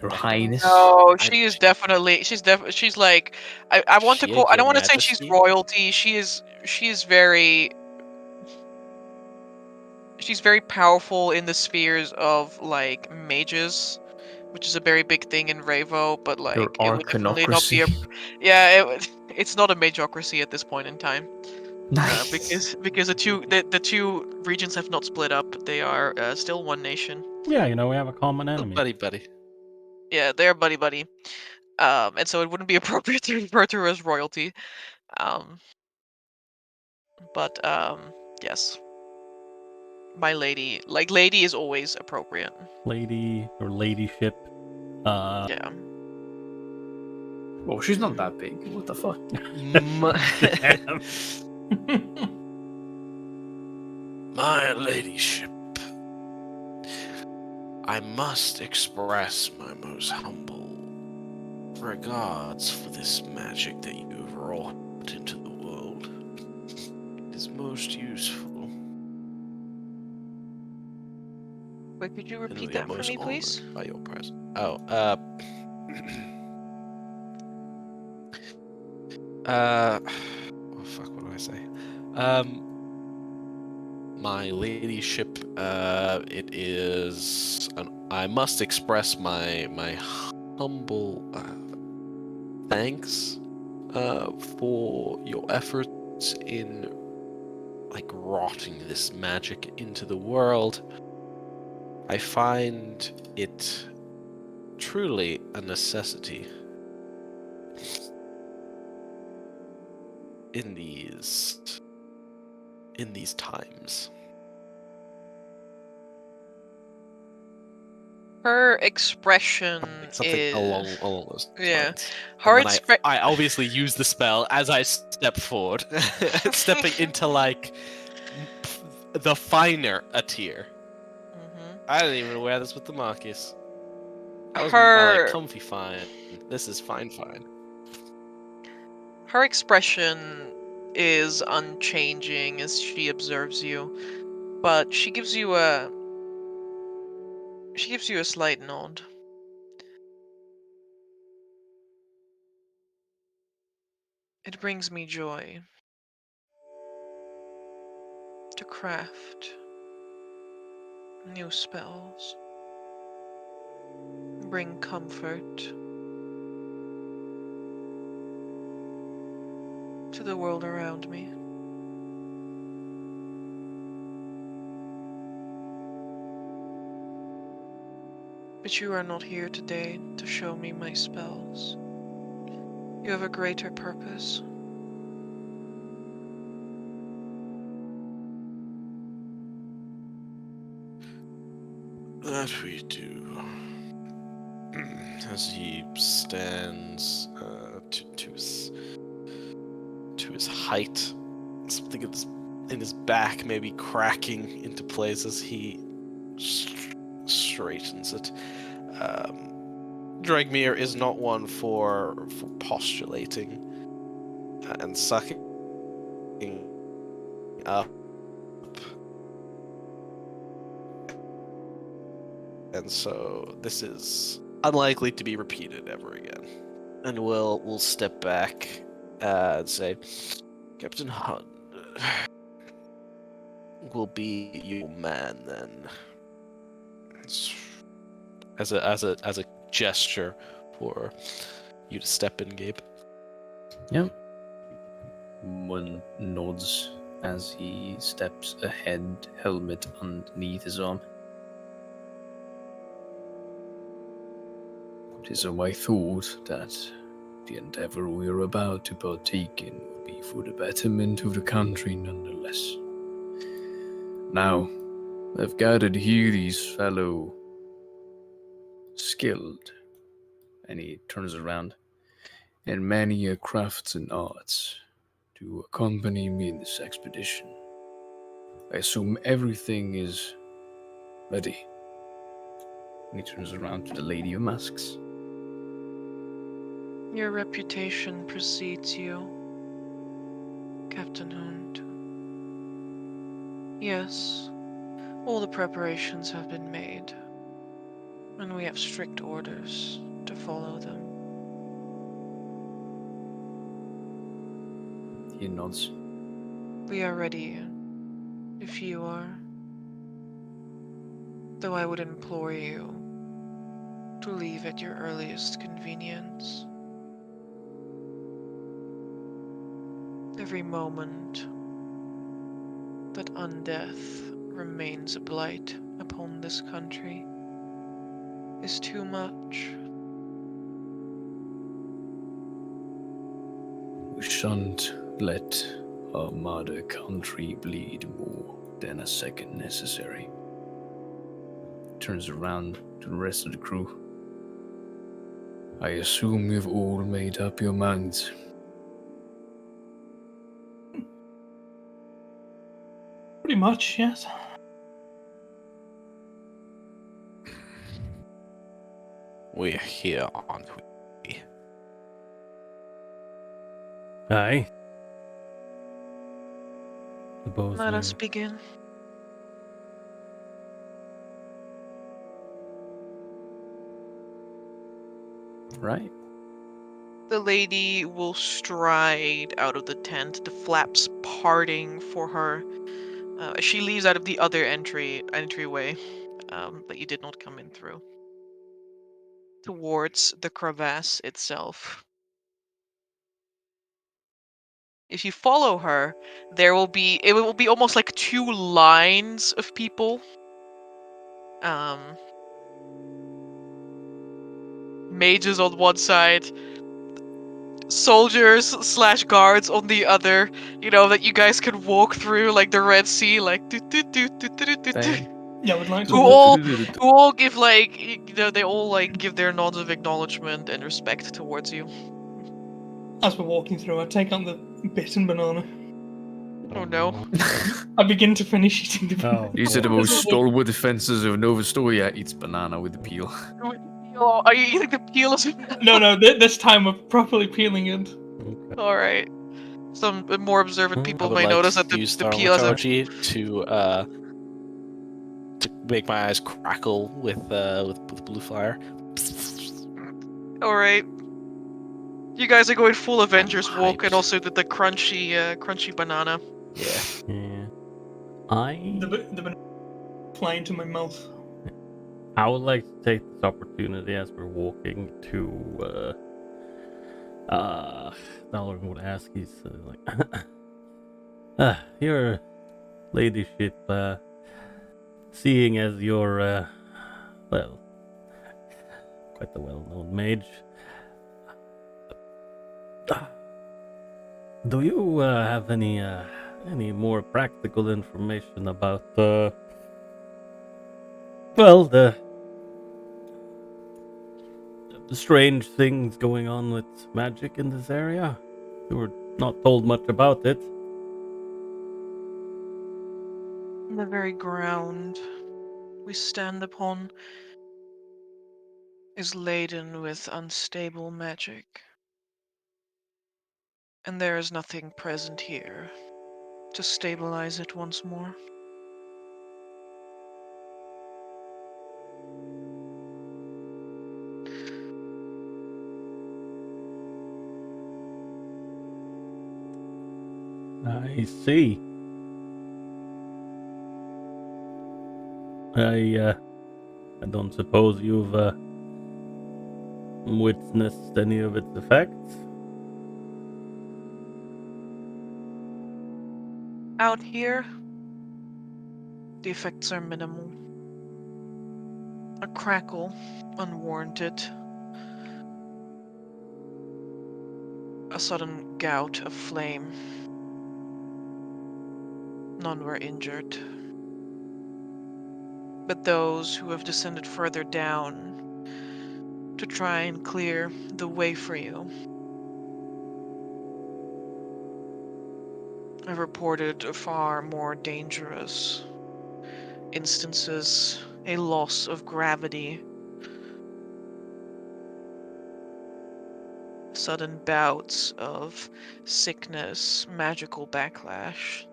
Your Highness. No, I- she is definitely. She's like. I want to She call. ain't I your don't want to say she's Majesty. royalty. She is. She is very. She's very powerful in the spheres of like mages, which is a very big thing in Revo. But Your like, it would definitely not be a. Arkonocracy. Yeah, it's not a magocracy at this point in time. Nice. Because the two regions have not split up. They are still one nation. Yeah, you know, we have a common enemy. Buddy. Yeah, they're buddy buddy. And so it wouldn't be appropriate to refer to her as royalty. Um, but yes, my lady, like lady, is always appropriate. Lady or ladyship. Yeah. Oh, she's not that big. What the fuck? Damn. My ladyship, I must express my most humble regards for this magic that you have wrought into the world. It is most useful. Wait, could you And repeat we are that for most me, please? honored by your presence. Oh, oh fuck, what do I say? My ladyship, it is I must express my humble thanks for your efforts in like rotting this magic into the world. I find it truly a necessity in these times. Her expression Something is along those yeah. lines. Her And then I obviously use the spell as I step forward, stepping into like the finer a tier. I didn't even wear this with the Marcus. That was my like Her comfy fine. This is fine. her expression is unchanging as she observes you, but she gives you a slight nod. It brings me joy to craft New spells. Bring comfort to the world around me. But you are not here today to show me my spells. You have a greater purpose. That we do. As he stands to his height, something in his back maybe cracking into place as he straightens it. Dragmir is not one for postulating and sucking up, and so this is unlikely to be repeated ever again. And we'll step back and say, Captain Hund will be your man then. As a gesture for you to step in, Gabe. Yep. One nods as he steps ahead, helmet underneath his arm. It is my thought that the endeavor we are about to partake in will be for the betterment of the country nonetheless. Now, I've gathered here these fellow skilled, and he turns around, in many crafts and arts to accompany me in this expedition. I assume everything is ready. And he turns around to the Lady of Masks. Your reputation precedes you, Captain Hund. Yes, all the preparations have been made, and we have strict orders to follow them. He nods. We are ready, if you are. Though I would implore you to leave at your earliest convenience. Every moment that undeath remains a blight upon this country is too much. We shan't let our mother country bleed more than a second necessary. Turns around to the rest of the crew. I assume you've all made up your minds. Pretty much, yes. We're here, aren't we? Aye. Suppose Let us we're- begin. Right? The lady will stride out of the tent, the flaps parting for her. She leaves out of the other entryway that you did not come in through, towards the crevasse itself. If you follow her, it will be almost like two lines of people. Mages on one side, soldiers slash guards on the other, that you guys can walk through like the Red Sea, like do, do, do, do, do, do, do. Yeah, would like to. Who all give they all like give their nods of acknowledgement and respect towards you. As we're walking through, I take out the bitten banana. Oh no. I begin to finish eating the banana. Oh, These are the most stalwart defenses of Nova Ostoya. Eats banana with the peel. Are you eating the peel of No, this time we're properly peeling it. okay. Alright. Some more observant I people I would may like notice to that the use peel has a... thaumaturgy to make my eyes crackle with blue fire. Alright. You guys are going full Avengers walk and hyped. also the crunchy banana. Yeah. Yeah. I The banana. fly into my mouth. I would like to take this opportunity as we're walking to Dollar would ask, he's your ladyship, seeing as you're, well, quite a well-known mage, do you have any more practical information about, well, the strange things going on with magic in this area? You were not told much about it. The very ground we stand upon is laden with unstable magic, and there is nothing present here to stabilize it once more. I see. I don't suppose you've witnessed any of its effects? Out here, the effects are minimal. A crackle, unwarranted. A sudden gout of flame. None were injured. But those who have descended further down to try and clear the way for you have reported far more dangerous instances, a loss of gravity, sudden bouts of sickness, magical backlash,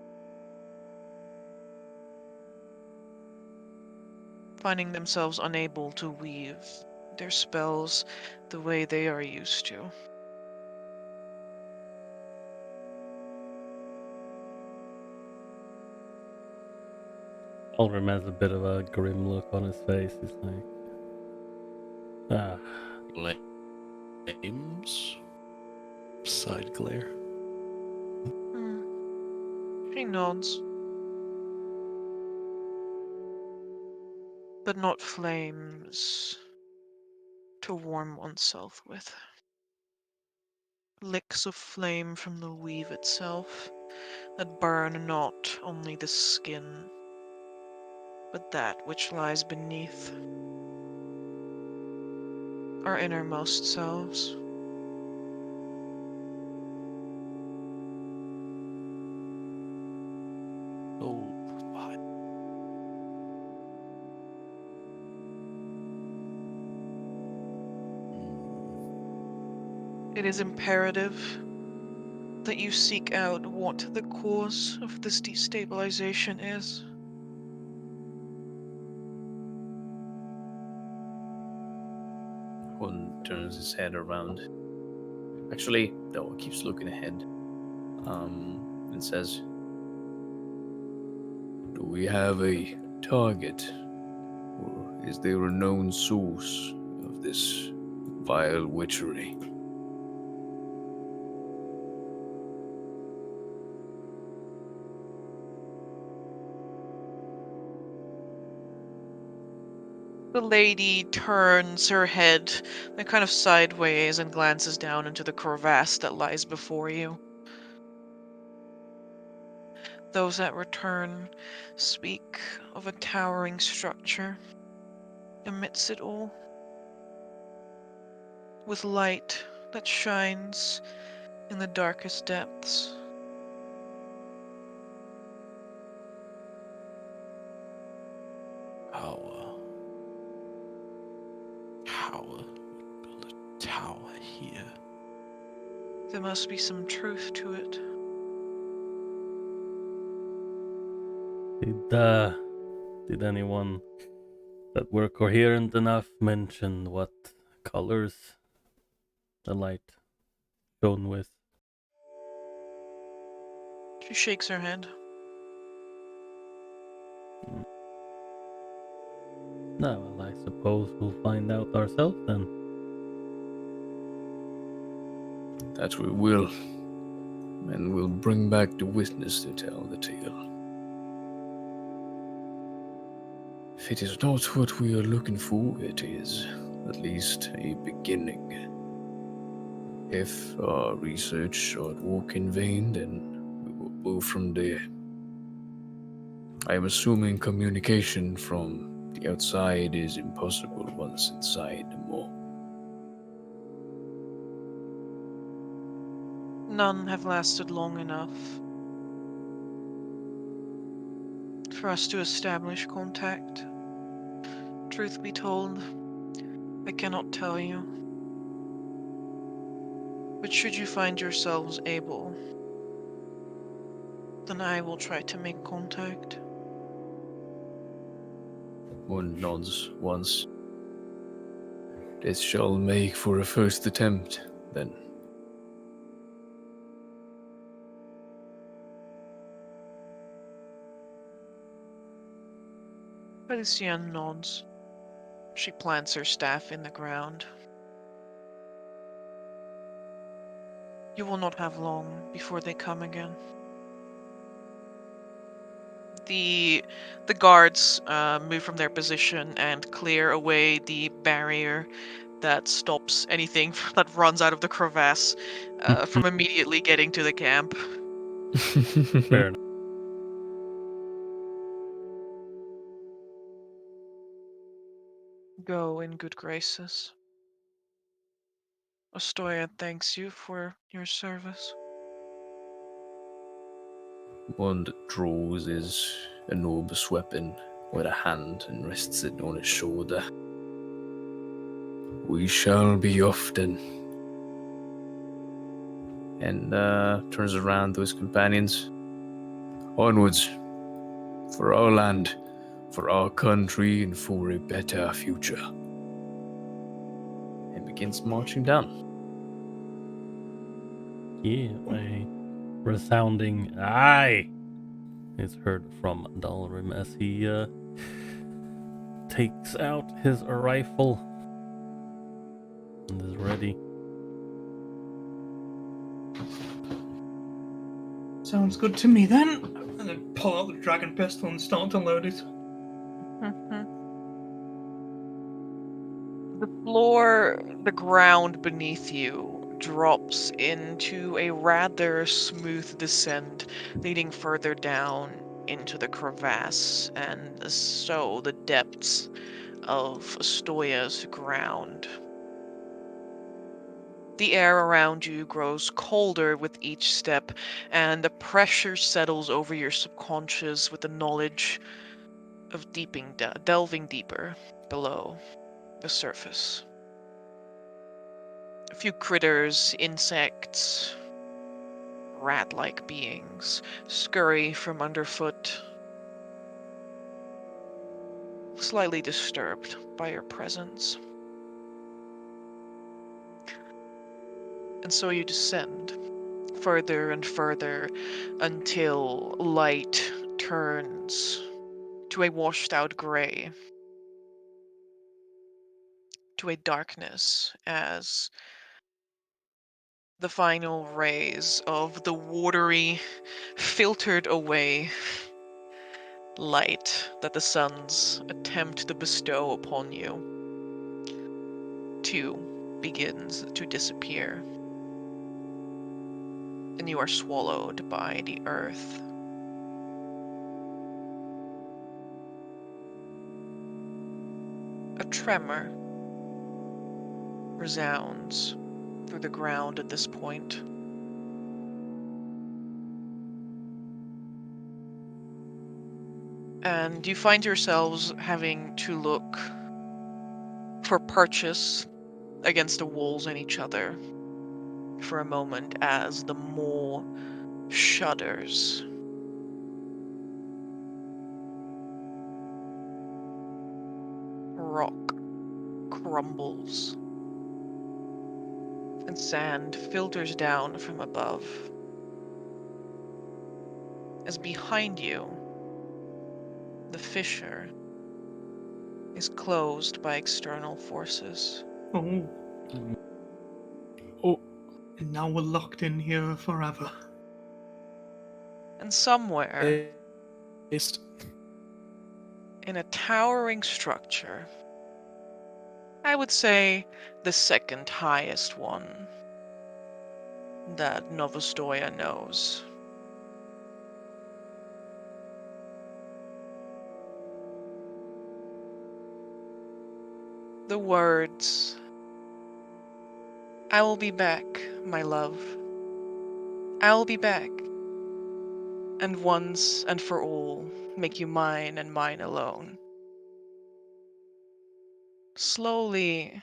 finding themselves unable to weave their spells the way they are used to. Alrim has a bit of a grim look on his face. He's like, ah, Flames. Side glare. She nods. But not flames to warm oneself with. Licks of flame from the weave itself that burn not only the skin, but that which lies beneath our innermost selves. Oh, fine. It is imperative that you seek out what the cause of this destabilization is. Hund turns his head around. Actually, no, he keeps looking ahead. And says, "Do we have a target? Or is there a known source of this vile witchery?" The lady turns her head kind of sideways and glances down into the crevasse that lies before you. Those that return speak of a towering structure amidst it all, with light that shines in the darkest depths. How build a tower here? There must be some truth to it. did anyone that were coherent enough mention what colors the light shone with? She shakes her head. No, well, I suppose we'll find out ourselves then. That we will. And we'll bring back the witness to tell the tale. If it is not what we are looking for, it is at least a beginning. If our research should walk in vain, then we will move from there. I am assuming communication from the outside is impossible once inside the mall. None have lasted long enough for us to establish contact. Truth be told, I cannot tell you. But should you find yourselves able, then I will try to make contact. One nods once. This shall make for a first attempt, then. Felicia nods. She plants her staff in the ground. You will not have long before they come again. The guards move from their position and clear away the barrier that stops anything that runs out of the crevasse from immediately getting to the camp. Fair enough. Go in good graces. Ostoya thanks you for your service. One draws his enormous weapon with a hand and rests it on his shoulder. We shall be off then. And turns around to his companions. Onwards, for our land, for our country, and for a better future. And begins marching down. Yeah, a resounding aye is heard from Dalrim as he takes out his rifle and is ready. Sounds good to me then. And I pull out the dragon pistol and start to load it. The floor, the ground beneath you, drops into a rather smooth descent, leading further down into the crevasse, and so the depths of Ostoya's ground. The air around you grows colder with each step, and the pressure settles over your subconscious with the knowledge of delving deeper below the surface. A few critters, insects, rat-like beings scurry from underfoot, slightly disturbed by your presence. And so you descend further and further until light turns to a washed out gray, to a darkness as the final rays of the watery, filtered away light that the suns attempt to bestow upon you too begins to disappear, and you are swallowed by the earth. A tremor resounds through the ground at this point. And you find yourselves having to look for purchase against the walls and each other for a moment as the mole shudders. Rock crumbles, and sand filters down from above. As behind you, the fissure is closed by external forces. Oh, Oh, and now we're locked in here forever. And somewhere East. in a towering structure, I would say the second highest one that Ostoya knows. The words, "I will be back, my love. I will be back, and once and for all make you mine and mine alone," slowly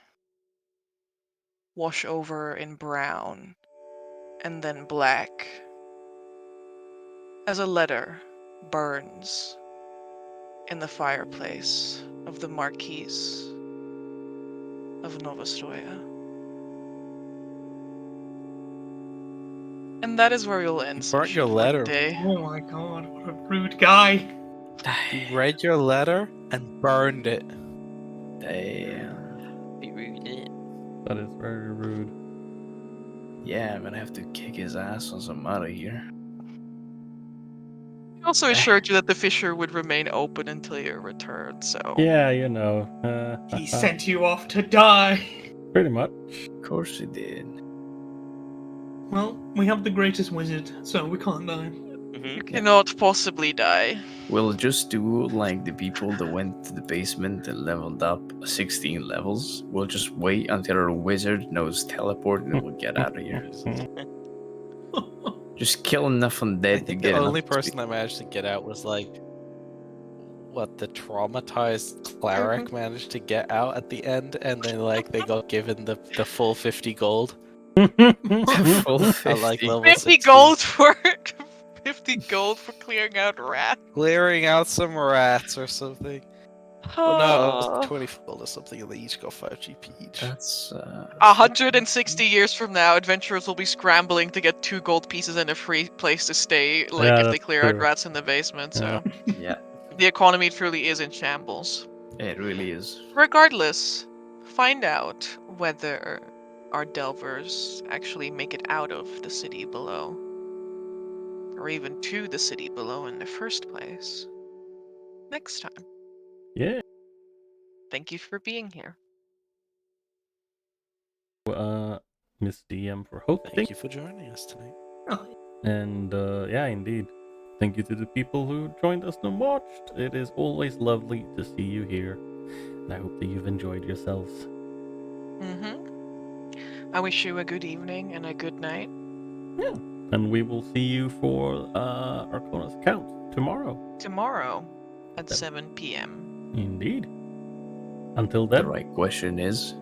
wash over in brown and then black as a letter burns in the fireplace of the Marquise of Ostoya. And that is where you'll end Burnt session your for letter. today. Oh my god, what a rude guy. He read your letter and burned it. Damn. He rude it. that is very rude. Yeah, I'm gonna have to kick his ass once I'm out of here. He also assured you that the fissure would remain open until your return, so. Yeah, you know. He sent you off to die. Pretty much. Of course he did. Well, we have the greatest wizard, so we can't die. You cannot possibly die. We'll just do like the people that went to the basement and leveled up 16 levels. We'll just wait until our wizard knows teleport and we'll get out of here. Just kill enough I undead to think get the only enough person that managed to get out was like what the traumatized cleric managed to get out at the end, and then like they got given the full 50 gold full at like 50. level 50 16. gold for 50 gold for clearing out rats. Clearing out some rats or something. Well, no, it was 20 gold or something, and they each got 5 GP each. That's 160 years from now, adventurers will be scrambling to get 2 gold pieces and a free place to stay, like Yeah, if they that's clear out true. rats in the basement, so. yeah, The economy truly is in shambles. it really is. Regardless, find out whether our delvers actually make it out of the city below, or even to the city below in the first place, next time. Yeah. Thank you for being here. Miss DM for hosting. Thank you for joining us tonight. And yeah, indeed. Thank you to the people who joined us and watched. It is always lovely to see you here. And I hope that you've enjoyed yourselves. I wish you a good evening and a good night. Yeah. And we will see you for Arkhona's account tomorrow. Tomorrow at Yep. 7 p.m. Indeed. Until The then. right question is,